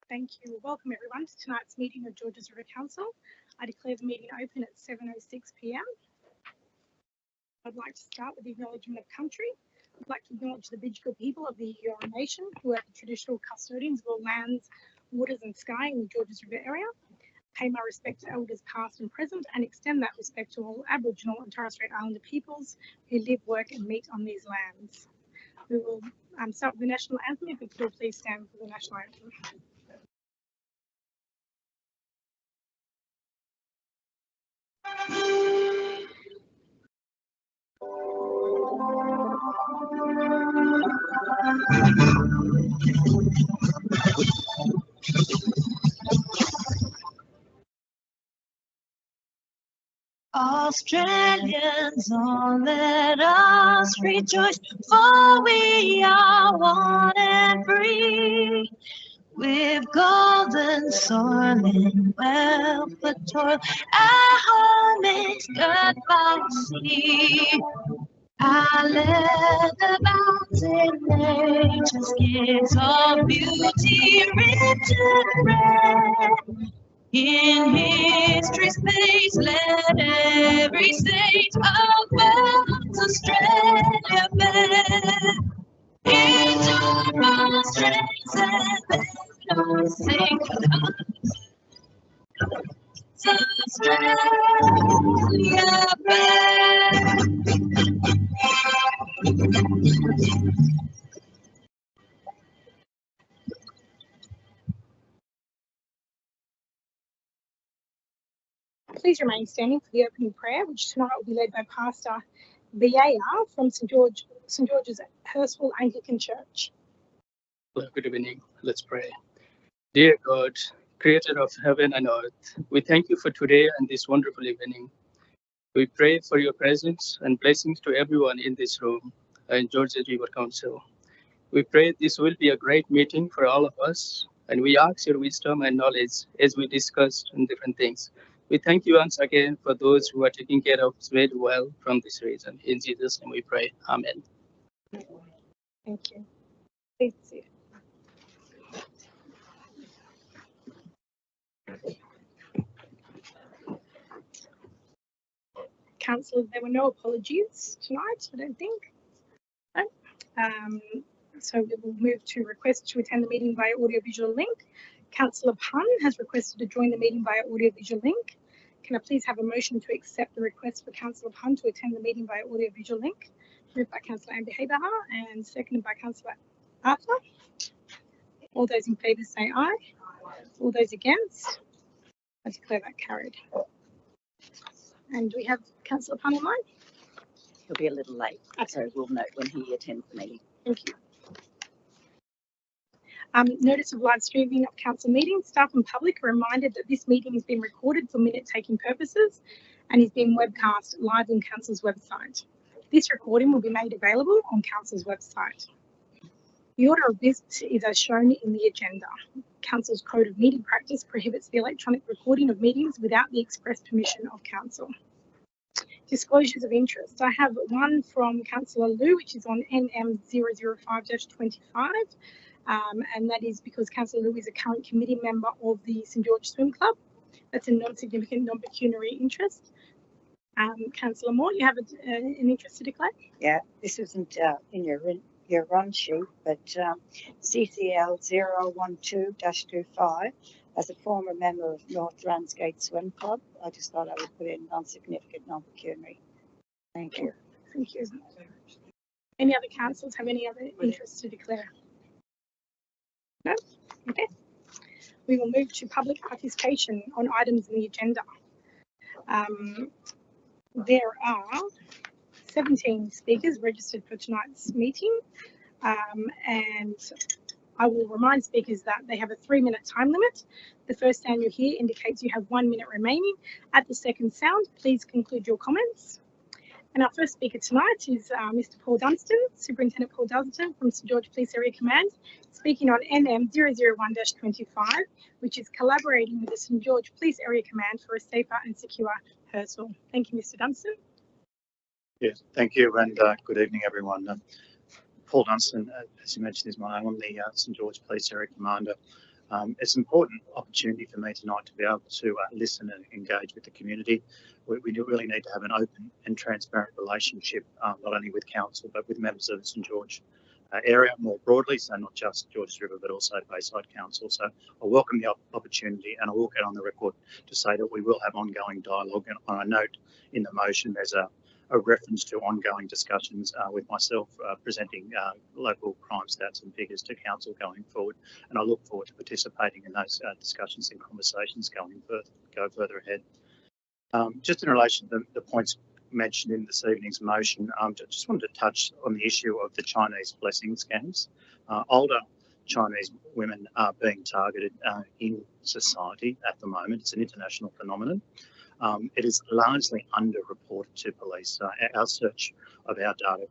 Thank you. Welcome everyone to tonight's meeting of Georges River Council. I declare the meeting open at 7:06 p.m. I'd like to start with the acknowledgement of country. I'd like to acknowledge the Bidjigal people of the Eora Nation, who are the traditional custodians of all lands, waters and sky in the Georges River area. Pay my respect to elders past and present and extend that respect to all Aboriginal and Torres Strait Islander peoples who live, work and meet on these lands. We will start with the national anthem. If we could all please stand for the national anthem. Australians, all let us rejoice, for we are one and free. With golden soil and wealth for toil, our home is girt by the sea. Our land abounds in nature's gifts of beauty, rich and rare. In history's space, let every state of man's Australia bear. Each of our strengths and let us sing. Australia bear. Please remain standing for the opening prayer, which tonight will be led by Pastor Vieira from St George's Hurstville Anglican Church. Well, good evening. Let's pray. Dear God, creator of heaven and earth, we thank you for today and this wonderful evening. We pray for your presence and blessings to everyone in this room and Georges River Council. We pray this will be a great meeting for all of us, and we ask your wisdom and knowledge as we discuss different things. We thank you once again for those who are taking care of us very well from this region. In Jesus' name we pray. Amen. Thank you. Please sit. Councillors, there were no apologies tonight, I don't think. No. So we will move to request to attend the meeting via audiovisual link. Councillor Pun has requested to join the meeting via audiovisual link. Can I please have a motion to accept the request for Councillor Pun to attend the meeting via audiovisual link? Moved by Councillor Amber Haberha and seconded by Councillor Arthur. All those in favour say aye. All those against? I declare that carried. And do we have Councillor Pun online? He'll be a little late, so we'll note when he attends the meeting. Thank you. Notice of live streaming of council meetings. Staff and public are reminded that this meeting is being recorded for minute-taking purposes and is being webcast live on council's website. This recording will be made available on council's website. The order of business is as shown in the agenda. Council's Code of Meeting Practice prohibits the electronic recording of meetings without the express permission of council. Disclosures of interest. I have one from Councillor Liu, which is on NM 005-25, and that is because Councillor Liu is a current committee member of the St George Swim Club. That's a non-significant, non-pecuniary interest. Councillor Moore, you have an interest to declare? Yeah, this isn't in your run sheet, but CCL 012-25, as a former member of North Ramsgate Swim Club, I just thought I would put in non-significant, non-pecuniary. Thank you. Thank you. Any other councillors have any other interests to declare? No? Okay. We will move to public participation on items in the agenda. There are 17 speakers registered for tonight's meeting, and I will remind speakers that they have a 3-minute time limit. The first sound you hear indicates you have 1 minute remaining. At the second sound, please conclude your comments. And our first speaker tonight is Mr. Paul Dunstan, Superintendent Paul Dunstan from St George Police Area Command, speaking on NM 001-25, which is collaborating with the St George Police Area Command for a safer and secure Hurstville. Thank you, Mr. Dunstan. Yes, thank you, and good evening, everyone. Paul Dunstan, as you mentioned, is my name. I'm the St George Police Area Commander. It's an important opportunity for me tonight to be able to listen and engage with the community. We do really need to have an open and transparent relationship, not only with council, but with members of the St George area more broadly, so not just Georges River, but also Bayside Council. So I welcome the opportunity, and I will get on the record to say that we will have ongoing dialogue. And I note in the motion there's a reference to ongoing discussions with myself presenting local crime stats and figures to council going forward. And I look forward to participating in those discussions and conversations go further ahead. Just in relation to the points mentioned in this evening's motion, I just wanted to touch on the issue of the Chinese blessing scams. Older Chinese women are being targeted in society at the moment. It's an international phenomenon. It is largely underreported to police. Our search of our data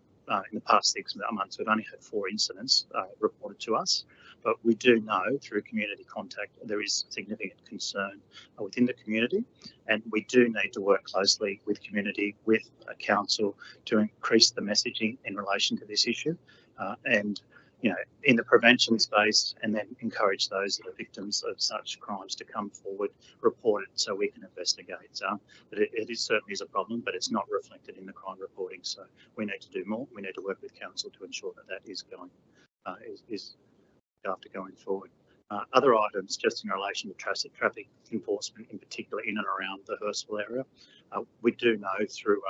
in the past 6 months, we've only had 4 incidents reported to us, but we do know through community contact there is significant concern within the community, and we do need to work closely with community, with council to increase the messaging in relation to this issue, and in the prevention space, and then encourage those that are victims of such crimes to come forward, report it so we can investigate. But it is certainly is a problem, but it's not reflected in the crime reporting. So we need to do more. We need to work with council to ensure that that is going after going forward. Other items just in relation to traffic enforcement, in particular in and around the Hurstville area. We do know through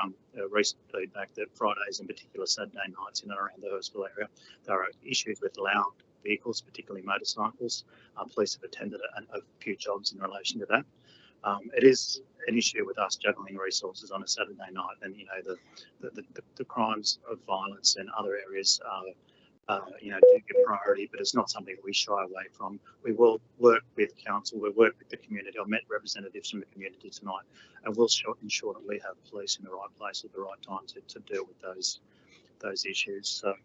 recent feedback that Fridays, in particular Saturday nights in and around the Hurstville area, there are issues with loud vehicles, particularly motorcycles. Police have attended a few jobs in relation to that. It is an issue with us juggling resources on a Saturday night, and the crimes of violence and other areas do get priority, but it's not something that we shy away from. We will work with council, we'll work with the community. I've met representatives from the community tonight, and we'll ensure that we have police in the right place at the right time to deal with those issues. So,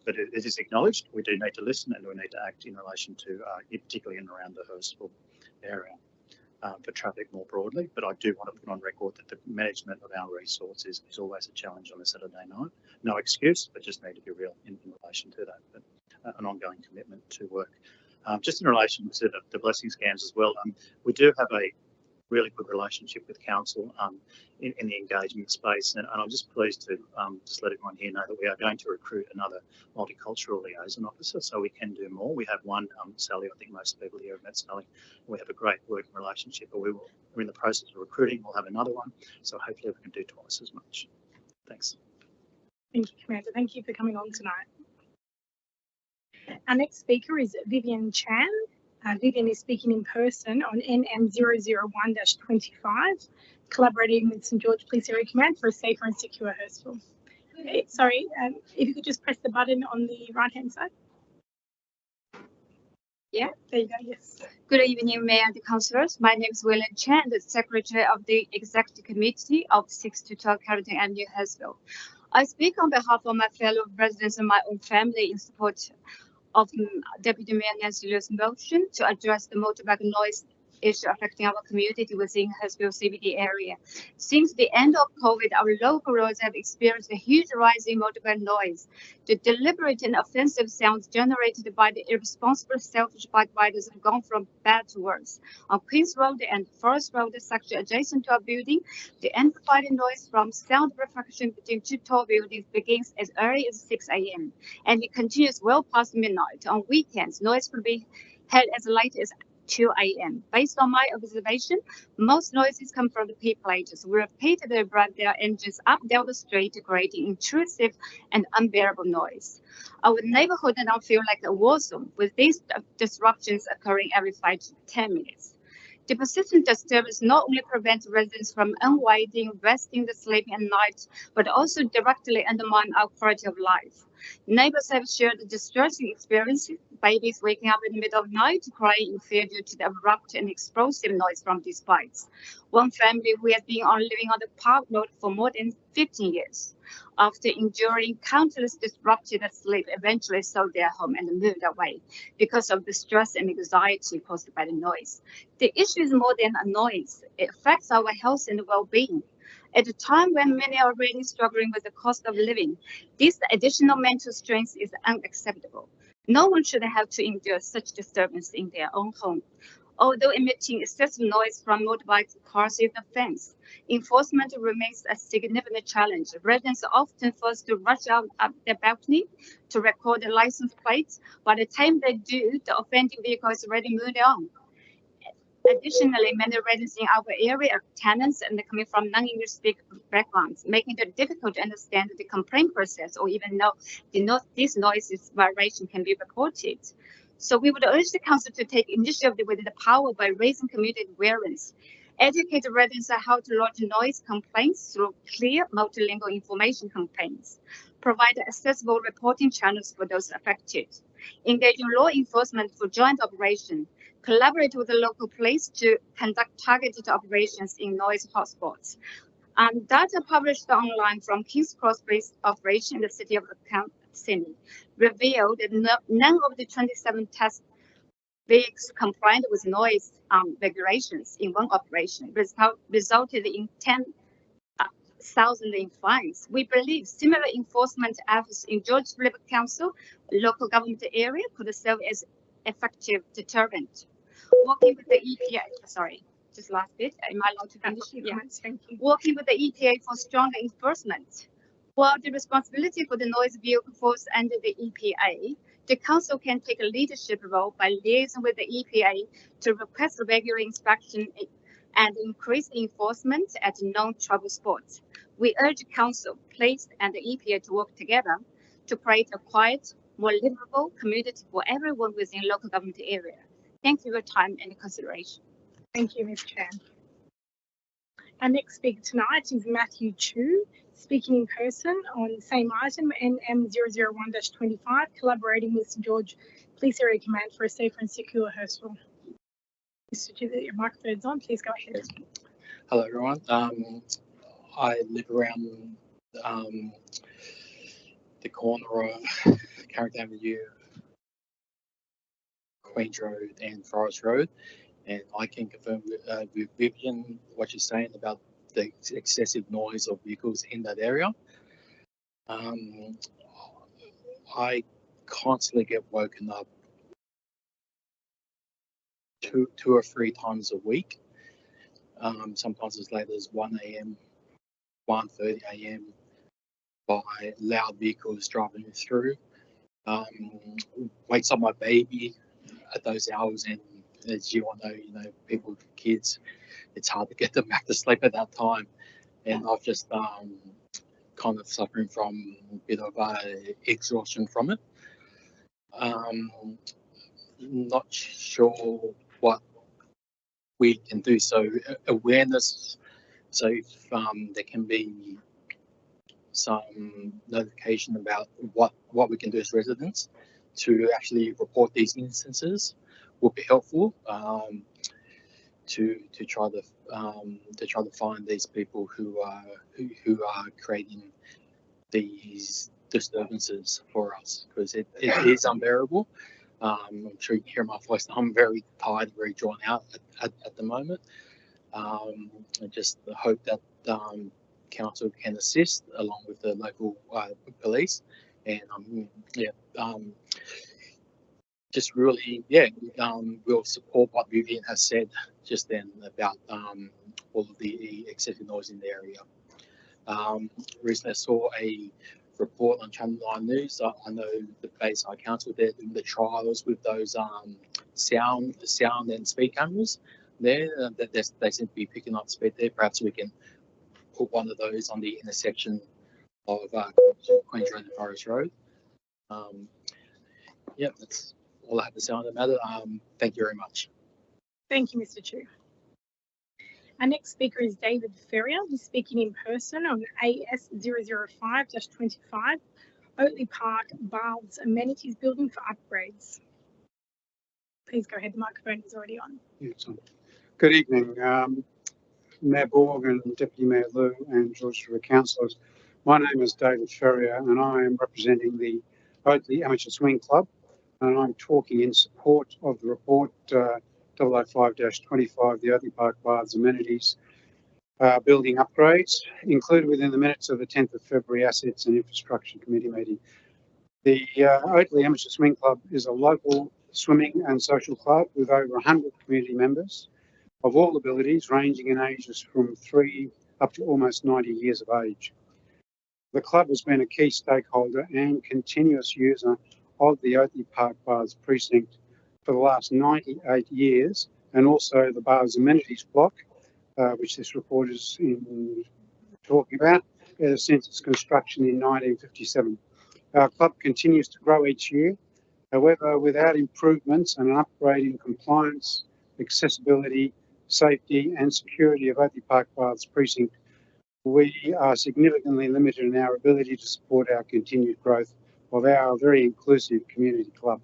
but it is acknowledged. We do need to listen, and we need to act in relation to, particularly in and around the Hurstville area. For traffic more broadly, but I do want to put on record that the management of our resources is always a challenge on a Saturday night. No excuse, but just need to be real in relation to that, but an ongoing commitment to work. Just in relation to the blessing scams as well, we do have a really good relationship with council in the engagement space, and I'm just pleased to just let everyone here know that we are going to recruit another multicultural liaison officer, so we can do more. We have one, Sally. I think most people here have met Sally. We have a great working relationship, but we're in the process of recruiting. We'll have another one, so hopefully we can do twice as much. Thanks. Thank you, Commander. Thank you for coming on tonight. Our next speaker is Vivian Chan. Vivian is speaking in person on NM001-25, collaborating with St George Police Area Command for a safer and secure Hurstville. Okay, sorry, if you could just press the button on the right-hand side. Yeah, there you go, yes. Good evening, Mayor and Councillors. My name is William Chan, the Secretary of the Executive Committee of 6-12 Carrington Avenue, Hurstville. I speak on behalf of my fellow residents and my own family in support of Deputy Mayor Nancy Liu's motion to address the motorbike noise issue affecting our community within Hurstville CBD area. Since the end of COVID, our local roads have experienced a huge rise in motorbike noise. The deliberate and offensive sounds generated by the irresponsible, selfish bike riders have gone from bad to worse. On Queens Road and Forest Road section adjacent to our building, the amplified noise from sound refraction between 2 tall buildings begins as early as 6 a.m. and it continues well past midnight. On weekends, noise could be heard as late as 2 a.m. Based on my observation, most noises come from the P-platers who repeatedly rev their engines up down the street, creating intrusive and unbearable noise. Our neighborhood now feel like a war zone, with these disruptions occurring every 5 to 10 minutes. The persistent disturbance not only prevents residents from unwinding, resting, sleeping at night, but also directly undermine our quality of life. Neighbors have shared distressing experiences, babies waking up in the middle of the night crying in fear due to the abrupt and explosive noise from these bikes. One family who has been living on the park road for more than 15 years, after enduring countless disrupted sleep, eventually sold their home and moved away because of the stress and anxiety caused by the noise. The issue is more than a noise. It affects our health and well-being. At a time when many are already struggling with the cost of living, this additional mental strain is unacceptable. No one should have to endure such disturbance in their own home. Although emitting excessive noise from motorbikes cars is an offense, enforcement remains a significant challenge. Residents are often forced to rush out up their balcony to record the license plates. By the time they do, the offending vehicle is already moved on. Additionally, many residents in our area are tenants and they're coming from non-English speaker backgrounds, making it difficult to understand the complaint process or even know these noises violation can be reported. So we would urge the council to take initiative with the power by raising community awareness, educate residents on how to lodge noise complaints through clear multilingual information campaigns, provide accessible reporting channels for those affected, engage in law enforcement for joint operation, collaborate with the local police to conduct targeted operations in noise hotspots. Data published online from King's Cross Police operation in the city of Sydney revealed that none of the 27 test vehicles complied with noise regulations in one operation, resulted in 10,000 in fines. We believe similar enforcement efforts in George River Council, local government area, could serve as effective deterrent. Working with the EPA, sorry, just last bit. Am I allowed to finish? Yeah. Thank you. Working with the EPA for stronger enforcement. While the responsibility for the noise vehicle falls under the EPA, the council can take a leadership role by liaising with the EPA to request regular inspection and increase enforcement at non-trouble spots. We urge council, police, and the EPA to work together to create a quiet, more livable community for everyone within local government area. Thank you for your time and consideration. Thank you, Ms. Chan. Our next speaker tonight is Matthew Chu, speaking in person on the same item, NM001-25, collaborating with St George Police Area Command for a safer and secure Hurstville. Mr. Chu, your microphone's on, please go ahead. Hello, everyone. I live around the corner of Carrington Avenue, Queen's Road and Forest Road, and I can confirm with Vivian what she's saying about the excessive noise of vehicles in that area. I constantly get woken up two or three times a week. Sometimes as late as 1 a.m., 1:30 a.m. by loud vehicles driving through. Wakes up my baby at those hours, and as you all know, people with kids, it's hard to get them back to sleep at that time. And I've just kind of suffering from a bit of exhaustion from it. Not sure what we can do. So awareness. So if there can be some notification about what we can do as residents to actually report these instances would be helpful. To try to find these people who are creating these disturbances for us, because it is unbearable. I'm sure you can hear my voice. I'm very tired, very drawn out at the moment. I just hope that council can assist along with the local police, and just really, we'll support what Vivian has said just then about all of the excessive noise in the area. Recently I saw a report on Channel 9 News. I know the Bayside Council, they're doing the trials with those sound and speed cameras there. That they seem to be picking up speed there. Perhaps we can put one of those on the intersection of Queen's Road and Forest Road. That's all I have to say on the matter. Thank you very much. Thank you, Mr. Chu. Our next speaker is David Ferrier. He's speaking in person on AS005-25, Oatley Park Baths Amenities Building for upgrades. Please go ahead, the microphone is already on. Yes. Good evening, Mayor Borg and Deputy Mayor Liu and George River councillors. My name is David Ferrier and I am representing the Oatley Amateur Swing Club, and I'm talking in support of the report 005-25, the Oatley Park Baths Amenities Building Upgrades, included within the minutes of the 10th of February Assets and Infrastructure Committee meeting. The Oatley Amateur Swim Club is a local swimming and social club with over 100 community members of all abilities, ranging in ages from 3 up to almost 90 years of age. The club has been a key stakeholder and continuous user of the Oatley Park Baths precinct for the last 98 years, and also the Baths amenities block, which this report is talking about, since its construction in 1957. Our club continues to grow each year. However, without improvements and an upgrade in compliance, accessibility, safety and security of Oatley Park Baths precinct, we are significantly limited in our ability to support our continued growth of our very inclusive community club.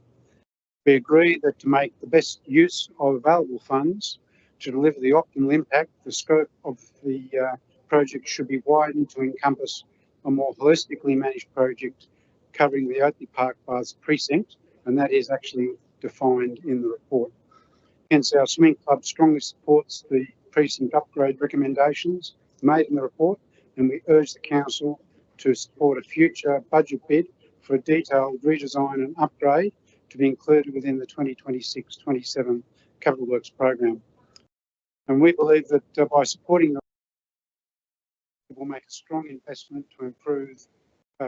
We agree that to make the best use of available funds to deliver the optimal impact, the scope of the project should be widened to encompass a more holistically managed project covering the Oatley Park Baths precinct, and that is actually defined in the report. Hence, our swimming club strongly supports the precinct upgrade recommendations made in the report, and we urge the council to support a future budget bid for a detailed redesign and upgrade to be included within the 2026-27 Capital Works program. And we believe that by supporting the will make a strong investment to improve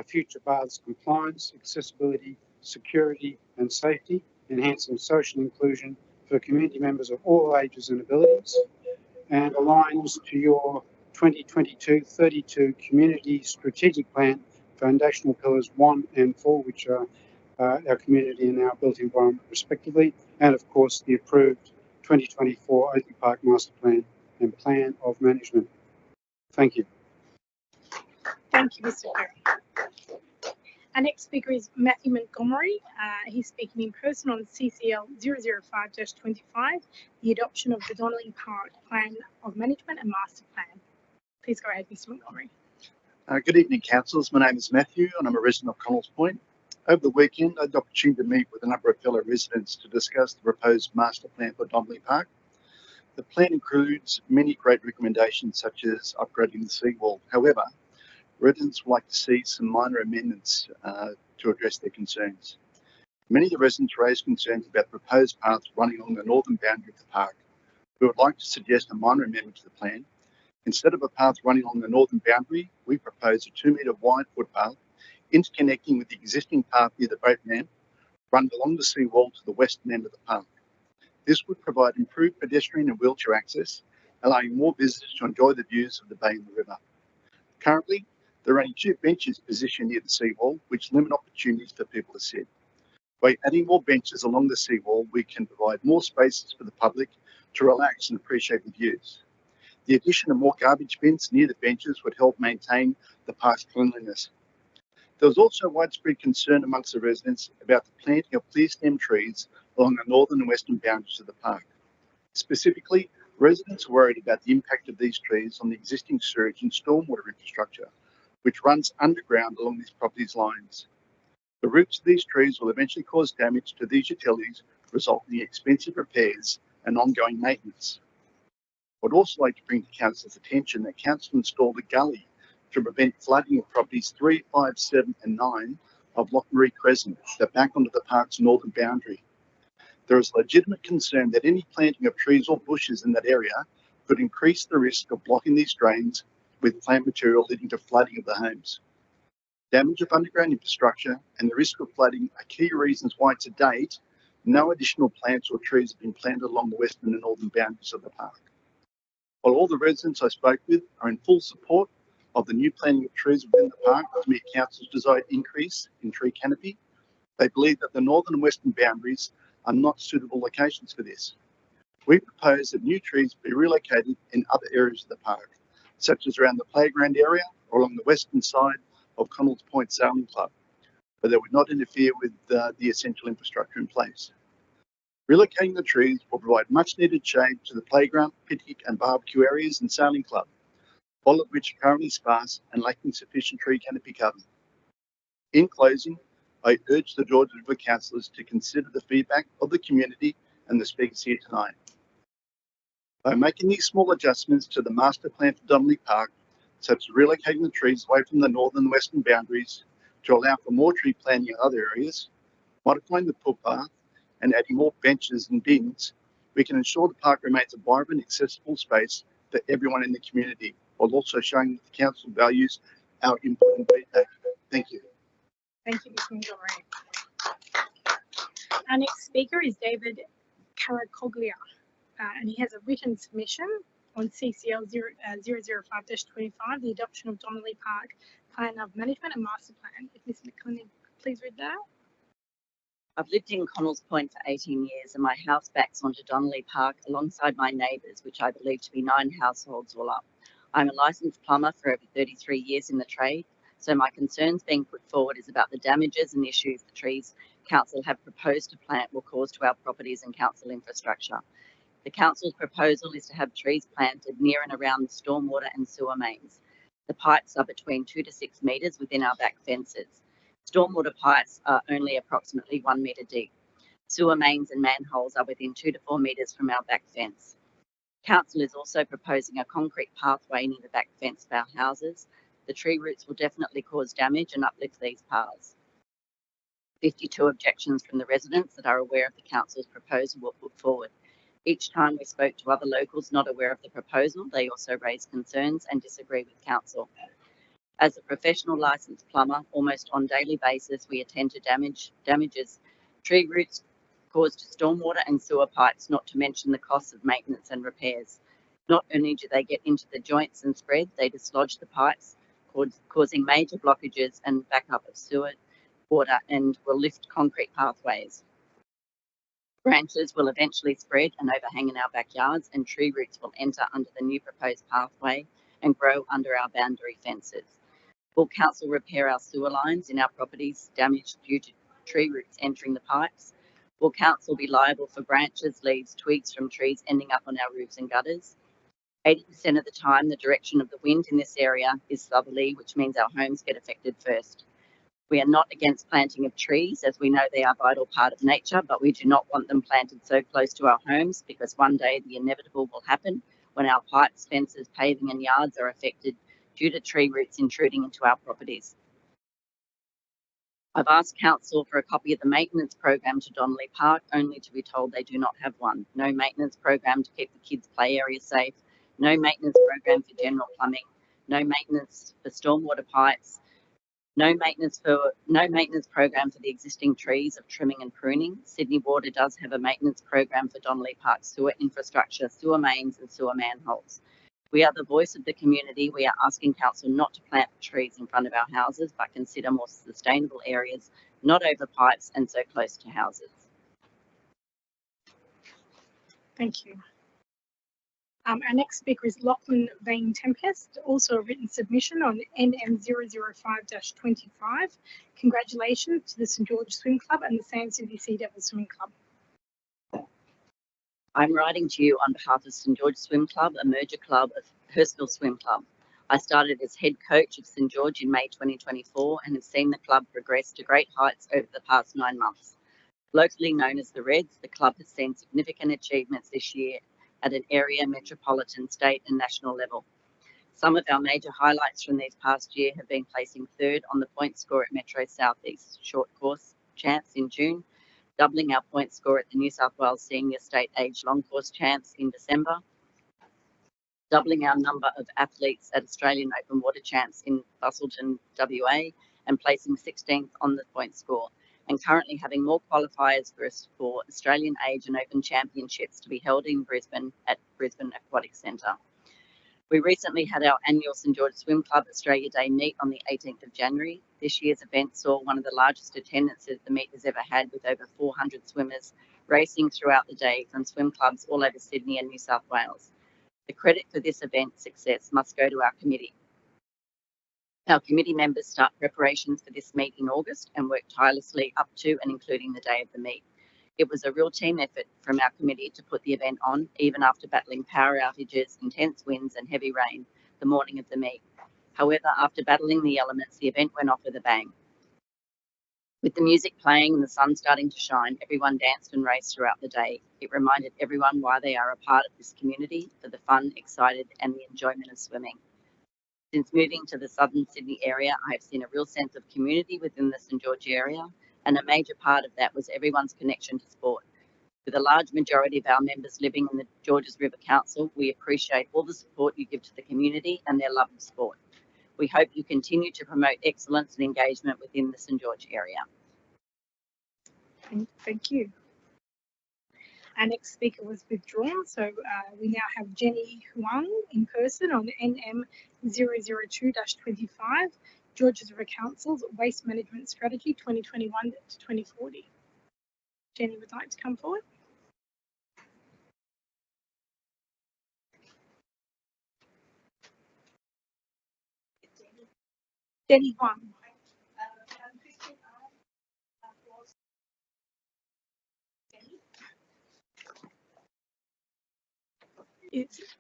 future baths compliance, accessibility, security and safety, enhancing social inclusion for community members of all ages and abilities, and aligns to your 2022-32 Community Strategic Plan foundational pillars 1 and 4, which are our community and our built environment respectively, and of course the approved 2024 Oatley Park Master Plan and Plan of Management. Thank you. Thank you, Mr. Perry. Our next speaker is Matthew Montgomery. He's speaking in person on CCL 005-25, the adoption of the Donnelly Park Plan of Management and Master Plan. Please go ahead, Mr. Montgomery. Good evening, councillors. My name is Matthew and I'm a resident of Connells Point. Over the weekend, I had the opportunity to meet with a number of fellow residents to discuss the proposed master plan for Donnelly Park. The plan includes many great recommendations such as upgrading the seawall. However, residents would like to see some minor amendments to address their concerns. Many of the residents raised concerns about the proposed path running along the northern boundary of the park. We would like to suggest a minor amendment to the plan. Instead of a path running along the northern boundary, we propose a 2-metre wide footpath interconnecting with the existing path near the boat ramp, run along the seawall to the western end of the park. This would provide improved pedestrian and wheelchair access, allowing more visitors to enjoy the views of the bay and the river. Currently, there are only 2 benches positioned near the seawall, which limit opportunities for people to sit. By adding more benches along the seawall, we can provide more spaces for the public to relax and appreciate the views. The addition of more garbage bins near the benches would help maintain the park's cleanliness. There was also widespread concern amongst the residents about the planting of clear stem trees along the northern and western boundaries of the park. Specifically, residents are worried about the impact of these trees on the existing sewage and stormwater infrastructure, which runs underground along these properties' lines. The roots of these trees will eventually cause damage to these utilities, resulting in expensive repairs and ongoing maintenance. I'd also like to bring to council's attention that council installed a gully to prevent flooding of properties 3, 5, 7 and 9 of Lochmarie Crescent that back onto the park's northern boundary. There is legitimate concern that any planting of trees or bushes in that area could increase the risk of blocking these drains with plant material leading to flooding of the homes. Damage of underground infrastructure and the risk of flooding are key reasons why to date no additional plants or trees have been planted along the western and northern boundaries of the park. While all the residents I spoke with are in full support of the new planting of trees within the park to meet council's desired increase in tree canopy, they believe that the northern and western boundaries are not suitable locations for this. We propose that new trees be relocated in other areas of the park, such as around the playground area or along the western side of Connells Point Sailing Club, but that would not interfere with the essential infrastructure in place. Relocating the trees will provide much needed shade to the playground, picnic and barbecue areas and sailing club, all of which are currently sparse and lacking sufficient tree canopy cover. In closing, I urge the George River councillors to consider the feedback of the community and the speakers here tonight. By making these small adjustments to the master plan for Donnelly Park, such as relocating the trees away from the northern and western boundaries, to allow for more tree planting in other areas, modifying the footpath and adding more benches and bins, we can ensure the park remains a vibrant, accessible space for everyone in the community, while also showing that the council values our input and feedback. Thank you. Thank you, Mr. Montgomery. Our next speaker is David Caracoglia, and he has a written submission on CCL 005-25, the adoption of Donnelly Park Plan of Management and Master Plan. If Ms. McClintock, please read that. I've lived in Connells Point for 18 years and my house backs onto Donnelly Park alongside my neighbours, which I believe to be 9 households all up. I'm a licensed plumber for over 33 years in the trade, so my concerns being put forward is about the damages and issues the trees council have proposed to plant will cause to our properties and council infrastructure. The council's proposal is to have trees planted near and around the stormwater and sewer mains. The pipes are between 2 to 6 metres within our back fences. Stormwater pipes are only approximately 1 metre deep. Sewer mains and manholes are within 2 to 4 metres from our back fence. Council is also proposing a concrete pathway near the back fence of our houses. The tree roots will definitely cause damage and uplift these paths. 52 objections from the residents that are aware of the council's proposal were put forward. Each time we spoke to other locals not aware of the proposal, they also raised concerns and disagree with council. As a professional licensed plumber, almost on daily basis, we attend to damages, tree roots caused to stormwater and sewer pipes, not to mention the costs of maintenance and repairs. Not only do they get into the joints and spread, they dislodge the pipes, causing major blockages and backup of sewer water, and will lift concrete pathways. Branches will eventually spread and overhang in our backyards, and tree roots will enter under the new proposed pathway and grow under our boundary fences. Will council repair our sewer lines in our properties damaged due to tree roots entering the pipes? Will council be liable for branches, leaves, twigs from trees ending up on our roofs and gutters? 80% of the time, the direction of the wind in this area is southerly, which means our homes get affected first. We are not against planting of trees, as we know they are a vital part of nature, but we do not want them planted so close to our homes, because one day the inevitable will happen when our pipes, fences, paving and yards are affected due to tree roots intruding into our properties. I've asked council for a copy of the maintenance program to Donnelly Park, only to be told they do not have one. No maintenance program to keep the kids' play area safe, no maintenance program for general plumbing, no maintenance for stormwater pipes, no maintenance program for the existing trees of trimming and pruning. Sydney Water does have a maintenance program for Donnelly Park sewer infrastructure, sewer mains and sewer manholes. We are the voice of the community. We are asking council not to plant trees in front of our houses, but consider more sustainable areas, not over pipes and so close to houses. Thank you. Our next speaker is Lachlan Vane Tempest, also a written submission on NM 005-25. Congratulations to the St George Swim Club and the Sand City Sea Devils Swimming Club. I'm writing to you on behalf of St George Swim Club, a merger club of Hurstville Swim Club. I started as head coach of St George in May 2024 and have seen the club progress to great heights over the past 9 months. Locally known as the Reds, the club has seen significant achievements this year at an area, metropolitan, state and national level. Some of our major highlights from these past year have been placing 3rd on the point score at Metro South East short course champs in June, doubling our point score at the New South Wales Senior State Age Long Course Champs in December, doubling our number of athletes at Australian Open Water Champs in Busselton, WA, and placing 16th on the point score, and currently having more qualifiers for Australian Age and Open Championships to be held in Brisbane at Brisbane Aquatic Centre. We recently had our annual St George Swim Club Australia Day meet on the 18th of January. This year's event saw one of the largest attendances the meet has ever had, with over 400 swimmers racing throughout the day from swim clubs all over Sydney and New South Wales. The credit for this event's success must go to our committee. Our committee members start preparations for this meet in August and work tirelessly up to and including the day of the meet. It was a real team effort from our committee to put the event on, even after battling power outages, intense winds and heavy rain the morning of the meet. However, after battling the elements, the event went off with a bang. With the music playing and the sun starting to shine, everyone danced and raced throughout the day. It reminded everyone why they are a part of this community, for the fun, excited and the enjoyment of swimming. Since moving to the southern Sydney area, I have seen a real sense of community within the St George area, and a major part of that was everyone's connection to sport. With a large majority of our members living in the Georges River Council, we appreciate all the support you give to the community and their love of sport. We hope you continue to promote excellence and engagement within the St George area. Thank you. Our next speaker was withdrawn, so we now have Jenny Huang in person on NM 002-25, Georges River Council's Waste Management Strategy 2021 to 2040. Jenny would like to come forward. Jenny Huang.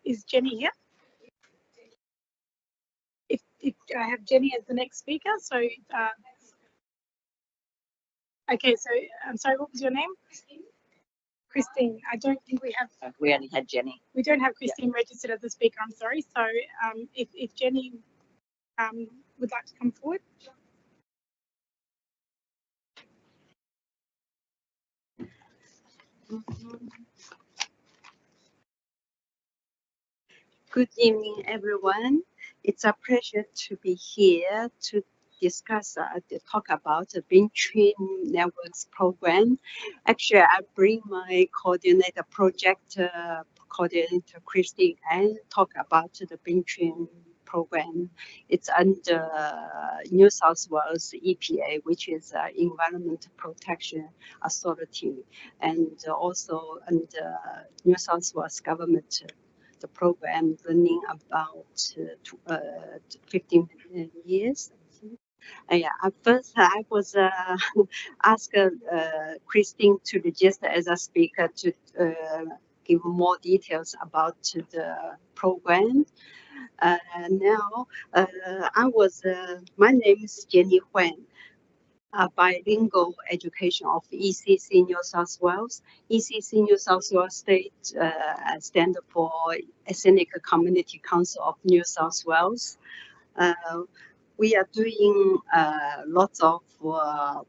Is Jenny here? If I have Jenny as the next speaker, so okay, so I'm sorry, what was your name? Christine. I don't think we have. We only had Jenny. We don't have Christine registered as the speaker. I'm sorry. So if Jenny would like to come forward. Good evening, everyone. It's a pleasure to be here to discuss, to talk about the Bintrim Networks program. Actually, I bring my coordinator, project coordinator, Christine, and talk about the Bintrim program. It's under New South Wales EPA, which is Environment Protection Authority, and also under New South Wales government. The program running about 15 years. Yeah, at first I was asked Christine to register as a speaker to give more details about the program. Now my name is Jenny Huang. Bilingual education of ECC New South Wales. ECC New South Wales State stand for Ethnic Community Council of New South Wales. We are doing lots of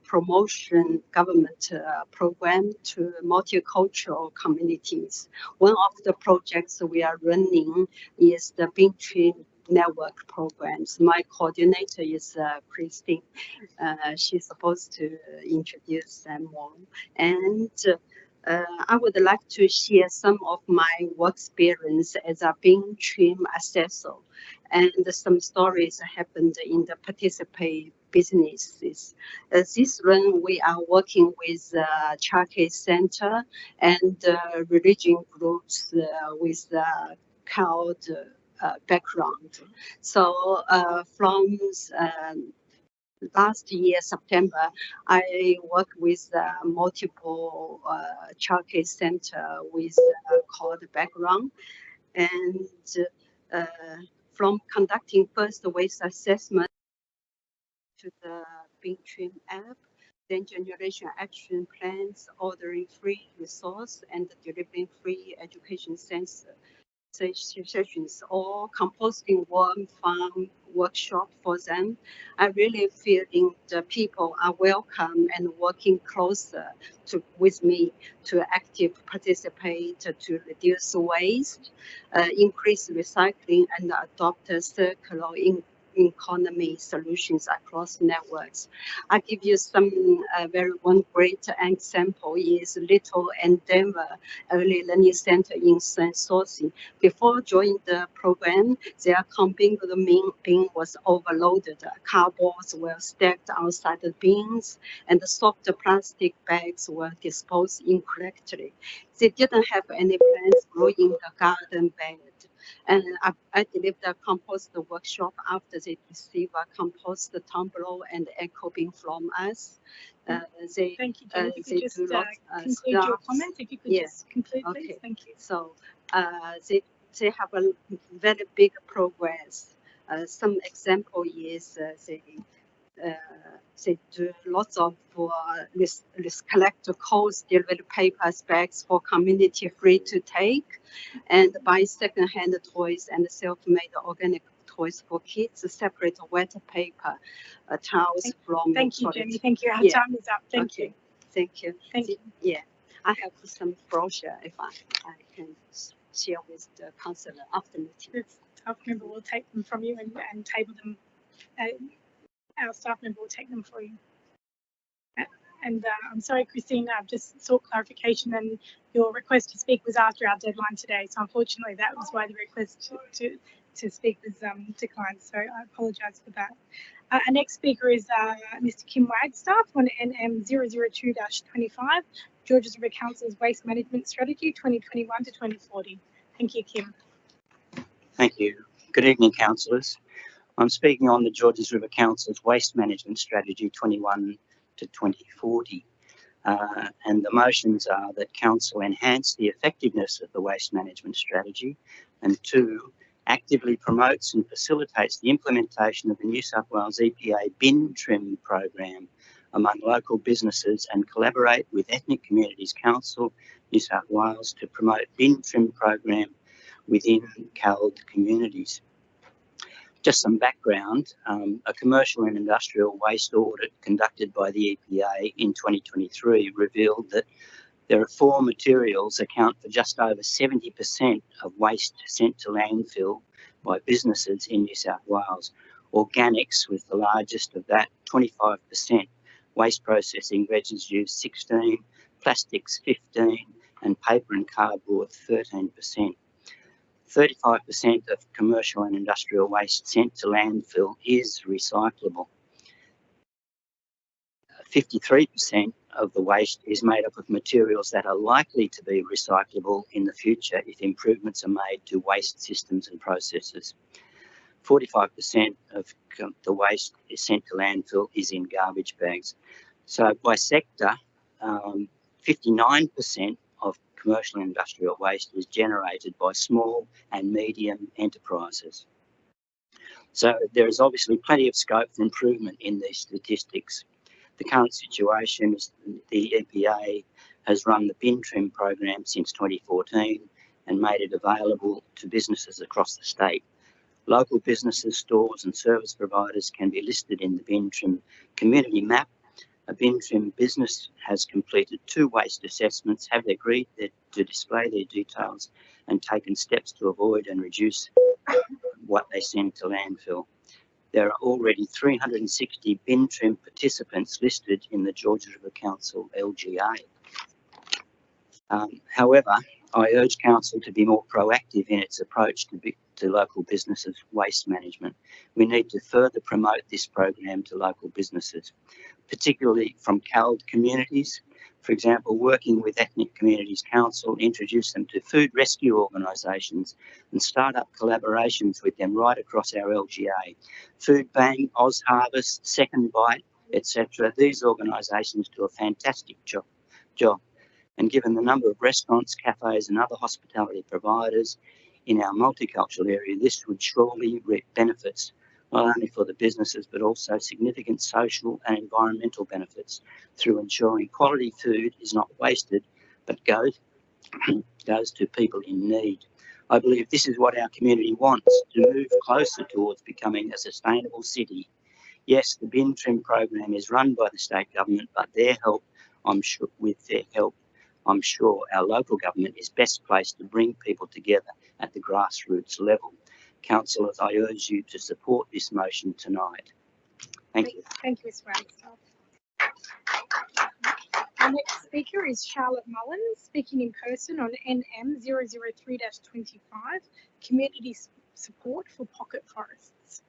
promotion government program to multicultural communities. One of the projects we are running is the Bintrim Network programs. My coordinator is Christine. She's supposed to introduce them more. And I would like to share some of my work experience as a Bintrim assessor, and some stories happened in the participate businesses. This run, we are working with childcare center and religion groups with cloud background. So from last year, September, I worked with multiple childcare center with cloud background, and from conducting first waste assessment to the Bintrim app, then generation action plans, ordering free resource, and delivering free education sessions or composting worm farm workshop for them. I really feeling the people are welcome and working closer with me to active participate to reduce waste, increase recycling, and adopt a circular economy solutions across networks. I give you some one great example is Little Endeavour Early Learning Center in St. Sourcing. Before joining the program, their camping bin was overloaded. Cardboards were stacked outside the bins, and the soft plastic bags were disposed incorrectly. They didn't have any plants growing in the garden bed. And I delivered a compost workshop after they received a compost tumbler and eco bin from us. Thank you, Jen. If you could just conclude your comments, if you could just conclude, please. Okay. Thank you. So they have a very big progress. Some example is they do lots of collect codes, delivered papers, bags for community free to take, and buy second-hand toys and self-made organic toys for kids, separate wet paper, towels from. Thank you, toilet. Jenny. Thank you. Our Yeah. time is up. Thank Okay. you. Thank you. Thank you. Yeah, I have some brochure if I can share with the councillor after meeting. The staff member will take them from you and table them. Our staff member will take them for you. And I'm sorry, Christine, I've just sought clarification, and your request to speak was after our deadline today. So unfortunately, that was why the request to speak was declined. So I apologise for that. Our next speaker is Mr. Kim Wagstaff on NM 002-25, Georges River Council's Waste Management Strategy 2021 to 2040. Thank you, Kim. Thank you. Good evening, councillors. I'm speaking on the Georges River Council's Waste Management Strategy 21 to 2040. And the motions are that Council enhance the effectiveness of the waste management strategy, and 2, actively promotes and facilitates the implementation of the New South Wales EPA bin trim program among local businesses, and collaborate with Ethnic Communities Council New South Wales to promote bin trim program within CALD communities. Just some background, a commercial and industrial waste audit conducted by the EPA in 2023 revealed that there are 4 materials account for just over 70% of waste sent to landfill by businesses in New South Wales. Organics was the largest of that, 25%, waste processing residues 16%, plastics 15%, and paper and cardboard 13%. 35% of commercial and industrial waste sent to landfill is recyclable. 53% of the waste is made up of materials that are likely to be recyclable in the future if improvements are made to waste systems and processes. 45% of the waste sent to landfill is in garbage bags. So by sector, 59% of commercial and industrial waste is generated by small and medium enterprises. So there is obviously plenty of scope for improvement in these statistics. The current situation is the EPA has run the bin trim program since 2014 and made it available to businesses across the state. Local businesses, stores and service providers can be listed in the bin trim community map. A bin trim business has completed 2 waste assessments, have agreed to display their details and taken steps to avoid and reduce what they send to landfill. There are already 360 bin trim participants listed in the Georges River Council LGA. However, I urge Council to be more proactive in its approach to local businesses' waste management. We need to further promote this program to local businesses, particularly from CALD communities. For example, working with Ethnic Communities Council, introduce them to food rescue organisations and start up collaborations with them right across our LGA. Food Bank, Oz Harvest, Second Bite, etc. These organisations do a fantastic job. And given the number of restaurants, cafes and other hospitality providers in our multicultural area, this would surely reap benefits, not only for the businesses, but also significant social and environmental benefits through ensuring quality food is not wasted, but goes to people in need. I believe this is what our community wants, to move closer towards becoming a sustainable city. Yes, the bin trim program is run by the state government, but with their help, I'm sure our local government is best placed to bring people together at the grassroots level. Councillors, I urge you to support this motion tonight. Thank you. Thank you, Ms. Wagstaff. Our next speaker is Charlotte Mullins, speaking in person on NM 003-25, Community Support for Pocket Forests.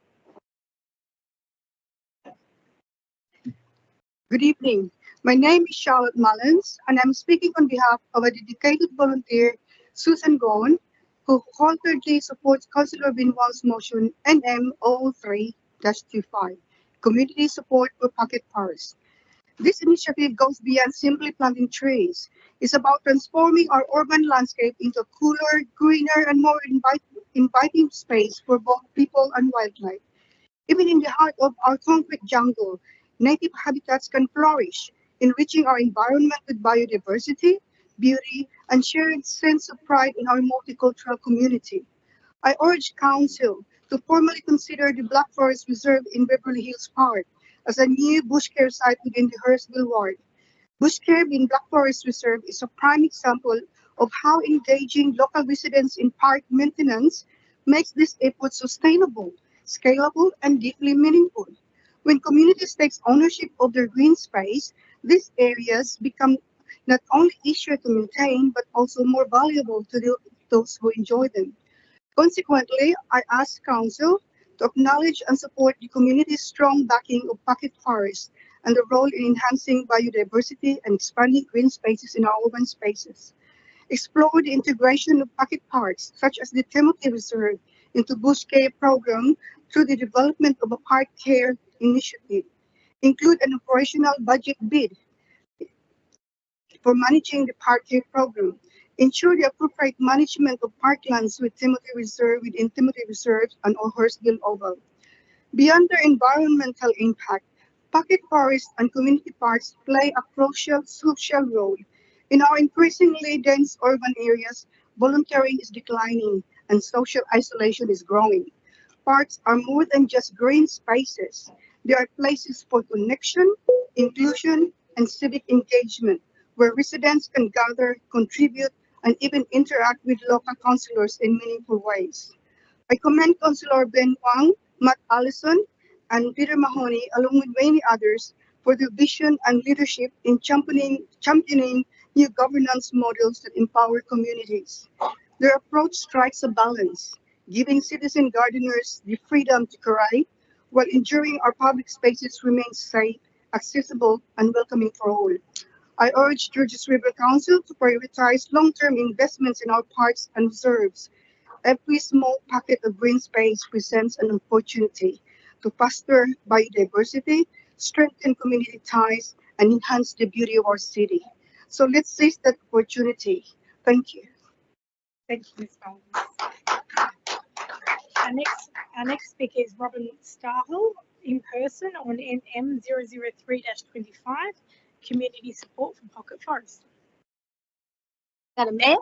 Good evening. My name is Charlotte Mullins, and I'm speaking on behalf of a dedicated volunteer, Susan Gone, who wholeheartedly supports Councillor Binwang's motion NM 003-25, Community Support for Pocket Forests. This initiative goes beyond simply planting trees. It's about transforming our urban landscape into a cooler, greener, and more inviting space for both people and wildlife. Even in the heart of our concrete jungle, native habitats can flourish, enriching our environment with biodiversity, beauty, and shared sense of pride in our multicultural community. I urge Council to formally consider the Black Forest Reserve in Beverly Hills Park as a new bush care site within the Hurstville ward. Bush care in Black Forest Reserve is a prime example of how engaging local residents in park maintenance makes this effort sustainable, scalable, and deeply meaningful. When communities take ownership of their green space, these areas become not only easier to maintain, but also more valuable to those who enjoy them. Consequently, I ask Council to acknowledge and support the community's strong backing of pocket forests and the role in enhancing biodiversity and expanding green spaces in our urban spaces. Explore the integration of pocket parks, such as the Timothy Reserve, into bush care program through the development of a park care initiative. Include an operational budget bid for managing the park care program. Ensure the appropriate management of parklands with Timothy Reserve within Timothy Reserve and Hurstville Oval. Beyond their environmental impact, pocket forests and community parks play a crucial social role. In our increasingly dense urban areas, volunteering is declining and social isolation is growing. Parks are more than just green spaces. They are places for connection, inclusion, and civic engagement, where residents can gather, contribute, and even interact with local councillors in meaningful ways. I commend Councillor Ben Wang, Matt Allison, and Peter Mahoney, along with many others, for their vision and leadership in championing new governance models that empower communities. Their approach strikes a balance, giving citizen gardeners the freedom to create, while ensuring our public spaces remain safe, accessible, and welcoming for all. I urge Georges River Council to prioritize long-term investments in our parks and reserves. Every small pocket of green space presents an opportunity to foster biodiversity, strengthen community ties, and enhance the beauty of our city. So let's seize that opportunity. Thank you. Thank you, Ms. Mullins. Our next speaker is Robin Starhill in person on NM 003-25, Community Support for Pocket Forest. Madam Mayor,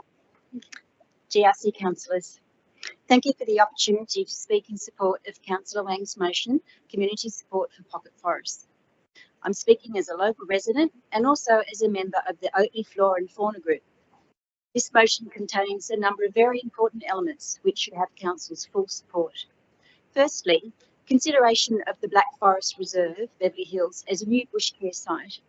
GRC councillors, thank you for the opportunity to speak in support of Councillor Wang's motion, Community Support for Pocket Forests. I'm speaking as a local resident and also as a member of the Oatley Flora and Fauna Group. This motion contains a number of very important elements which should have Council's full support. Firstly, consideration of the Black Forest Reserve, Beverly Hills, as a new bush care site.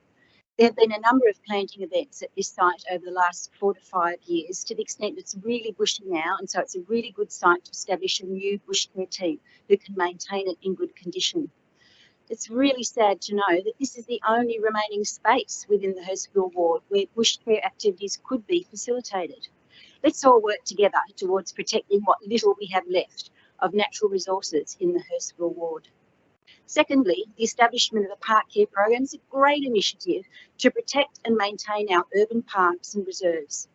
There have been a number of planting events at this site over the last 4 to 5 years, to the extent that it's really bushy now, and so it's a really good site to establish a new bush care team who can maintain it in good condition. It's really sad to know that this is the only remaining space within the Hurstville ward where bush care activities could be facilitated. Let's all work together towards protecting what little we have left of natural resources in the Hurstville ward. Secondly, the establishment of a park care program is a great initiative to protect and maintain our urban parks and reserves.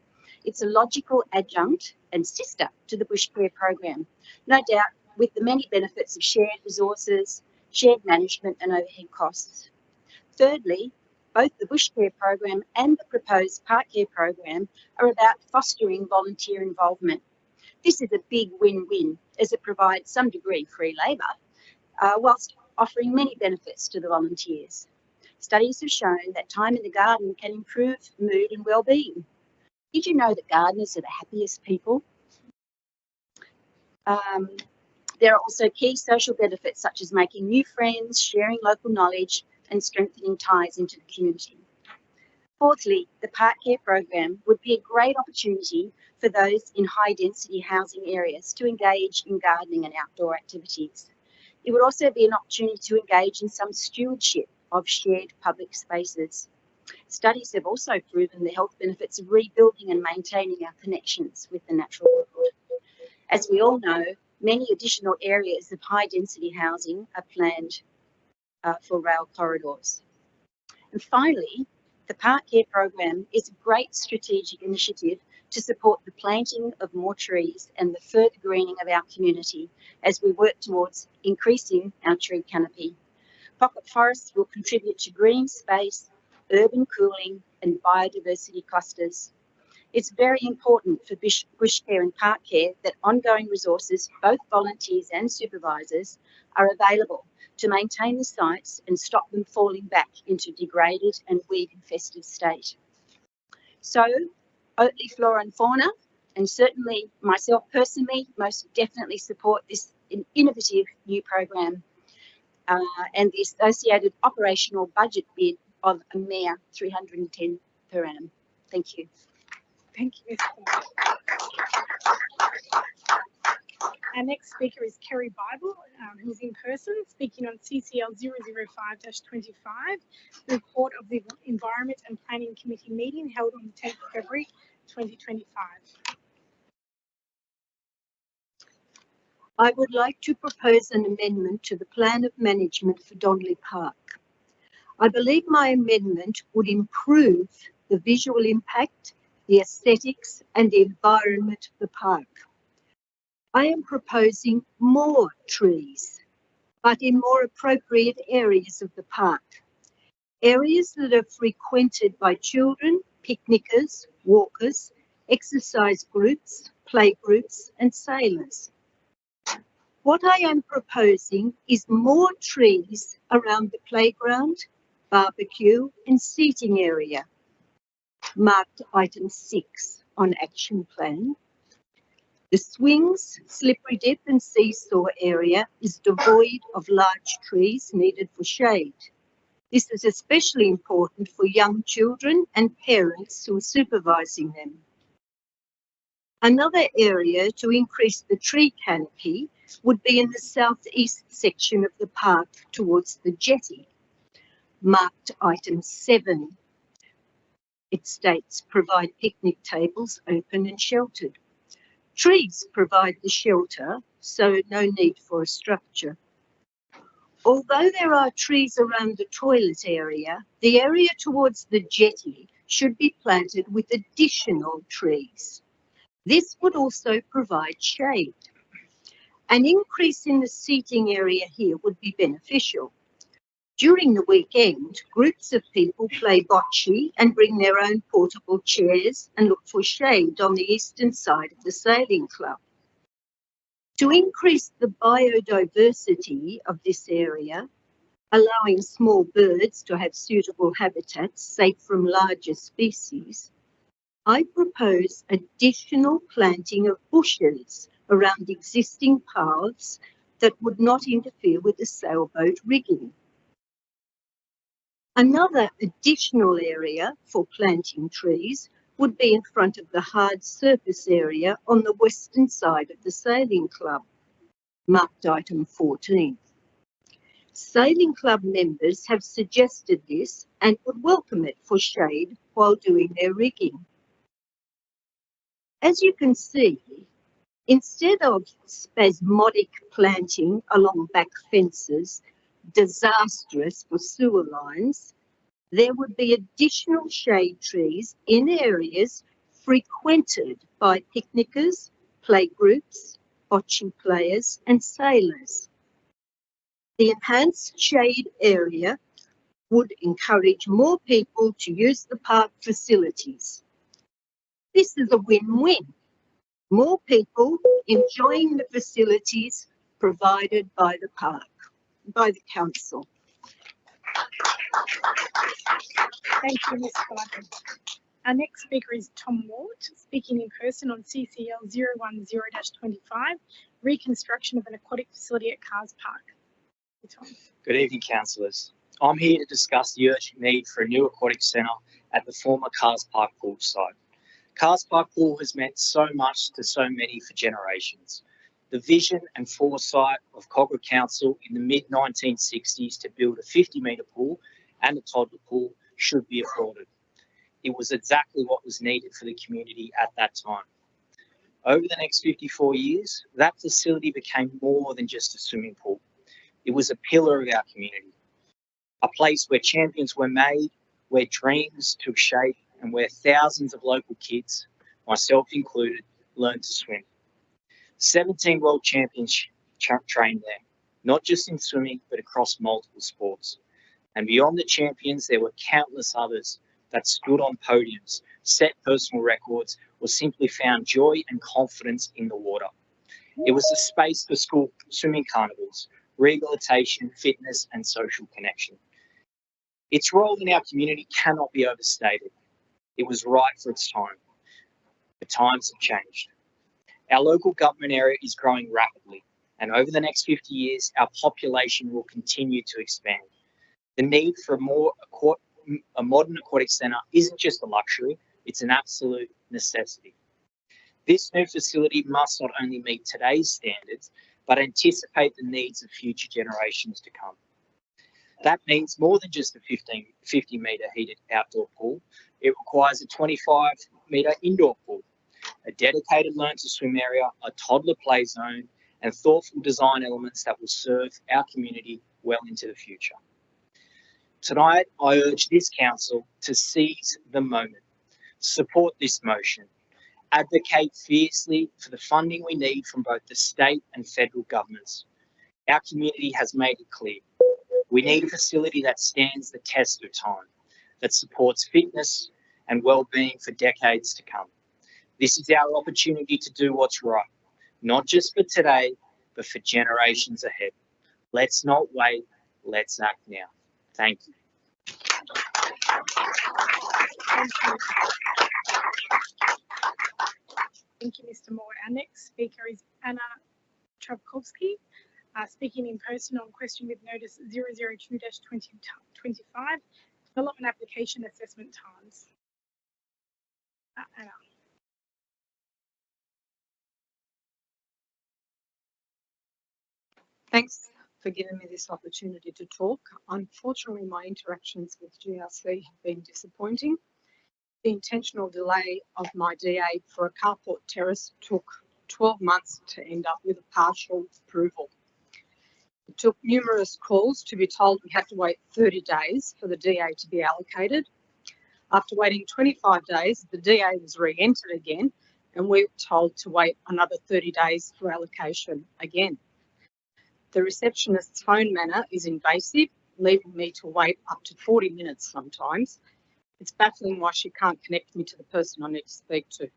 It's a logical adjunct and sister to the bush care program, no doubt with the many benefits of shared resources, shared management and overhead costs. Thirdly, both the bush care program and the proposed park care program are about fostering volunteer involvement. This is a big win-win as it provides some degree of free labour, whilst offering many benefits to the volunteers. Studies have shown that time in the garden can improve mood and well-being. Did you know that gardeners are the happiest people? There are also key social benefits such as making new friends, sharing local knowledge and strengthening ties into the community. Fourthly, the park care program would be a great opportunity for those in high density housing areas to engage in gardening and outdoor activities. It would also be an opportunity to engage in some stewardship of shared public spaces. Studies have also proven the health benefits of rebuilding and maintaining our connections with the natural world. As we all know, many additional areas of high density housing are planned for rail corridors. And finally, the park care program is a great strategic initiative to support the planting of more trees and the further greening of our community as we work towards increasing our tree canopy. Pocket forests will contribute to green space, urban cooling and biodiversity clusters. It's very important for bush care and park care that ongoing resources, both volunteers and supervisors, are available to maintain the sites and stop them falling back into degraded and weed-infested state. So, Oatley Flora and Fauna, and certainly myself personally, most definitely support this innovative new program and the associated operational budget bid of a mere $310 per annum. Thank you. Thank you, Ms. Clark. Our next speaker is Kerry Bible, who's in person, speaking on CCL 005-25, the report of the Environment and Planning Committee meeting held on the 10th of February 2025. I would like to propose an amendment to the plan of management for Donnelly Park. I believe my amendment would improve the visual impact, the aesthetics and the environment of the park. I am proposing more trees, but in more appropriate areas of the park. Areas that are frequented by children, picnickers, walkers, exercise groups, play groups and sailors. What I am proposing is more trees around the playground, barbecue and seating area. Marked item 6 on action plan. The swings, slippery dip and seesaw area is devoid of large trees needed for shade. This is especially important for young children and parents who are supervising them. Another area to increase the tree canopy would be in the southeast section of the park towards the jetty. Marked item 7. It states provide picnic tables open and sheltered. Trees provide the shelter, so no need for a structure. Although there are trees around the toilet area, the area towards the jetty should be planted with additional trees. This would also provide shade. An increase in the seating area here would be beneficial. During the weekend, groups of people play bocce and bring their own portable chairs and look for shade on the eastern side of the sailing club. To increase the biodiversity of this area, allowing small birds to have suitable habitats safe from larger species, I propose additional planting of bushes around existing paths that would not interfere with the sailboat rigging. Another additional area for planting trees would be in front of the hard surface area on the western side of the sailing club, marked item 14. Sailing club members have suggested this and would welcome it for shade while doing their rigging. As you can see, instead of spasmodic planting along back fences, disastrous for sewer lines, there would be additional shade trees in areas frequented by picnickers, play groups, bocce players and sailors. The enhanced shade area would encourage more people to use the park facilities. This is a win-win. More people enjoying the facilities provided by the park, by the council. Thank you, Ms. Clark. Our next speaker is Tom Ward, speaking in person on CCL 010-25, reconstruction of an aquatic facility at Cars Park. Tom. Good evening, councillors. I'm here to discuss the urgent need for a new aquatic centre at the former Cars Park pool site. Cars Park pool has meant so much to so many for generations. The vision and foresight of Cogra Council in the mid-1960s to build a 50-metre pool and a toddler pool should be applauded. It was exactly what was needed for the community at that time. Over the next 54 years, that facility became more than just a swimming pool. It was a pillar of our community, a place where champions were made, where dreams took shape, and where thousands of local kids, myself included, learned to swim. 17 world champions trained there, not just in swimming, but across multiple sports. And beyond the champions, there were countless others that stood on podiums set personal records, or simply found joy and confidence in the water. It was a space for school swimming carnivals, rehabilitation, fitness, and social connection. Its role in our community cannot be overstated. It was right for its time. The times have changed. Our local government area is growing rapidly, and over the next 50 years, our population will continue to expand. The need for a modern aquatic centre isn't just a luxury, it's an absolute necessity. This new facility must not only meet today's standards, but anticipate the needs of future generations to come. That means more than just a 50-metre heated outdoor pool. It requires a 25-metre indoor pool, a dedicated learn-to-swim area, a toddler play zone, and thoughtful design elements that will serve our community well into the future. Tonight, I urge this council to seize the moment, support this motion, advocate fiercely for the funding we need from both the state and federal governments. Our community has made it clear. We need a facility that stands the test of time, that supports fitness and well-being for decades to come. This is our opportunity to do what's right, not just for today, but for generations ahead. Let's not wait, let's act now. Thank you. Thank you, Mr. Moore. Our next speaker is Anna Travkovsky, speaking in person on question with notice 002-2025, development application assessment times. Anna. Thanks for giving me this opportunity to talk. Unfortunately, my interactions with GRC have been disappointing. The intentional delay of my DA for a carport terrace took 12 months to end up with a partial approval. It took numerous calls to be told we had to wait 30 days for the DA to be allocated. After waiting 25 days, the DA was re-entered again, and we were told to wait another 30 days for allocation again. The receptionist's phone manner is invasive, leaving me to wait up to 40 minutes sometimes. It's baffling why she can't connect me to the person I need to speak to.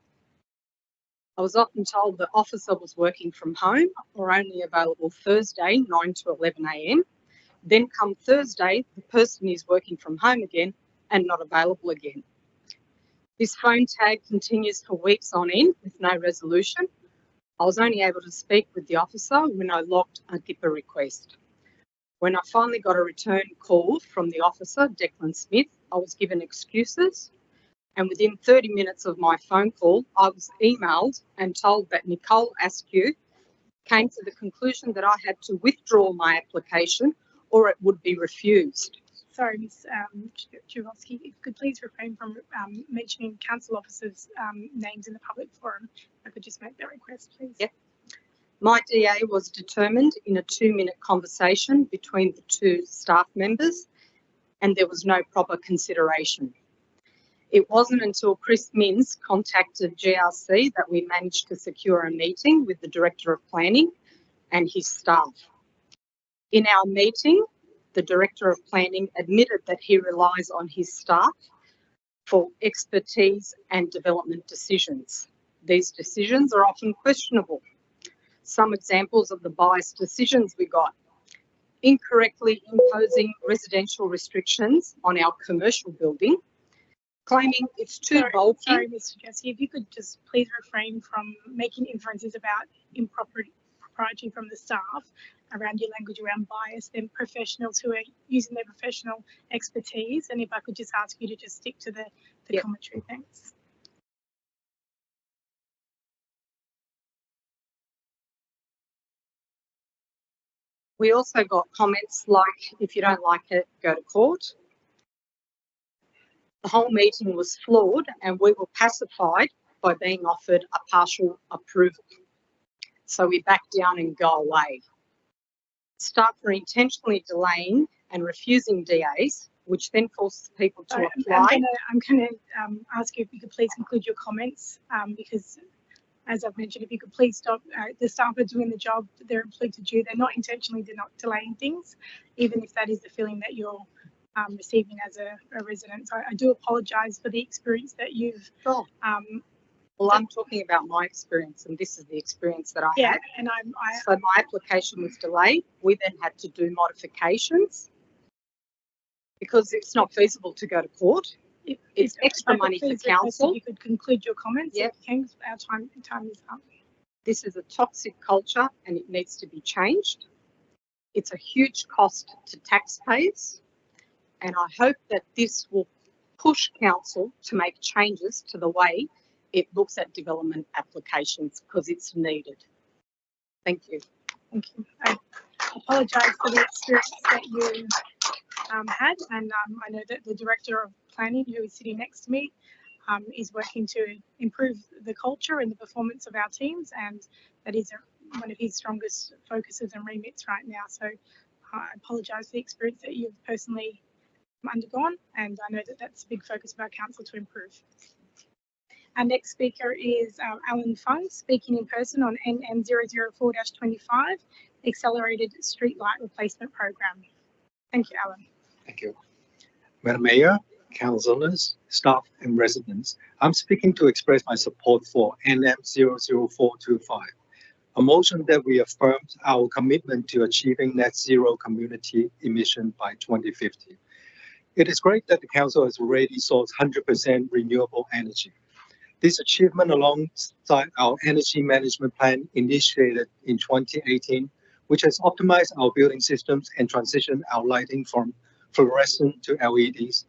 I was often told the officer was working from home or only available Thursday, 9 to 11 a.m. Then come Thursday, the person is working from home again and not available again. This phone tag continues for weeks on end with no resolution. I was only able to speak with the officer when I logged a DIPA request. When I finally got a return call from the officer, Declan Smith, I was given excuses, and within 30 minutes of my phone call, I was emailed and told that Nicole Askew came to the conclusion that I had to withdraw my application or it would be refused. Sorry, Ms. Travkovsky, if you could please refrain from mentioning council officers' names in the public forum. I could just make that request, please. Yep. My DA was determined in a 2-minute conversation between the two staff members, and there was no proper consideration. It wasn't until Chris Minns contacted GRC that we managed to secure a meeting with the Director of Planning and his staff. In our meeting, the Director of Planning admitted that he relies on his staff for expertise and development decisions. These decisions are often questionable. Some examples of the biased decisions we got: incorrectly imposing residential restrictions on our commercial building, claiming it's too bulky. Sorry, Mr. Jesse, if you could just please refrain from making inferences about impropriety from the staff around your language around bias, then professionals who are using their professional expertise. And if I could just ask you to just stick to the Yep. commentary, thanks. We also got comments like, if you don't like it, go to court. The whole meeting was flawed and we were pacified by being offered a partial approval. So we back down and go away. Staff are intentionally delaying and refusing DAs, which then forces people to apply. I'm going to ask you if you could please conclude your comments, because as I've mentioned, if you could please stop. The staff are doing the job they're employed to do. They're not intentionally delaying things, even if that is the feeling that you're receiving as a resident. So I do apologise for the experience that you've. Sure. Well, I'm talking about my experience, and this is the experience that I Yeah, had. and So my application was delayed. We then had to do modifications because it's not feasible to go to court. It's extra money for council. You could conclude your comments. Yep. Our time is up. This is a toxic culture and it needs to be changed. It's a huge cost to taxpayers, and I hope that this will push council to make changes to the way it looks at development applications because it's needed. Thank you. Thank you. I apologise for the experience that you had, and I know that the Director of Planning, who is sitting next to me, is working to improve the culture and the performance of our teams, and that is one of his strongest focuses and remits right now. So I apologise for the experience that you've personally undergone, and I know that that's a big focus of our council to improve. Our next speaker is Alan Fung, speaking in person on NM004-25, Accelerated Streetlight Replacement Program. Thank you, Alan. Thank you. Madam Mayor, councillors, staff and residents, I'm speaking to express my support for NM00425, a motion that reaffirms our commitment to achieving net zero community emission by 2050. It is great that the council has already sourced 100% renewable energy. This achievement alongside our energy management plan initiated in 2018, which has optimized our building systems and transitioned our lighting from fluorescent to LEDs,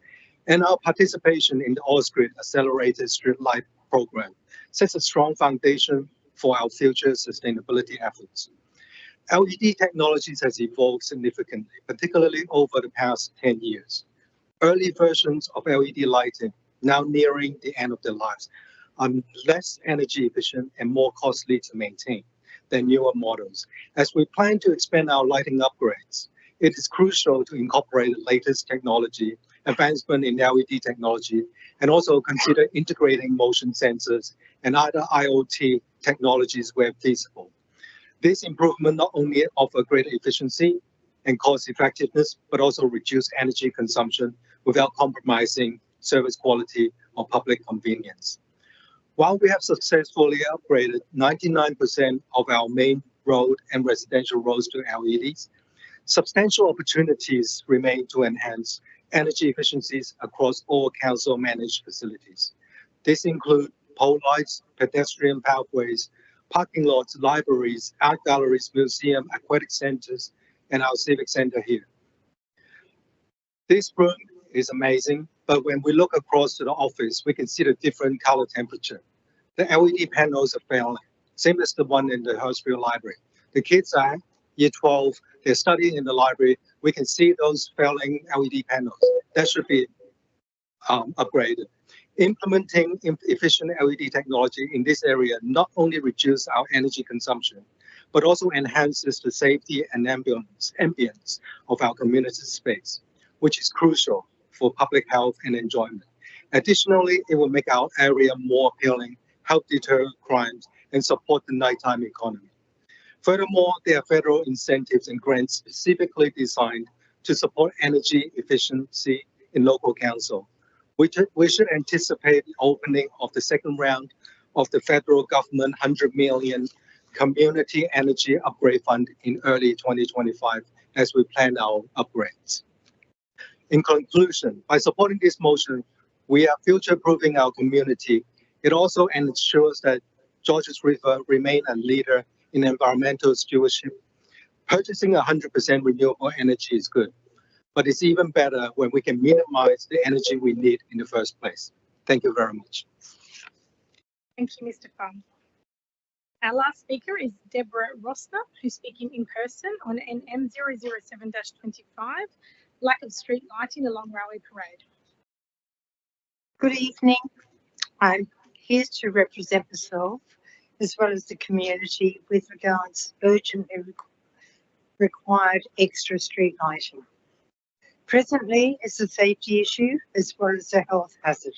and our participation in the Ausgrid Accelerated Streetlight Program sets a strong foundation for our future sustainability efforts. LED technologies has evolved significantly, particularly over the past 10 years. Early versions of LED lighting, now nearing the end of their lives, are less energy efficient and more costly to maintain than newer models. As we plan to expand our lighting upgrades, it is crucial to incorporate the latest technology, advancement in LED technology, and also consider integrating motion sensors and other IoT technologies where feasible. This improvement not only offers greater efficiency and cost effectiveness, but also reduce energy consumption without compromising service quality or public convenience. While we have successfully upgraded 99% of our main road and residential roads to LEDs, substantial opportunities remain to enhance energy efficiencies across all council-managed facilities. This includes pole lights, pedestrian pathways, parking lots, libraries, art galleries, museums, aquatic centers, and our civic center here. This room is amazing, but when we look across to the office, we can see the different color temperature. The LED panels are failing, same as the one in the Hurstville Library. The kids are year 12, they're studying in the library. We can see those failing LED panels. That should be upgraded. Implementing efficient LED technology in this area not only reduces our energy consumption, but also enhances the safety and ambience of our community space, which is crucial for public health and enjoyment. Additionally, it will make our area more appealing, help deter crimes, and support the nighttime economy. Furthermore, there are federal incentives and grants specifically designed to support energy efficiency in local council. We should anticipate the opening of the second round of the federal government $100 million Community Energy Upgrade Fund in early 2025 as we plan our upgrades. In conclusion, by supporting this motion, we are future-proofing our community. It also ensures that Georges River remain a leader in environmental stewardship. Purchasing 100% renewable energy is good, but it's even better when we can minimize the energy we need in the first place. Thank you very much. Thank you, Mr. Fung. Our last speaker is Deborah Roster, who's speaking in person on NM007-25, lack of street lighting along Railway Parade. Good evening. I'm here to represent myself as well as the community with regards urgently required extra street lighting. Presently, it's a safety issue as well as a health hazard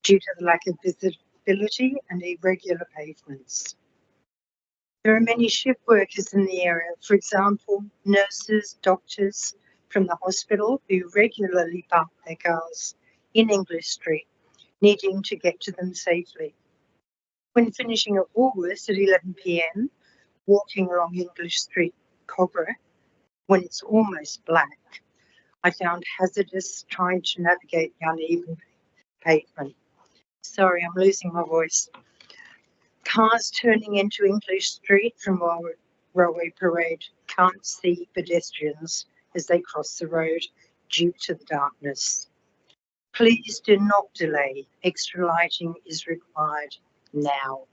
due to the lack of visibility and irregular pavements. There are many shift workers in the area, for example, nurses, doctors, from the hospital who regularly park their cars in English Street, needing to get to them safely. When finishing at Woolworths at 11 p.m, walking along English Street, Cogra, when it's almost black, I found hazardous trying to navigate the uneven pavement. Sorry, I'm losing my voice. Cars turning into English Street from Railway Parade can't see pedestrians as they cross the road due to the darkness. Please do not delay. Extra lighting is required now.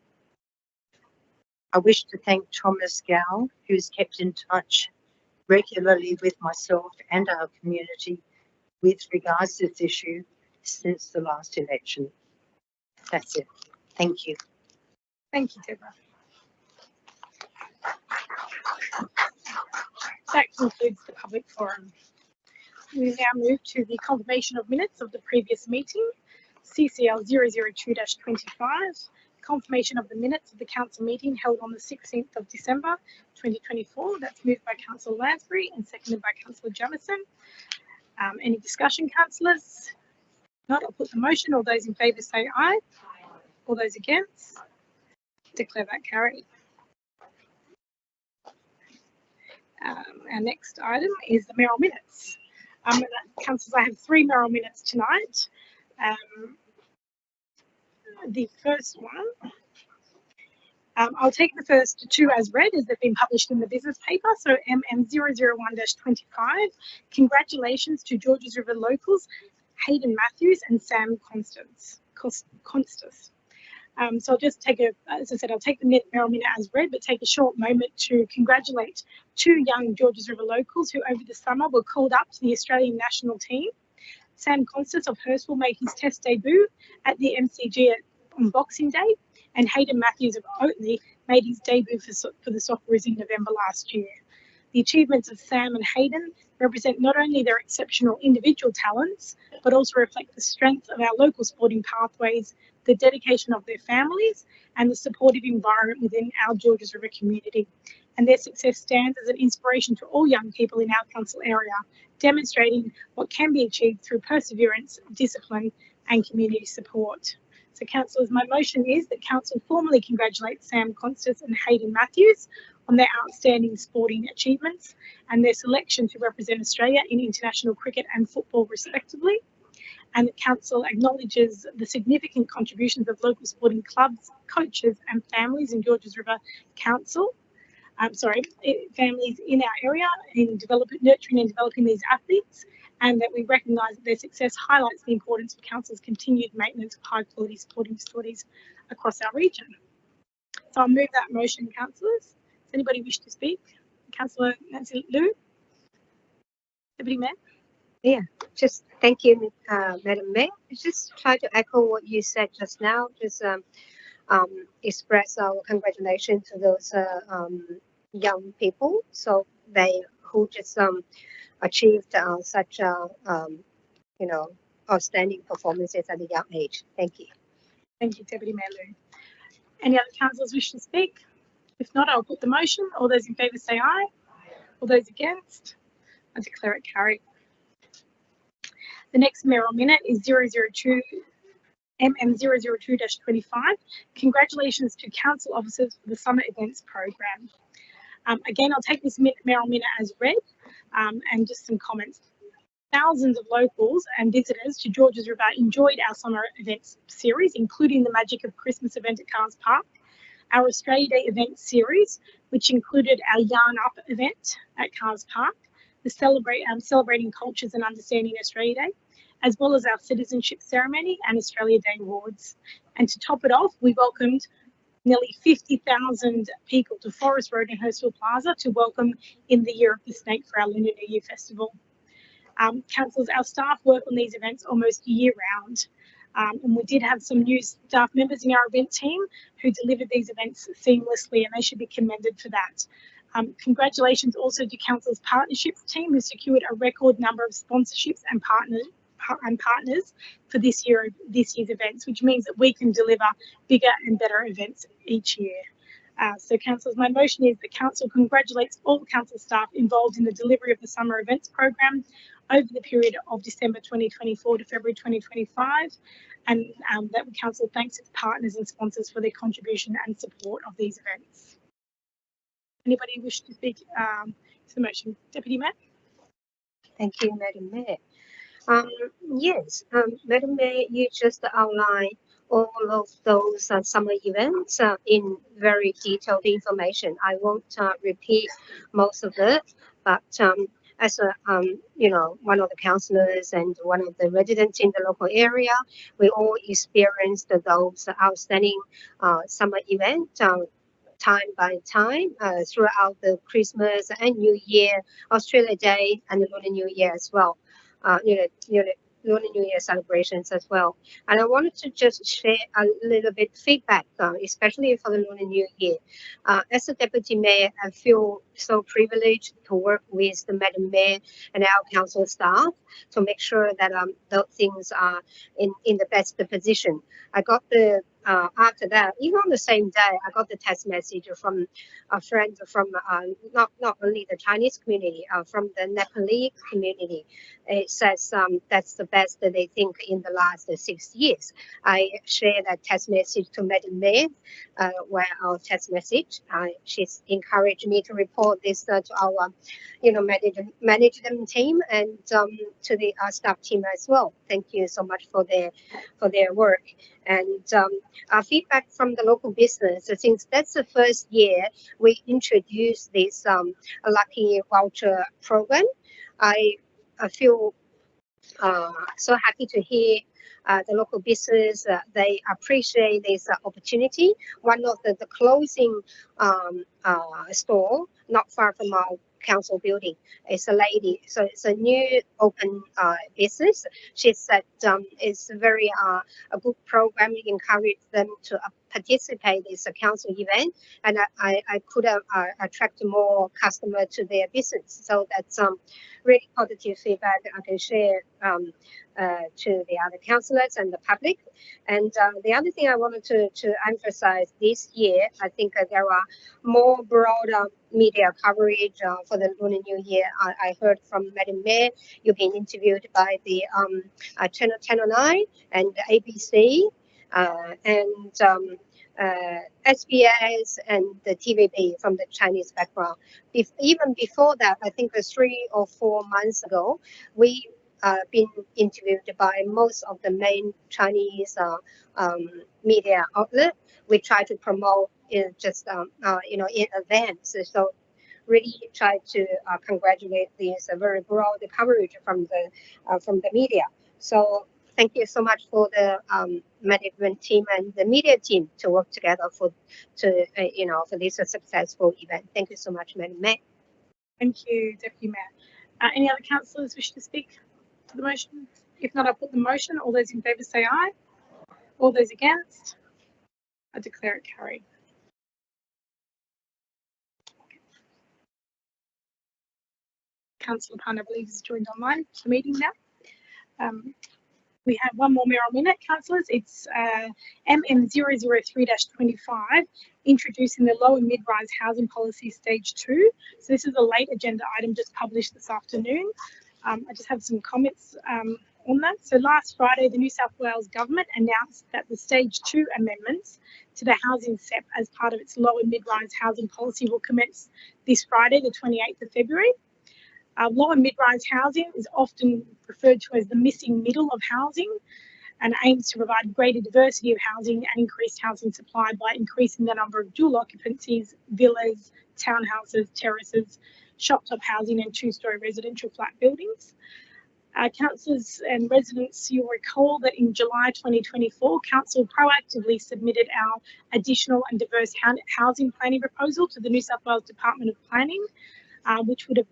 I wish to thank Thomas Gow, who's kept in touch regularly with myself and our community with regards to this issue since the last election. That's it. Thank you. Thank you, Deborah. That concludes the public forum. We now move to the confirmation of minutes of the previous meeting, CCL 002-25, confirmation of the minutes of the council meeting held on the 16th of December 2024. That's moved by Councillor Lansbury and seconded by Councillor Jamieson. Any discussion, councillors? Not, I'll put the motion. All those in favour say aye. All those against? Declare that carried. Our next item is the mayoral minutes. Councillors, I have 3 mayoral minutes tonight. The first one, I'll take the first 2 as read as they've been published in the business paper. So MM001-25, congratulations to Georges River locals Hayden Matthews and Sam Constas. So I'll just take as I said, I'll take the mayoral minute as read, but take a short moment to congratulate 2 young Georges River locals who over the summer were called up to the Australian national team. Sam Constas of Hurstville made his test debut at the MCG on Boxing Day, and Hayden Matthews of Oatley made his debut for the Socceroos in November last year. The achievements of Sam and Hayden represent not only their exceptional individual talents, but also reflect the strength of our local sporting pathways, the dedication of their families, and the supportive environment within our Georges River community. And their success stands as an inspiration to all young people in our council area, demonstrating what can be achieved through perseverance, discipline, and community support. So, councillors, my motion is that council formally congratulates Sam Constas and Hayden Matthews on their outstanding sporting achievements and their selection to represent Australia in international cricket and football respectively. And the council acknowledges the significant contributions of local sporting clubs, coaches and families in Georges River Council, families in our area in nurturing and developing these athletes, and that we recognise that their success highlights the importance of council's continued maintenance of high quality sporting facilities across our region. So I'll move that motion, councillors. Does anybody wish to speak? Councillor Nancy Liu? Deputy Mayor? Yeah, just thank you, Madam Mayor. Just try to echo what you said just now. Just express our congratulations to those young people. So they who just achieved such outstanding performances at a young age. Thank you. Thank you, Deputy Mayor Liu. Any other councillors wish to speak? If not, I'll put the motion. All those in favour say aye. All those against? I declare it carried. The next mayoral minute is MM002-25. Congratulations to council officers for the summer events program. Again, I'll take this mayoral minute as read and just some comments. Thousands of locals and visitors to Georges River enjoyed our summer events series, including the Magic of Christmas event at Cars Park, our Australia Day event series, which included our Yarn Up event at Cars Park, the Celebrating Cultures and Understanding Australia Day, as well as our citizenship ceremony and Australia Day awards. And to top it off, we welcomed nearly 50,000 people to Forest Road and Hurstville Plaza to welcome in the Year of the Snake for our Lunar New Year Festival. Councillors, our staff work on these events almost year round. And we did have some new staff members in our event team who delivered these events seamlessly, and they should be commended for that. Congratulations also to Council's partnerships team who secured a record number of sponsorships and partners for this year's events, which means that we can deliver bigger and better events each year. So councillors, my motion is the council congratulates all council staff involved in the delivery of the summer events program over the period of December 2024 to February 2025, and that the council thanks its partners and sponsors for their contribution and support of these events. Anybody wish to speak to the motion? Deputy Mayor. Thank you, Madam Mayor. Yes, Madam Mayor, you just outlined all of those summer events in very detailed information. I won't repeat most of it, but as a one of the councillors and one of the residents in the local area, we all experienced those outstanding summer events. Time by time throughout the Christmas and New Year, Australia Day, and the Lunar New Year as well. Lunar New Year celebrations as well. And I wanted to just share a little bit feedback, especially for the Lunar New Year. As a Deputy Mayor, I feel so privileged to work with the Madam Mayor and our council staff to make sure that those things are in the best position. I got the after that, even on the same day, I got the text message from a friend from not only the Chinese community, from the Nepalese community. It says that's the best that they think in the last 6 years. I share that text message to Madam Mayor, where our text message. She's encouraged me to report this to our, management team and to the staff team as well. Thank you so much for their work. And feedback from the local business, since that's the first year we introduced this Lucky Voucher program, I feel so happy to hear the local business, they appreciate this opportunity. One of the closing store not far from our council building. It's a lady, so it's a new open business. She said it's very a good program. We encourage them to participate in this council event, and I could attract more customer to their business. So that's really positive feedback I can share to the other councillors and the public. And the other thing I wanted to emphasize this year, I think there are more broader media coverage for the Lunar New Year. I heard from Madam Mayor, you've been interviewed by the Channel 9 and ABC and SBS and the TVB from the Chinese background. Even before that, I think 3 or 4 months ago, we been interviewed by most of the main Chinese media outlet. We try to promote in advance. So really try to congratulate this very broad coverage from the media. So thank you so much for the management team and the media team to work together for this successful event. Thank you so much, Madam Mayor. Thank you, Deputy Mayor. Any other councillors wish to speak to the motion? If not, I'll put the motion. All those in favour say aye. All those against? I declare it carried. Councillor Pan, I believe, has joined online for the meeting now. We have one more mayoral minute, councillors. It's MM003-25, introducing the low and mid-rise housing policy stage 2. So this is a late agenda item just published this afternoon. I just have some comments on that. So last Friday, the New South Wales government announced that the stage 2 amendments to the housing SEP as part of its low and mid-rise housing policy will commence this Friday, the 28th of February. Low and mid-rise housing is often referred to as the missing middle of housing and aims to provide greater diversity of housing and increased housing supply by increasing the number of dual occupancies, villas, townhouses, terraces, shop-top housing and 2-storey residential flat buildings. Councillors and residents, you'll recall that in July 2024, Council proactively submitted our additional and diverse housing planning proposal to the New South Wales Department of Planning, which would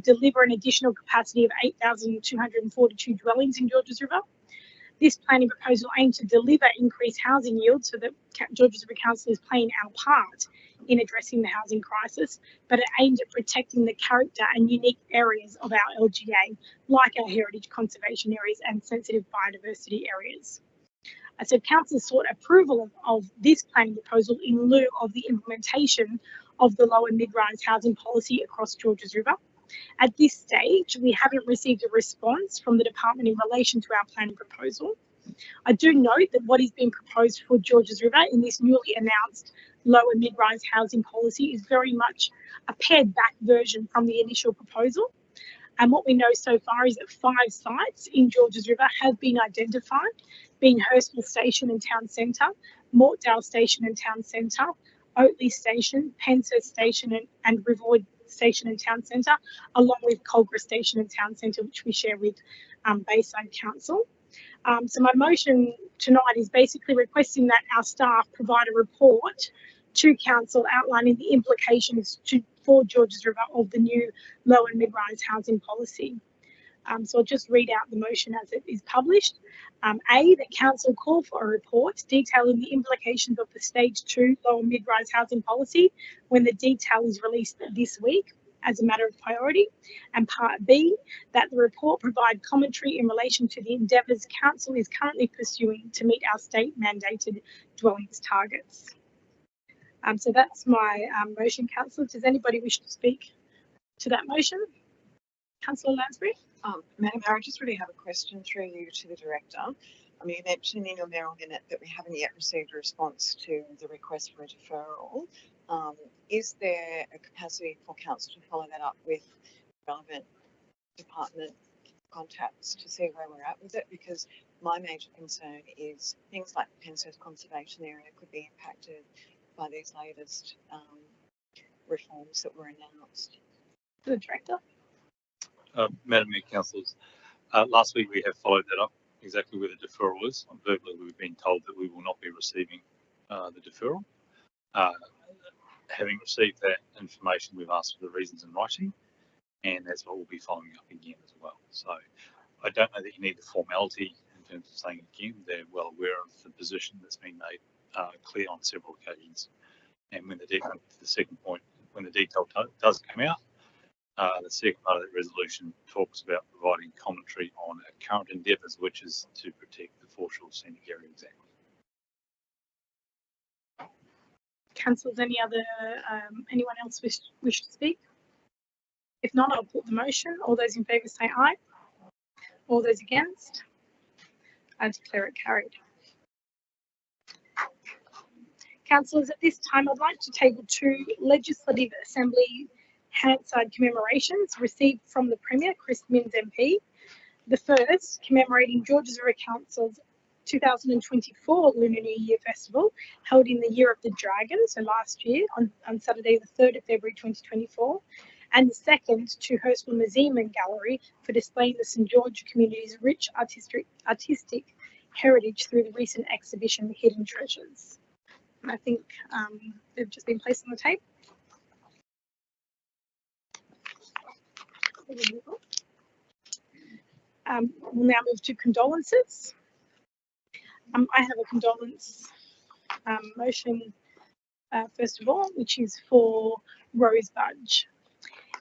deliver an additional capacity of 8,242 dwellings in Georges River. This planning proposal aims to deliver increased housing yields so that Georges River Council is playing our part in addressing the housing crisis, but it aims at protecting the character and unique areas of our LGA, like our heritage conservation areas and sensitive biodiversity areas. So council sought approval of this planning proposal in lieu of the implementation of the low and mid-rise housing policy across Georges River. At this stage, we haven't received a response from the department in relation to our planning proposal. I do note that what is being proposed for Georges River in this newly announced low and mid-rise housing policy is very much a pared back version from the initial proposal. And what we know so far is that 5 sites in Georges River have been identified, being Hurstville Station and Town Centre, Mortdale Station and Town Centre, Oatley Station, Penshurst Station and Riverwood Station and Town Centre, along with Colgra Station and Town Centre, which we share with Bayside Council. So my motion tonight is basically requesting that our staff provide a report to council outlining the implications for Georges River of the new low and mid-rise housing policy. So I'll just read out the motion as it is published. A, that council call for a report detailing the implications of the stage 2 low and mid-rise housing policy when the detail is released this week as a matter of priority. And part B, that the report provide commentary in relation to the endeavours council is currently pursuing to meet our state mandated dwellings targets. So that's my motion, councillor. Does anybody wish to speak to that motion? Councillor Lansbury? Madam Mayor, I just really have a question through you to the Director. I mean, you mentioned in your mayoral minute that we haven't yet received a response to the request for a deferral. Is there a capacity for council to follow that up with relevant department contacts to see where we're at with it? Because my major concern is things like the Penshurst Conservation Area could be impacted by these latest reforms that were announced. The Director? Madam Mayor, councillors, last week we have followed that up exactly where the deferral is. Verbally, we've been told that we will not be receiving the deferral. Having received that information, we've asked for the reasons in writing, and that's what we'll be following up again as well. So I don't know that you need the formality in terms of saying again. They're well aware of the position that's been made clear on several occasions. And when the second point, when the detail does come out, the second part of that resolution talks about providing commentary on our current endeavours, which is to protect the foreshore scenic area exactly. Councillors, anyone else wish to speak? If not, I'll put the motion. All those in favour say aye. All those against? I declare it carried. Councillors, at this time, I'd like to table 2 Legislative Assembly Hansard commemorations received from the Premier, Chris Minns MP. The first, commemorating Georges River Council's 2024 Lunar New Year Festival, held in the Year of the Dragon, so last year on Saturday the 3rd of February 2024. And the second to Hurstville Museum and Gallery for displaying the St George community's rich artistic heritage through the recent exhibition Hidden Treasures. And I think they've just been placed on the tape. We'll now move to condolences. I have a condolence motion, first of all, which is for Rose Budge.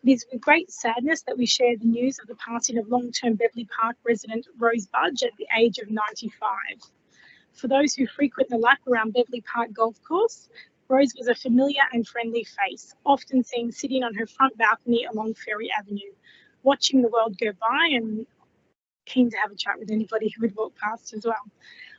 It is with great sadness that we share the news of the passing of long-term Beverley Park resident Rose Budge at the age of 95. For those who frequent the lap around Beverley Park Golf Course, Rose was a familiar and friendly face, often seen sitting on her front balcony along Ferry Avenue, watching the world go by and keen to have a chat with anybody who would walk past as well.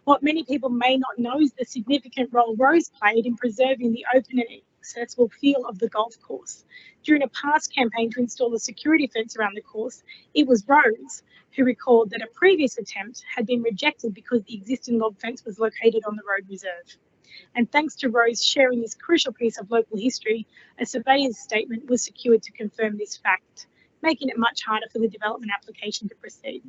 What many people may not know is the significant role Rose played in preserving the open and accessible feel of the golf course. During a past campaign to install a security fence around the course, it was Rose who recalled that a previous attempt had been rejected because the existing log fence was located on the road reserve. And thanks to Rose sharing this crucial piece of local history, a surveyor's statement was secured to confirm this fact, making it much harder for the development application to proceed.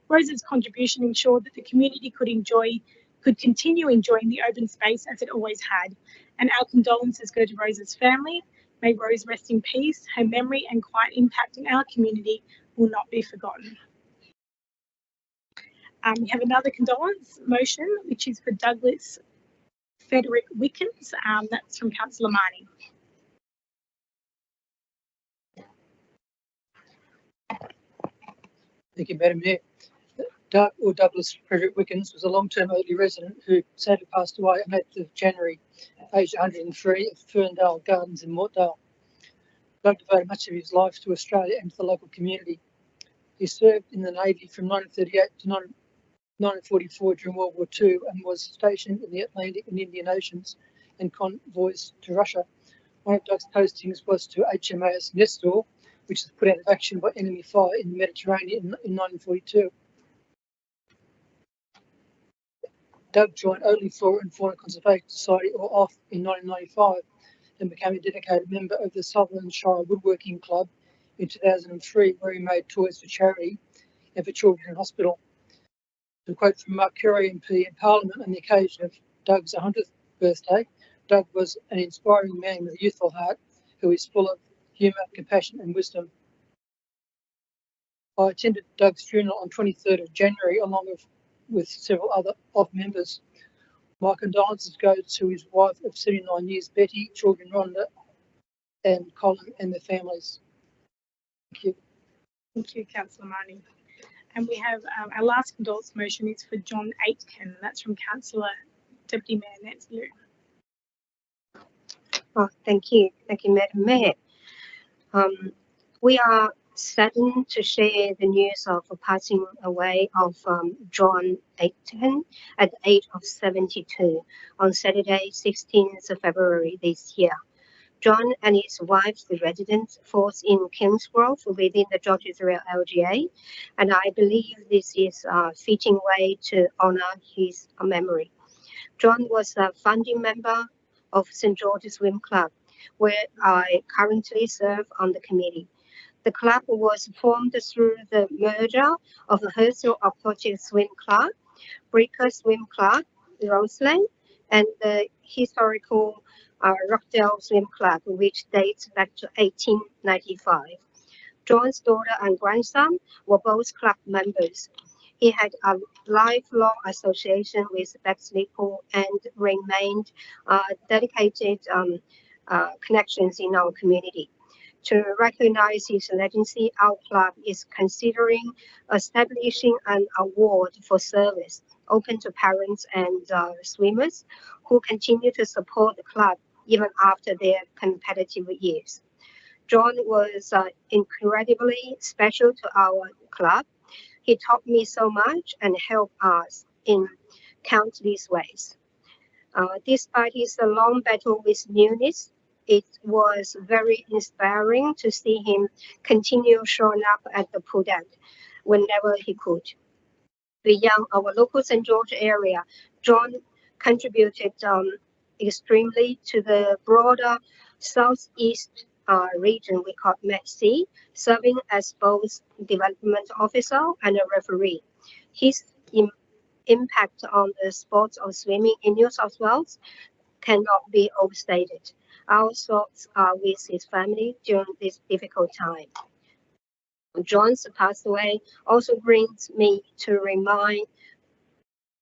Rose's contribution ensured that the community could continue enjoying the open space as it always had, and our condolences go to Rose's family. May Rose rest in peace. Her memory and quiet impact in our community will not be forgotten. We have another condolence motion, which is for Douglas Frederick Wickens. That's from Councillor Marnie. Thank you, Madam Mayor. Doug or Douglas Frederick Wickens was a long-term Oatley resident who sadly passed away on 8th of January, aged 103, at Ferndale Gardens in Mortdale. Doug devoted much of his life to Australia and to the local community. He served in the Navy from 1938 to 1944 during World War II and was stationed in the Atlantic and Indian Oceans and convoys to Russia. One of Doug's postings was to HMAS Nestor, which was put out of action by enemy fire in the Mediterranean in 1942. Doug joined Oatley Flora and Fauna Conservation Society, or OFF, in 1995 and became a dedicated member of the Sutherland Shire Woodworking Club in 2003, where he made toys for charity and for children in hospital. To quote from Mark Curry MP in Parliament on the occasion of Doug's 100th birthday, Doug was an inspiring man with a youthful heart who is full of humour, compassion and wisdom. I attended Doug's funeral on 23rd of January along with several other OFF members. My condolences go to his wife of 79 years, Betty, children Rhonda and Colin and their families. Thank you. Thank you, Councillor Marnie. And we have our last condolence motion is for John Aitken. That's from Councillor Deputy Mayor Nancy Liu. Oh, thank you, Madam Mayor. We are saddened to share the news of the passing away of John Aitken at the age of 72 on Saturday, 16th of February this year. John and his wife, the residence, falls in Kingsgrove within the Georges River LGA, and I believe this is a fitting way to honour his memory. John was a founding member of St George's Swim Club, where I currently serve on the committee. The club was formed through the merger of the Hurstville Aquatic Swim Club, Breaker Swim Club, Roseland, and the historical Rockdale Swim Club, which dates back to 1895. John's daughter and grandson were both club members. He had a lifelong association with Bexley Pool and remained dedicated connections in our community. To recognize his legacy, our club is considering establishing an award for service open to parents and swimmers who continue to support the club even after their competitive years. John was incredibly special to our club. He taught me so much and helped us in countless ways. Despite his long battle with newness, it was very inspiring to see him continue showing up at the pool deck whenever he could. Beyond our local St. George area, John contributed extremely to the broader southeast region we call MEDC, serving as both development officer and a referee. His impact on the sport of swimming in New South Wales cannot be overstated. Our thoughts are with his family during this difficult time. John's passed away also brings me to remind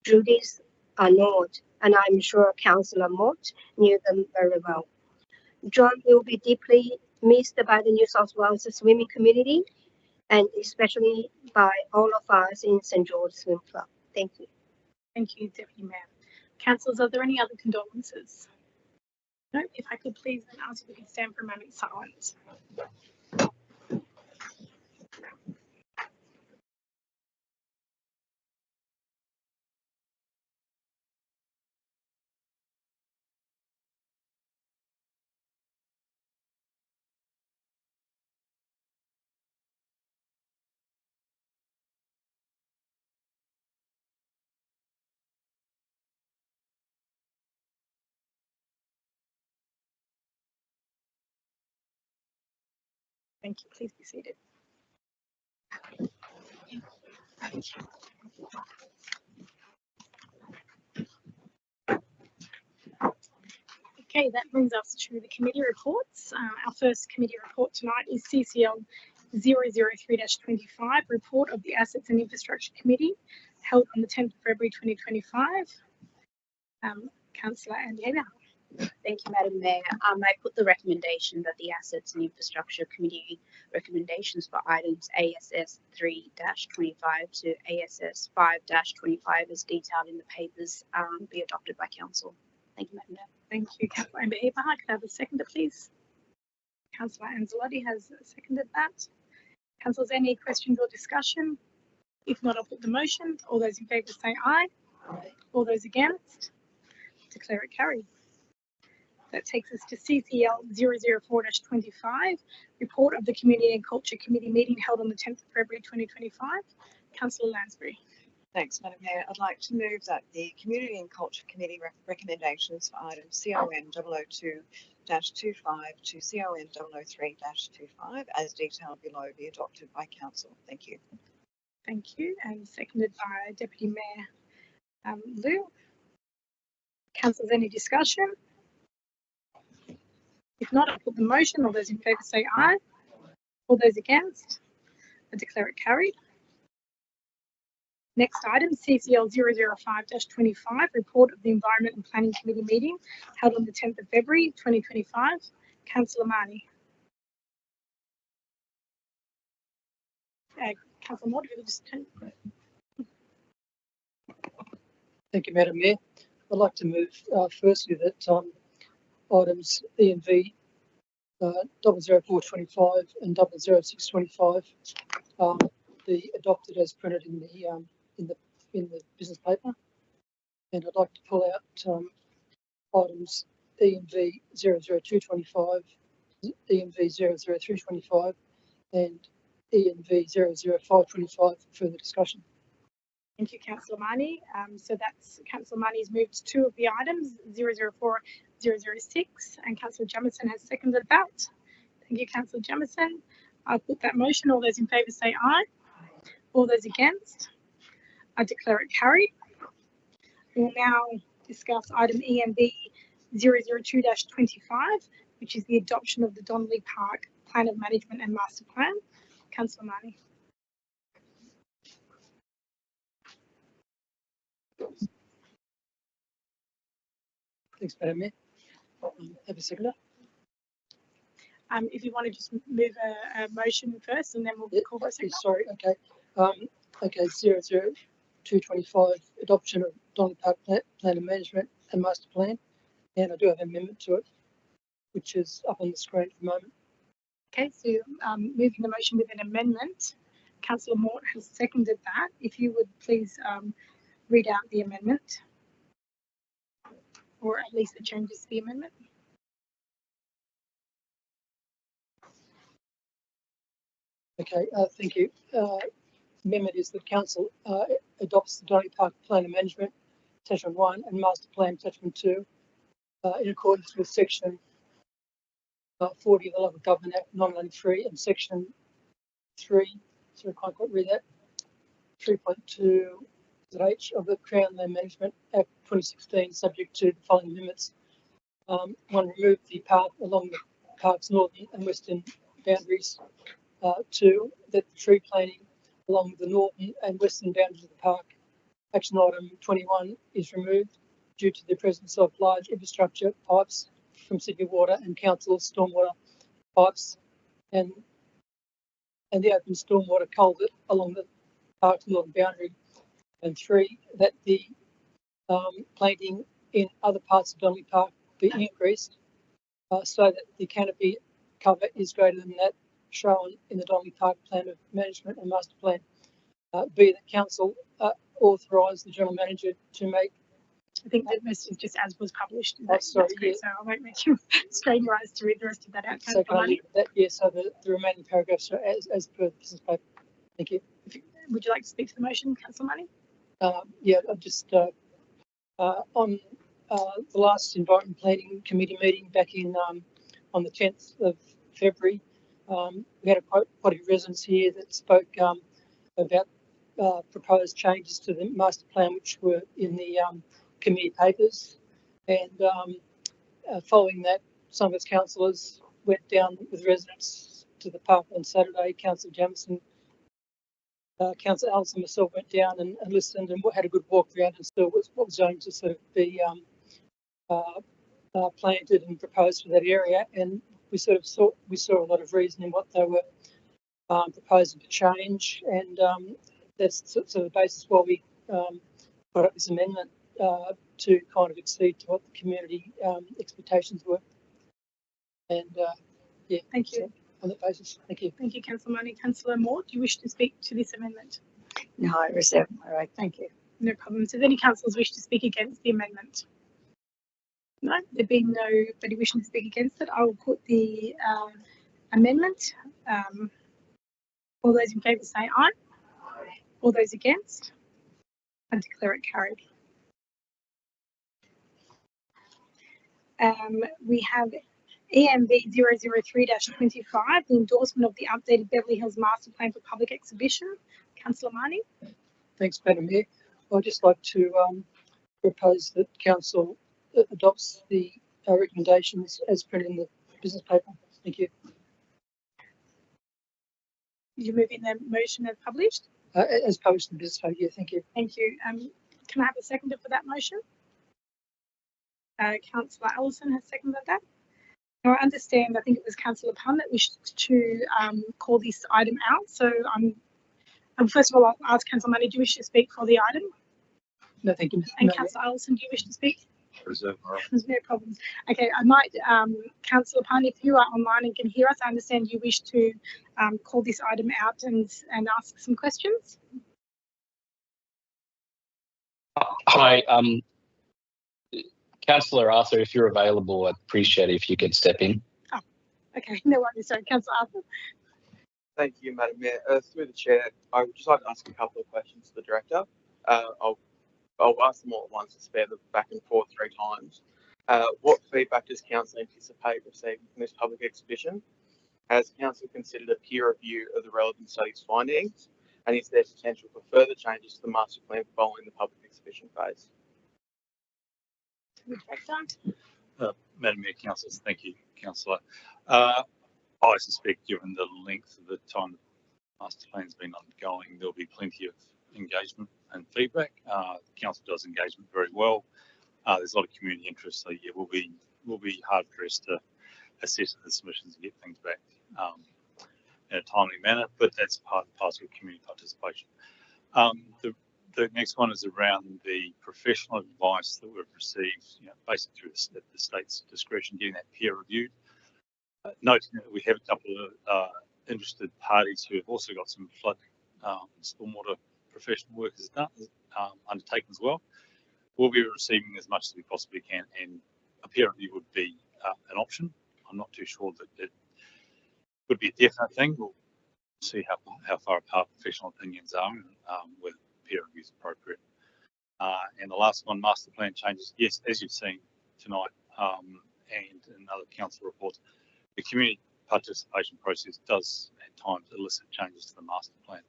Judith Arnold, and I'm sure Councillor Mott knew them very well. John will be deeply missed by the New South Wales swimming community and especially by all of us in St George Swim Club. Thank you. Thank you, Deputy Mayor. Councillors, are there any other condolences? No, if I could please then ask if we could stand for a moment of silence. Thank you. Please be seated. Okay, that brings us to the committee reports. Our first committee report tonight is CCL 003-25, report of the Assets and Infrastructure Committee, held on the 10th of February 2025. Councillor Andy Haber. Thank you, Madam Mayor. I put the recommendation that the Assets and Infrastructure Committee recommendations for items ASS 3-25 to ASS 5-25 as detailed in the papers be adopted by Council. Thank you, Madam Mayor. Thank you, Councillor Amber Eberhard. Can I have a seconder, please? Councillor Anzalotti has seconded that. Councillors, any questions or discussion? If not, I'll put the motion. All those in favour say aye. All those against? Declare it carried. That takes us to CCL 004-25, report of the Community and Culture Committee meeting held on the 10th of February 2025. Councillor Lansbury. Thanks, Madam Mayor. I'd like to move that the Community and Culture Committee recommendations for items CON 002-25 to CON 003-25 as detailed below be adopted by Council. Thank you. Thank you. And seconded by Deputy Mayor Liu. Councillors, any discussion? If not, I'll put the motion. All those in favour say aye. All those against? I declare it carried. Next item, CCL 005-25, report of the Environment and Planning Committee meeting held on the 10th of February 2025. Councillor Marnie. Councillor Mott, if you just turn. Thank you, Madam Mayor. I'd like to move firstly that items ENV 00425 and 00625 be adopted as printed in the business paper, and I'd like to pull out items ENV 00225, ENV 00325, and ENV 00525 for further discussion. Thank you, Councillor Marnie. So that's Councillor Marnie's moved two of the items, 004, 006, and Councillor Jamieson has seconded that. Thank you, Councillor Jamieson. I'll put that motion. All those in favour say aye. All those against? I declare it carried. We will now discuss item ENV 002-25, which is the adoption of the Donnelly Park Plan of Management and Master Plan. Councillor Marnie. Thanks, Madam Mayor. Have a seconder. If you want to just move a motion first, and then we'll call for a seconder. Sorry. Okay. Okay. 00225, adoption of Donnelly Park Plan of Management and Master Plan, and I do have an amendment to it, which is up on the screen for the moment. Okay, so moving the motion with an amendment. Councillor Mort has seconded that. If you would please read out the amendment, or at least the changes to the amendment. Okay, thank you. Amendment is that Council adopts the Donnelly Park Plan of Management, Attachment 1, and Master Plan, Attachment 2, in accordance with Section 40 of the Local Government Act 1993 and Section 3, sorry, I can't quite read that, 3.2H of the Crown Land Management Act 2016, subject to the following limits. One, remove the park along the park's northern and western boundaries. Two, that the tree planting along the northern and western boundaries of the park, action item 21, is removed due to the presence of large infrastructure pipes from City Water and Council stormwater pipes and the open stormwater culvert along the park's northern boundary. And three, that the planting in other parts of Donnelly Park be increased so that the canopy cover is greater than that shown in the Donnelly Park Plan of Management and Master Plan. B, that Council authorise the General Manager to make. I think that this is just as was published. Sorry, yeah. So I won't make you strain your eyes to read the rest of that out. So can I leave that? Yes, so the remaining paragraphs are as per the business paper. Thank you. Would you like to speak to the motion, Councillor Money? Yeah, I'm just on the last Environment Planning Committee meeting back in on the 10th of February. We had quite a few residents here that spoke about proposed changes to the master plan, which were in the committee papers. And following that, some of its councillors went down with residents to the park on Saturday. Councillor Jamieson, Councillor Allison and myself went down and listened and had a good walk around and saw what was going to sort of be planted and proposed for that area, and we saw a lot of reason in what they were proposing to change, and that's sort of the basis why we put up this amendment to kind of exceed to what the community expectations were. And yeah, Thank you. so on that basis, thank you. Thank you, Councillor Marnie. Councillor Moore, do you wish to speak to this amendment? No, I reserve my right. Thank you. No problem. Does any councillors wish to speak against the amendment? No, there being nobody wishing to speak against it, I will put the amendment. All those in favour say aye. All those against, I declare it carried. We have EMB 003-25, the endorsement of the updated Beverly Hills Master Plan for Public Exhibition. Councillor Marnie. Thanks, Madam Mayor. I'd just like to propose that Council adopts the recommendations as printed in the business paper. Thank you. You're moving the motion as published? As published in the business paper, yeah, thank you. Thank you. Can I have a seconder for that motion? Councillor Allison has seconded that. Now, I understand, I think it was Councillor Pun that wished to call this item out. So first of all, I'll ask Councillor Marnie, do you wish to speak for the item? No, thank you. And No, Councillor Allison, do you wish to speak? Reserve my right. There's no problems. Okay, I might, Councillor Pun, if you are online and can hear us, I understand you wish to call this item out and ask some questions. Hi, Councillor Arthur, if you're available, I'd appreciate it if you could step in. Oh, okay, no worries. Sorry, Councillor Arthur. Thank you, Madam Mayor. Through the chair, I would just like to ask a couple of questions to the director. I'll ask them all at once to spare the back and forth 3 times. What feedback does council anticipate receiving from this public exhibition? Has council considered a peer review of the relevant studies findings? And is there potential for further changes to the master plan following the public exhibition phase? Madam Mayor, councillors, thank you, councillor. I suspect given the length of the time the master plan's been ongoing, there'll be plenty of engagement and feedback. Council does engagement very well. There's a lot of community interest, so yeah, we'll be hard pressed to assess the submissions and get things back in a timely manner, but that's part and parcel of community participation. The next one is around the professional advice that we've received, basically through the state's discretion, getting that peer reviewed. Noting that we have a couple of interested parties who have also got some flood stormwater professional work is done, undertaken as well. We'll be receiving as much as we possibly can, and a peer review would be an option. I'm not too sure that it would be a definite thing. We'll see how far apart professional opinions are and whether peer review is appropriate. And the last one, master plan changes. Yes, as you've seen tonight and in other council reports, the community participation process does at times elicit changes to the master plan,